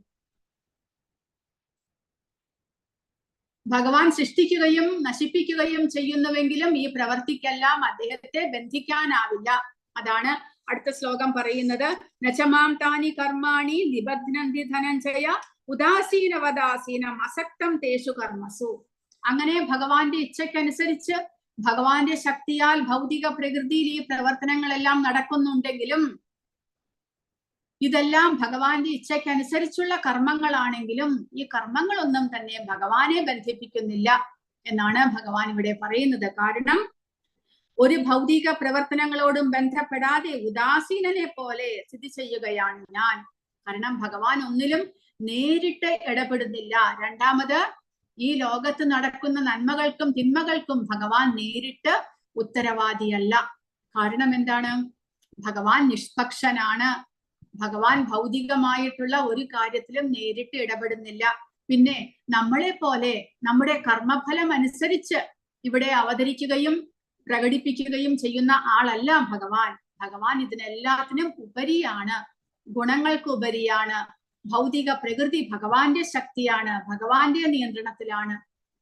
ഭഗവാൻ സൃഷ്ടിക്കുകയും നശിപ്പിക്കുകയും ചെയ്യുന്നുവെങ്കിലും ഈ പ്രവർത്തിക്കെല്ലാം അദ്ദേഹത്തെ ബന്ധിക്കാനാവില്ല. അതാണ് അടുത്ത ശ്ലോകം പറയുന്നത്. നചമാം താനി കർമാണി നിബധ്നന്തി ധനഞ്ജയ ഉദാസീനവദാസീനം അസക്തം തേഷു കർമ്മസു. അങ്ങനെ ഭഗവാന്റെ ഇച്ഛയ്ക്കനുസരിച്ച് ഭഗവാന്റെ ശക്തിയാൽ ഭൗതിക പ്രകൃതിയിൽ ഈ പ്രവർത്തനങ്ങളെല്ലാം നടക്കുന്നുണ്ടെങ്കിലും ഇതെല്ലാം ഭഗവാന്റെ ഇച്ഛയ്ക്കനുസരിച്ചുള്ള കർമ്മങ്ങളാണെങ്കിലും ഈ കർമ്മങ്ങളൊന്നും തന്നെ ഭഗവാനെ ബന്ധിപ്പിക്കുന്നില്ല എന്നാണ് ഭഗവാൻ ഇവിടെ പറയുന്നത്. കാരണം ഒരു ഭൗതിക പ്രവർത്തനങ്ങളോടും ബന്ധപ്പെടാതെ ഉദാസീനനെ പോലെ സ്ഥിതി ചെയ്യുകയാണ് ഞാൻ. കാരണം ഭഗവാൻ ഒന്നിലും നേരിട്ട് ഇടപെടുന്നില്ല. രണ്ടാമത് ഈ ലോകത്ത് നടക്കുന്ന നന്മകൾക്കും തിന്മകൾക്കും ഭഗവാൻ നേരിട്ട് ഉത്തരവാദിയല്ല. കാരണം എന്താണ്? ഭഗവാൻ നിഷ്പക്ഷനാണ്. ഭഗവാൻ ഭൗതികമായിട്ടുള്ള ഒരു കാര്യത്തിലും നേരിട്ട് ഇടപെടുന്നില്ല. പിന്നെ നമ്മളെ പോലെ നമ്മുടെ കർമ്മഫലം അനുസരിച്ച് ഇവിടെ അവതരിക്കുകയും പ്രകടിപ്പിക്കുകയും ചെയ്യുന്ന ആളല്ല ഭഗവാൻ. ഭഗവാൻ ഇതിനെല്ലാത്തിനും ഉപരിയാണ്, ഗുണങ്ങൾക്ക് ഉപരിയാണ്. ഭൗതിക പ്രകൃതി ഭഗവാന്റെ ശക്തിയാണ്, ഭഗവാന്റെ നിയന്ത്രണത്തിലാണ്.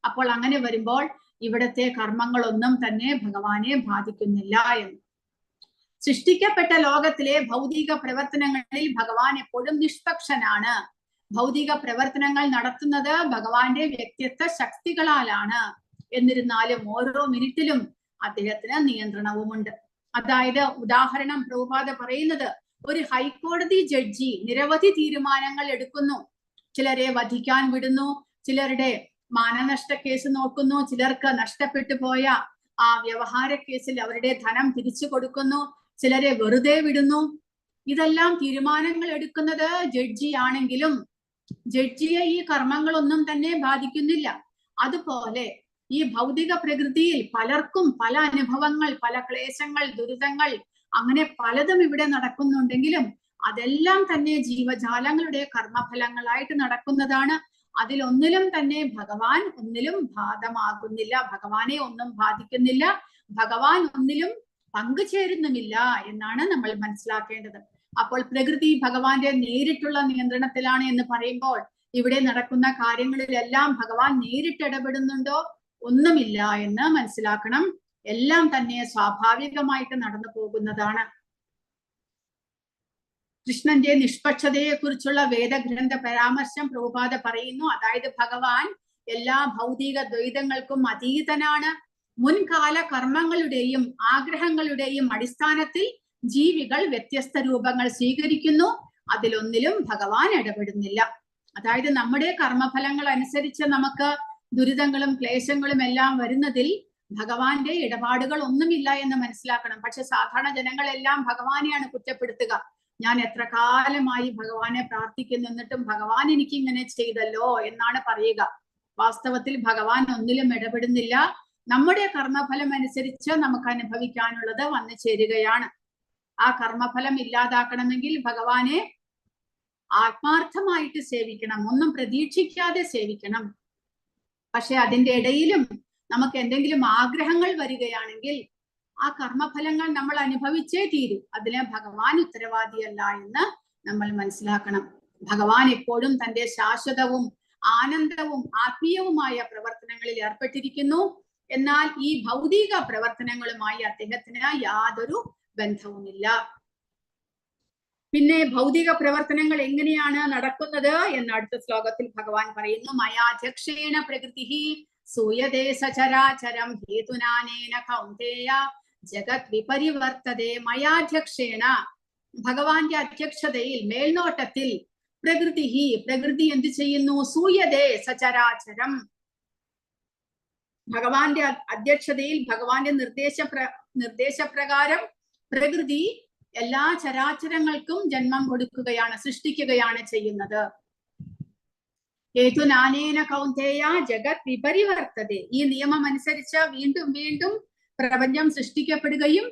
അപ്പോൾ അങ്ങനെ വരുമ്പോൾ ഇവിടത്തെ കർമ്മങ്ങളൊന്നും തന്നെ ഭഗവാനെ ബാധിക്കുന്നില്ല എന്ന്. സൃഷ്ടിക്കപ്പെട്ട ലോകത്തിലെ ഭൗതിക പ്രവർത്തനങ്ങളിൽ ഭഗവാൻ എപ്പോഴും നിഷ്പക്ഷനാണ്. ഭൗതിക പ്രവർത്തനങ്ങൾ നടത്തുന്നത് ഭഗവാന്റെ വ്യക്തിത്വ ശക്തികളാലാണ്. എന്നിരുന്നാലും ഓരോ മിനിറ്റിലും അദ്ദേഹത്തിന് നിയന്ത്രണവുമുണ്ട്. അതായത് ഉദാഹരണം പ്രഭുപാദ പറയുന്നത്, ഒരു ഹൈക്കോടതി ജഡ്ജി നിരവധി തീരുമാനങ്ങൾ എടുക്കുന്നു. ചിലരെ വധിക്കാൻ വിടുന്നു, ചിലരുടെ മാനനഷ്ട കേസ് നോക്കുന്നു, ചിലർക്ക് നഷ്ടപ്പെട്ടു പോയ ആ വ്യവഹാര കേസിൽ അവരുടെ ധനം തിരിച്ചു കൊടുക്കുന്നു, ചിലരെ വെറുതെ വിടുന്നു. ഇതെല്ലാം തീരുമാനങ്ങൾ എടുക്കുന്നത് ജഡ്ജി ആണെങ്കിലും ജഡ്ജിയെ ഈ കർമ്മങ്ങളൊന്നും തന്നെ ബാധിക്കുന്നില്ല. അതുപോലെ ഈ ഭൗതിക പ്രകൃതിയിൽ പലർക്കും പല അനുഭവങ്ങൾ, പല ക്ലേശങ്ങൾ, ദുരിതങ്ങൾ, അങ്ങനെ പലതും ഇവിടെ നടക്കുന്നുണ്ടെങ്കിലും അതെല്ലാം തന്നെ ജീവജാലങ്ങളുടെ കർമ്മഫലങ്ങളായിട്ട് നടക്കുന്നതാണ്. അതിലൊന്നിലും തന്നെ ഭഗവാൻ ഒന്നിലും ബാധമാകുന്നില്ല, ഭഗവാനെ ഒന്നും ബാധിക്കുന്നില്ല, ഭഗവാൻ ഒന്നിലും പങ്കുചേരുന്നുമില്ല എന്നാണ് നമ്മൾ മനസ്സിലാക്കേണ്ടത്. അപ്പോൾ പ്രകൃതി ഭഗവാന്റെ നേരിട്ടുള്ള നിയന്ത്രണത്തിലാണ് എന്ന് പറയുമ്പോൾ ഇവിടെ നടക്കുന്ന കാര്യങ്ങളിലെല്ലാം ഭഗവാൻ നേരിട്ട് ഇടപെടുന്നുണ്ടോ? ഒന്നുമില്ല എന്ന് മനസ്സിലാക്കണം. എല്ലാം തന്നെ സ്വാഭാവികമായിട്ട് നടന്നു പോകുന്നതാണ്. കൃഷ്ണന്റെ നിഷ്പക്ഷതയെ കുറിച്ചുള്ള വേദഗ്രന്ഥ പരാമർശം പ്രഭുപാദ പറയുന്നു. അതായത് ഭഗവാൻ എല്ലാ ഭൗതിക ദ്വൈതങ്ങൾക്കും അതീതനാണ്. മുൻകാല കർമ്മങ്ങളുടെയും ആഗ്രഹങ്ങളുടെയും അടിസ്ഥാനത്തിൽ ജീവികൾ വ്യത്യസ്ത രൂപങ്ങൾ സ്വീകരിക്കുന്നു. അതിലൊന്നിലും ഭഗവാൻ ഇടപെടുന്നില്ല. അതായത് നമ്മുടെ കർമ്മഫലങ്ങൾ അനുസരിച്ച് നമുക്ക് ദുരിതങ്ങളും ക്ലേശങ്ങളും എല്ലാം വരുന്നതിൽ ഭഗവാന്റെ ഇടപാടുകൾ ഒന്നുമില്ല എന്ന് മനസ്സിലാക്കണം. പക്ഷെ സാധാരണ ജനങ്ങളെല്ലാം ഭഗവാനെയാണ് കുറ്റപ്പെടുത്തുക. ഞാൻ എത്ര കാലമായി ഭഗവാനെ പ്രാർത്ഥിക്കുന്നു, എന്നിട്ടും ഭഗവാൻ എനിക്ക് ഇങ്ങനെ ചെയ്തല്ലോ എന്നാണ് പറയുക. വാസ്തവത്തിൽ ഭഗവാൻ ഒന്നിലും ഇടപെടുന്നില്ല. നമ്മുടെ കർമ്മഫലം അനുസരിച്ച് നമുക്ക് അനുഭവിക്കാനുള്ളത് വന്നു ചേരുകയാണ്. ആ കർമ്മഫലം ഇല്ലാതാക്കണമെങ്കിൽ ഭഗവാനെ ആത്മാർത്ഥമായിട്ട് സേവിക്കണം, ഒന്നും പ്രതീക്ഷിക്കാതെ സേവിക്കണം. പക്ഷെ അതിന്റെ ഇടയിലും നമുക്ക് എന്തെങ്കിലും ആഗ്രഹങ്ങൾ വരികയാണെങ്കിൽ ആ കർമ്മഫലങ്ങൾ നമ്മൾ അനുഭവിച്ചേ തീരൂ. അതിന് ഭഗവാൻ ഉത്തരവാദിയല്ല എന്ന് നമ്മൾ മനസ്സിലാക്കണം. ഭഗവാൻ എപ്പോഴും തന്റെ ശാശ്വതവും ആനന്ദവും ആത്മീയവുമായ പ്രവർത്തനങ്ങളിൽ ഏർപ്പെട്ടിരിക്കുന്നു. എന്നാൽ ഈ ഭൗതിക പ്രവർത്തനങ്ങളുമായി അദ്ദേഹത്തിന് യാതൊരു ബന്ധവുമില്ല. പിന്നെ ഭൗതിക പ്രവർത്തനങ്ങൾ എങ്ങനെയാണ് നടക്കുന്നത് എന്ന് അടുത്ത ശ്ലോകത്തിൽ ഭഗവാൻ പറയുന്നു. മയാധ്യക്ഷേണ പ്രകൃതി സൂയതേ സചരാചരം ഹേതുനാനേന കൗന്ദേയ ജഗത് വിപരിവർത്തതേ. മയാധ്യക്ഷേണ, ഭഗവാന്റെ അധ്യക്ഷതയിൽ, മേൽനോട്ടത്തിൽ, പ്രകൃതി എന്ത് ചെയ്യുന്നു? സൂയതേ സചരാചരം, ഭഗവാന്റെ അധ്യക്ഷതയിൽ, ഭഗവാന്റെ നിർദ്ദേശപ്രകാരം പ്രകൃതി എല്ലാ ചരാചരങ്ങൾക്കും ജന്മം കൊടുക്കുകയാണ്, സൃഷ്ടിക്കുകയാണ് ചെയ്യുന്നത്. ഹേതുനാനേന കൗന്ദേയ ജഗത് വിപരിവർത്തതേ. ഈ നിയമം അനുസരിച്ച് വീണ്ടും വീണ്ടും പ്രപഞ്ചം സൃഷ്ടിക്കപ്പെടുകയും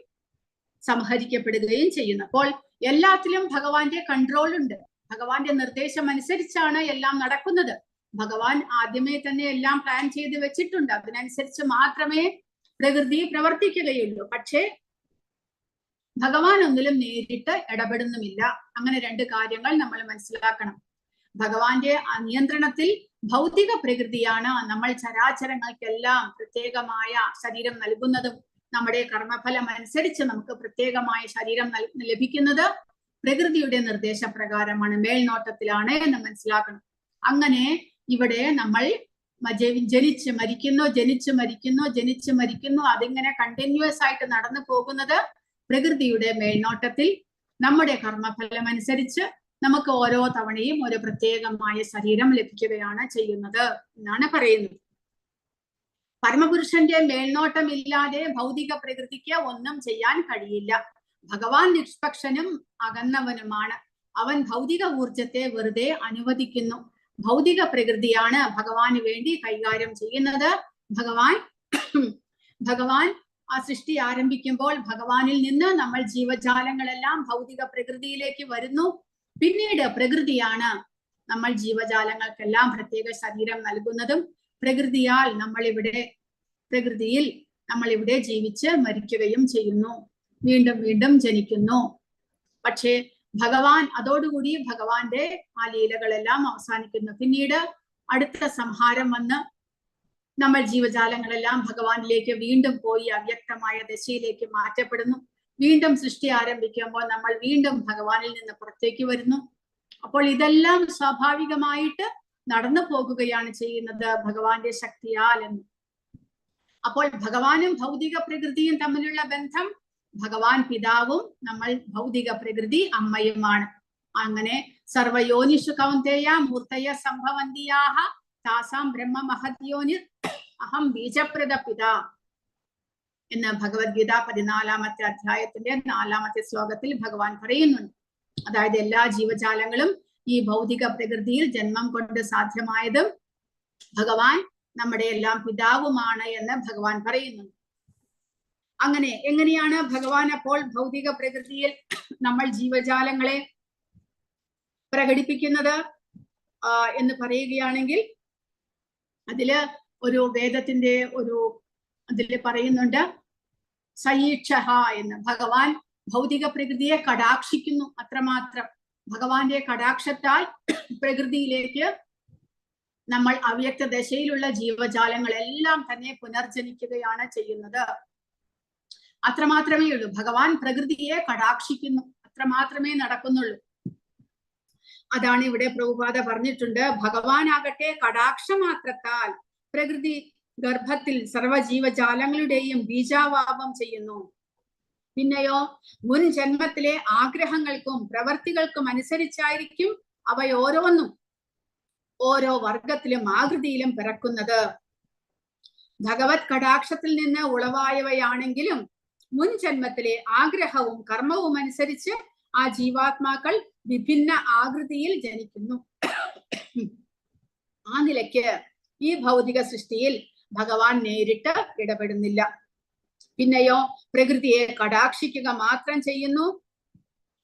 സംഹരിക്കപ്പെടുകയും ചെയ്യുന്നു. അപ്പോൾ എല്ലാത്തിലും ഭഗവാന്റെ കൺട്രോൾ ഉണ്ട്. ഭഗവാന്റെ നിർദ്ദേശം അനുസരിച്ചാണ് എല്ലാം നടക്കുന്നത്. ഭഗവാൻ ആദ്യമേ തന്നെ എല്ലാം പ്ലാൻ ചെയ്ത് വെച്ചിട്ടുണ്ട്. അതിനനുസരിച്ച് മാത്രമേ പ്രകൃതി പ്രവർത്തിക്കുകയുള്ളൂ. പക്ഷേ ഭഗവാൻ ഒന്നിലും നേരിട്ട് ഇടപെടുന്നുമില്ല. അങ്ങനെ രണ്ട് കാര്യങ്ങൾ നമ്മൾ മനസ്സിലാക്കണം. ഭഗവാന്റെ നിയന്ത്രണത്തിൽ ഭൗതിക പ്രകൃതിയാണ് നമ്മൾ ചരാചരങ്ങൾക്കെല്ലാം പ്രത്യേകമായ ശരീരം നൽകുന്നതും നമ്മുടെ കർമ്മഫലം അനുസരിച്ച് നമുക്ക് പ്രത്യേകമായ ശരീരം ലഭിക്കുന്നത് പ്രകൃതിയുടെ നിർദ്ദേശപ്രകാരമാണ്, മേൽനോട്ടത്തിലാണ് എന്ന് മനസ്സിലാക്കണം. അങ്ങനെ ഇവിടെ നമ്മൾ ജനിച്ച് മരിക്കുന്നു, അതിങ്ങനെ കണ്ടിന്യൂസ് ആയിട്ട് നടന്നു പോകുന്നത് പ്രകൃതിയുടെ മേൽനോട്ടത്തിൽ. നമ്മുടെ കർമ്മഫലം അനുസരിച്ച് നമുക്ക് ഓരോ തവണയും ഒരു പ്രത്യേകമായ ശരീരം ലഭിക്കുകയാണ് ചെയ്യുന്നത് എന്നാണ് പറയുന്നത്. പരമപുരുഷന്റെ മേൽനോട്ടം ഇല്ലാതെ ഭൗതിക പ്രകൃതിക്ക് ഒന്നും ചെയ്യാൻ കഴിയില്ല. ഭഗവാൻ നിഷ്പക്ഷനും അകന്നവനുമാണ്. അവൻ ഭൗതിക ഊർജത്തെ വെറുതെ അനുവദിക്കുന്നു. ഭൗതിക പ്രകൃതിയാണ് ഭഗവാന് വേണ്ടി കൈകാര്യം ചെയ്യുന്നത്. ഭഗവാൻ ആ സൃഷ്ടി ആരംഭിക്കുമ്പോൾ ഭഗവാനിൽ നിന്ന് നമ്മൾ ജീവജാലങ്ങളെല്ലാം ഭൗതിക പ്രകൃതിയിലേക്ക് വരുന്നു. പിന്നീട് പ്രകൃതിയാണ് നമ്മൾ ജീവജാലങ്ങൾക്കെല്ലാം പ്രത്യേക ശരീരം നൽകുന്നതും പ്രകൃതിയിൽ നമ്മൾ ഇവിടെ ജീവിച്ച് മരിക്കുകയും ചെയ്യുന്നു, വീണ്ടും വീണ്ടും ജനിക്കുന്നു. പക്ഷേ ഭഗവാൻ അതോടുകൂടി ഭഗവാന്റെ ആ ലീലകളെല്ലാം അവസാനിക്കുന്നു. പിന്നീട് അടുത്ത സംഹാരം വന്ന് നമ്മൾ ജീവജാലങ്ങളെല്ലാം ഭഗവാനിലേക്ക് വീണ്ടും പോയി അവ്യക്തമായ ദശയിലേക്ക് മാറ്റപ്പെടുന്നു. വീണ്ടും സൃഷ്ടി ആരംഭിക്കുമ്പോൾ നമ്മൾ വീണ്ടും ഭഗവാനിൽ നിന്ന് പുറത്തേക്ക് വരുന്നു. അപ്പോൾ ഇതെല്ലാം സ്വാഭാവികമായിട്ട് നടന്നു പോകുകയാണ് ചെയ്യുന്നത് ഭഗവാന്റെ ശക്തിയാൽ എന്ന്. അപ്പോൾ ഭഗവാനും ഭൗതിക പ്രകൃതിയും തമ്മിലുള്ള ബന്ധം, ഭഗവാൻ പിതാവും നമ്മൾ ഭൗതിക പ്രകൃതി അമ്മയുമാണ്. അങ്ങനെ സർവയോനിഷു കൗന്ദേയ മൂർത്തയ സംഭവന്തിയാഹ താസാം ബ്രഹ്മ മഹദ്യോനിർ അഹം ബീജപ്രദ പിതാ എന്ന് ഭഗവത്ഗീത 14-ാമത്തെ അധ്യായത്തിന്റെ 4-ാമത്തെ ശ്ലോകത്തിൽ ഭഗവാൻ പറയുന്നുണ്ട്. അതായത് എല്ലാ ജീവജാലങ്ങളും ഈ ഭൗതിക പ്രകൃതിയിൽ ജന്മം കൊണ്ട് സാധ്യമായതും ഭഗവാൻ നമ്മുടെ എല്ലാം പിതാവുമാണ് എന്ന് ഭഗവാൻ പറയുന്നു. അങ്ങനെ എങ്ങനെയാണ് ഭഗവാൻ അപ്പോൾ ഭൗതിക പ്രകൃതിയിൽ നമ്മൾ ജീവജാലങ്ങളെ പ്രകടിപ്പിക്കുന്നത് എന്ന് പറയുകയാണെങ്കിൽ, അതില് ഒരു വേദത്തിന്റെ അതില് പറയുന്നുണ്ട് സയീക്ഷഹ എന്ന്. ഭഗവാൻ ഭൗതിക പ്രകൃതിയെ കടാക്ഷിക്കുന്നു, അത്രമാത്രം. ഭഗവാന്റെ കടാക്ഷത്താൽ പ്രകൃതിയിലേക്ക് നമ്മൾ അവ്യക്ത ദശയിലുള്ള ജീവജാലങ്ങളെല്ലാം തന്നെ പുനർജനിക്കുകയാണ് ചെയ്യുന്നത്. അത്രമാത്രമേ ഉള്ളൂ. ഭഗവാൻ പ്രകൃതിയെ കടാക്ഷിക്കുന്നു, അത്രമാത്രമേ നടക്കുന്നുള്ളൂ. അതാണ് ഇവിടെ പ്രഭുപാദ പറഞ്ഞിട്ടുണ്ട്. ഭഗവാൻ ആകട്ടെ കടാക്ഷമാത്രത്താൽ പ്രകൃതി ഗർഭത്തിൽ സർവജീവജാലങ്ങളുടെയും ബീജാവാപം ചെയ്യുന്നു. പിന്നെയോ മുൻ ജന്മത്തിലെ ആഗ്രഹങ്ങൾക്കും പ്രവർത്തികൾക്കും അനുസരിച്ചായിരിക്കും അവയോരോന്നും ഓരോ വർഗത്തിലും ആകൃതിയിലും പിറക്കുന്നത്. ഭഗവത് കടാക്ഷത്തിൽ നിന്ന് ഉളവായവയാണെങ്കിലും മുൻ ജന്മത്തിലെ ആഗ്രഹവും കർമ്മവും അനുസരിച്ച് ആ ജീവാത്മാക്കൾ വിഭിന്ന ആകൃതിയിൽ ജനിക്കുന്നു. ആ നിലയ്ക്ക് ഈ ഭൗതിക സൃഷ്ടിയിൽ ഭഗവാൻ നേരിട്ട് ഇടപെടുന്നില്ല. പിന്നെയോ പ്രകൃതിയെ കടാക്ഷിക്കുക മാത്രം ചെയ്യുന്നു.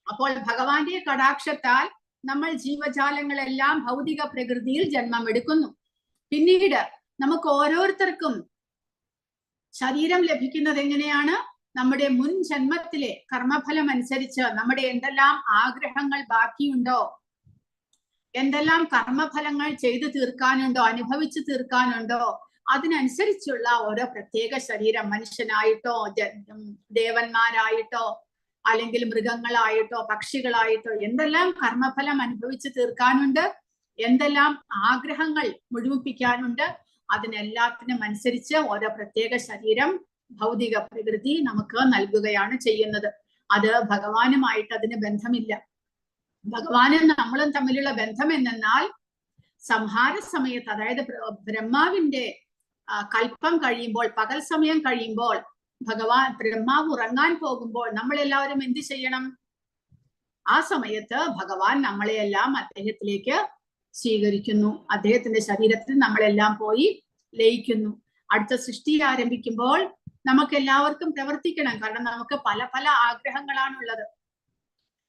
അപ്പോൾ ഭഗവാന്റെ കടാക്ഷത്താൽ നമ്മൾ ജീവജാലങ്ങളെല്ലാം ഭൗതിക പ്രകൃതിയിൽ ജന്മമെടുക്കുന്നു. പിന്നീട് നമുക്ക് ഓരോരുത്തർക്കും ശരീരം ലഭിക്കുന്നത് എങ്ങനെയാണ്? നമ്മുടെ മുൻ ജന്മത്തിലെ കർമ്മഫലം അനുസരിച്ച് നമ്മുടെ എന്തെല്ലാം ആഗ്രഹങ്ങൾ ബാക്കിയുണ്ടോ, എന്തെല്ലാം കർമ്മഫലങ്ങൾ ചെയ്തു തീർക്കാനുണ്ടോ, അനുഭവിച്ചു തീർക്കാനുണ്ടോ, അതിനനുസരിച്ചുള്ള ഓരോ പ്രത്യേക ശരീരം, മനുഷ്യനായിട്ടോ ദേവന്മാരായിട്ടോ അല്ലെങ്കിൽ മൃഗങ്ങളായിട്ടോ പക്ഷികളായിട്ടോ എന്തെല്ലാം കർമ്മഫലം അനുഭവിച്ചു തീർക്കാനുണ്ട്, എന്തെല്ലാം ആഗ്രഹങ്ങൾ മുഴുമിപ്പിക്കാനുണ്ട്, അതിനെല്ലാത്തിനും അനുസരിച്ച് ഓരോ പ്രത്യേക ശരീരം ഭൗതിക പ്രകൃതി നമുക്ക് നൽകുകയാണ് ചെയ്യുന്നത്. അത് ഭഗവാനുമായിട്ട് അതിന് ബന്ധമില്ല. ഭഗവാനും നമ്മളും തമ്മിലുള്ള ബന്ധം എന്നാൽ സംഹാര സമയത്ത്, അതായത് ബ്രഹ്മാവിന്റെ കൽപ്പം കഴിയുമ്പോൾ, പകൽ സമയം കഴിയുമ്പോൾ, ബ്രഹ്മാവ് ഉറങ്ങാൻ പോകുമ്പോൾ നമ്മളെല്ലാവരും എന്ത് ചെയ്യണം? ആ സമയത്ത് ഭഗവാൻ നമ്മളെയെല്ലാം അദ്ദേഹത്തിലേക്ക് സ്വീകരിക്കുന്നു. അദ്ദേഹത്തിന്റെ ശരീരത്തിൽ നമ്മളെല്ലാം പോയി ലയിക്കുന്നു. അടുത്ത സൃഷ്ടി ആരംഭിക്കുമ്പോൾ നമുക്ക് എല്ലാവർക്കും പ്രവർത്തിക്കണം. കാരണം നമുക്ക് പല പല ആഗ്രഹങ്ങളാണുള്ളത്.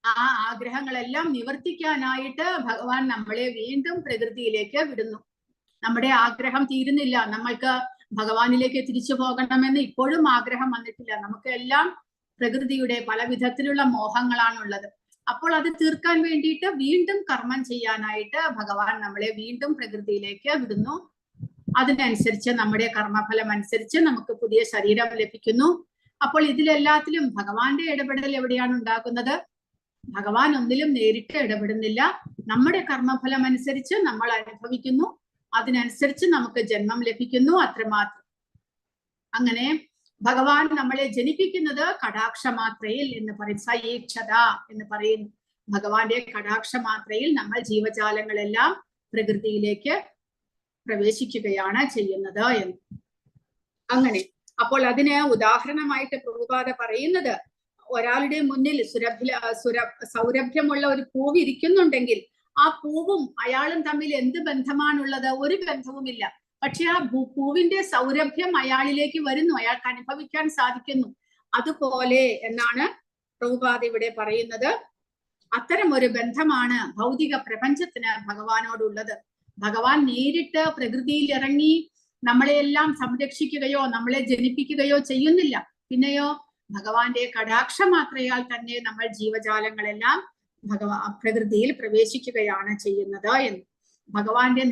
ആ ആഗ്രഹങ്ങളെല്ലാം നിവർത്തിക്കാനായിട്ട് ഭഗവാൻ നമ്മളെ വീണ്ടും പ്രകൃതിയിലേക്ക് വിടുന്നു. നമ്മുടെ ആഗ്രഹം തീരുന്നില്ല. നമ്മൾക്ക് ഭഗവാനിലേക്ക് തിരിച്ചു പോകണമെന്ന് ഇപ്പോഴും ആഗ്രഹം വന്നിട്ടില്ല. നമുക്ക് എല്ലാം പ്രകൃതിയുടെ പല വിധത്തിലുള്ള മോഹങ്ങളാണുള്ളത്. അപ്പോൾ അത് തീർക്കാൻ വേണ്ടിയിട്ട് വീണ്ടും കർമ്മം ചെയ്യാനായിട്ട് ഭഗവാൻ നമ്മളെ വീണ്ടും പ്രകൃതിയിലേക്ക് വിടുന്നു. അതിനനുസരിച്ച് നമ്മുടെ കർമ്മഫലം അനുസരിച്ച് നമുക്ക് പുതിയ ശരീരം ലഭിക്കുന്നു. അപ്പോൾ ഇതിലെല്ലാത്തിലും ഭഗവാന്റെ ഇടപെടൽ എവിടെയാണ് ഉണ്ടാകുന്നത്? ഭഗവാൻ ഒന്നിലും നേരിട്ട് ഇടപെടുന്നില്ല. നമ്മുടെ കർമ്മഫലം അനുസരിച്ച് നമ്മൾ അനുഭവിക്കുന്നു, അതിനനുസരിച്ച് നമുക്ക് ജന്മം ലഭിക്കുന്നു, അത്രമാത്രം. അങ്ങനെ ഭഗവാൻ നമ്മളെ ജനിപ്പിക്കുന്നത് കടാക്ഷമാത്രയിൽ എന്ന് പറയും, സയീക്ഷത എന്ന് പറയുന്നു. ഭഗവാന്റെ കടാക്ഷമാത്രയിൽ നമ്മൾ ജീവജാലങ്ങളെല്ലാം പ്രകൃതിയിലേക്ക് പ്രവേശിക്കുകയാണ് ചെയ്യുന്നത് എന്ന്. അങ്ങനെ അപ്പോൾ അതിന് ഉദാഹരണമായിട്ട് പ്രഭുപാദ പറയുന്നത്, ഒരാളുടെ മുന്നിൽ സൗരഭ്യമുള്ള ഒരു പൂവ് ഇരിക്കുന്നുണ്ടെങ്കിൽ ആ പൂവും അയാളും തമ്മിൽ എന്ത് ബന്ധമാണുള്ളത്? ഒരു ബന്ധവുമില്ല. പക്ഷെ ആ പൂവിന്റെ സൗരഭ്യം അയാളിലേക്ക് വരുന്നു, അയാൾക്ക് അനുഭവിക്കാൻ സാധിക്കുന്നു. അതുപോലെ എന്നാണ് പ്രഭുപാദ് ഇവിടെ പറയുന്നത്. അത്തരം ഒരു ബന്ധമാണ് ഭൗതിക പ്രപഞ്ചത്തിന് ഭഗവാനോടുള്ളത്. ഭഗവാൻ നേരിട്ട് പ്രകൃതിയിൽ ഇറങ്ങി നമ്മളെയെല്ലാം സംരക്ഷിക്കുകയോ നമ്മളെ ജനിപ്പിക്കുകയോ ചെയ്യുന്നില്ല. പിന്നെയോ ഭഗവാന്റെ കടാക്ഷമാത്രയാൽ തന്നെ നമ്മൾ ജീവജാലങ്ങളെല്ലാം പ്രകൃതിയിൽ പ്രവേശിക്കുകയാണ് ചെയ്യുന്നത് എന്ന്. ഭഗവാന്റെ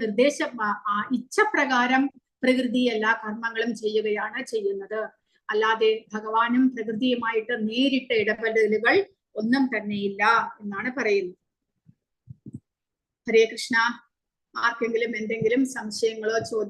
ഇച്ഛപ്രകാരം പ്രകൃതി എല്ലാ കർമ്മങ്ങളും ചെയ്യുകയാണ് ചെയ്യുന്നത്. അല്ലാതെ ഭഗവാനും പ്രകൃതിയുമായിട്ട് നേരിട്ട് ഇടപെടലുകൾ ഒന്നും തന്നെയില്ല എന്നാണ് പറയുന്നത്. ഹരേ കൃഷ്ണ. ആർക്കെങ്കിലും എന്തെങ്കിലും സംശയങ്ങളോ ചോദ്യം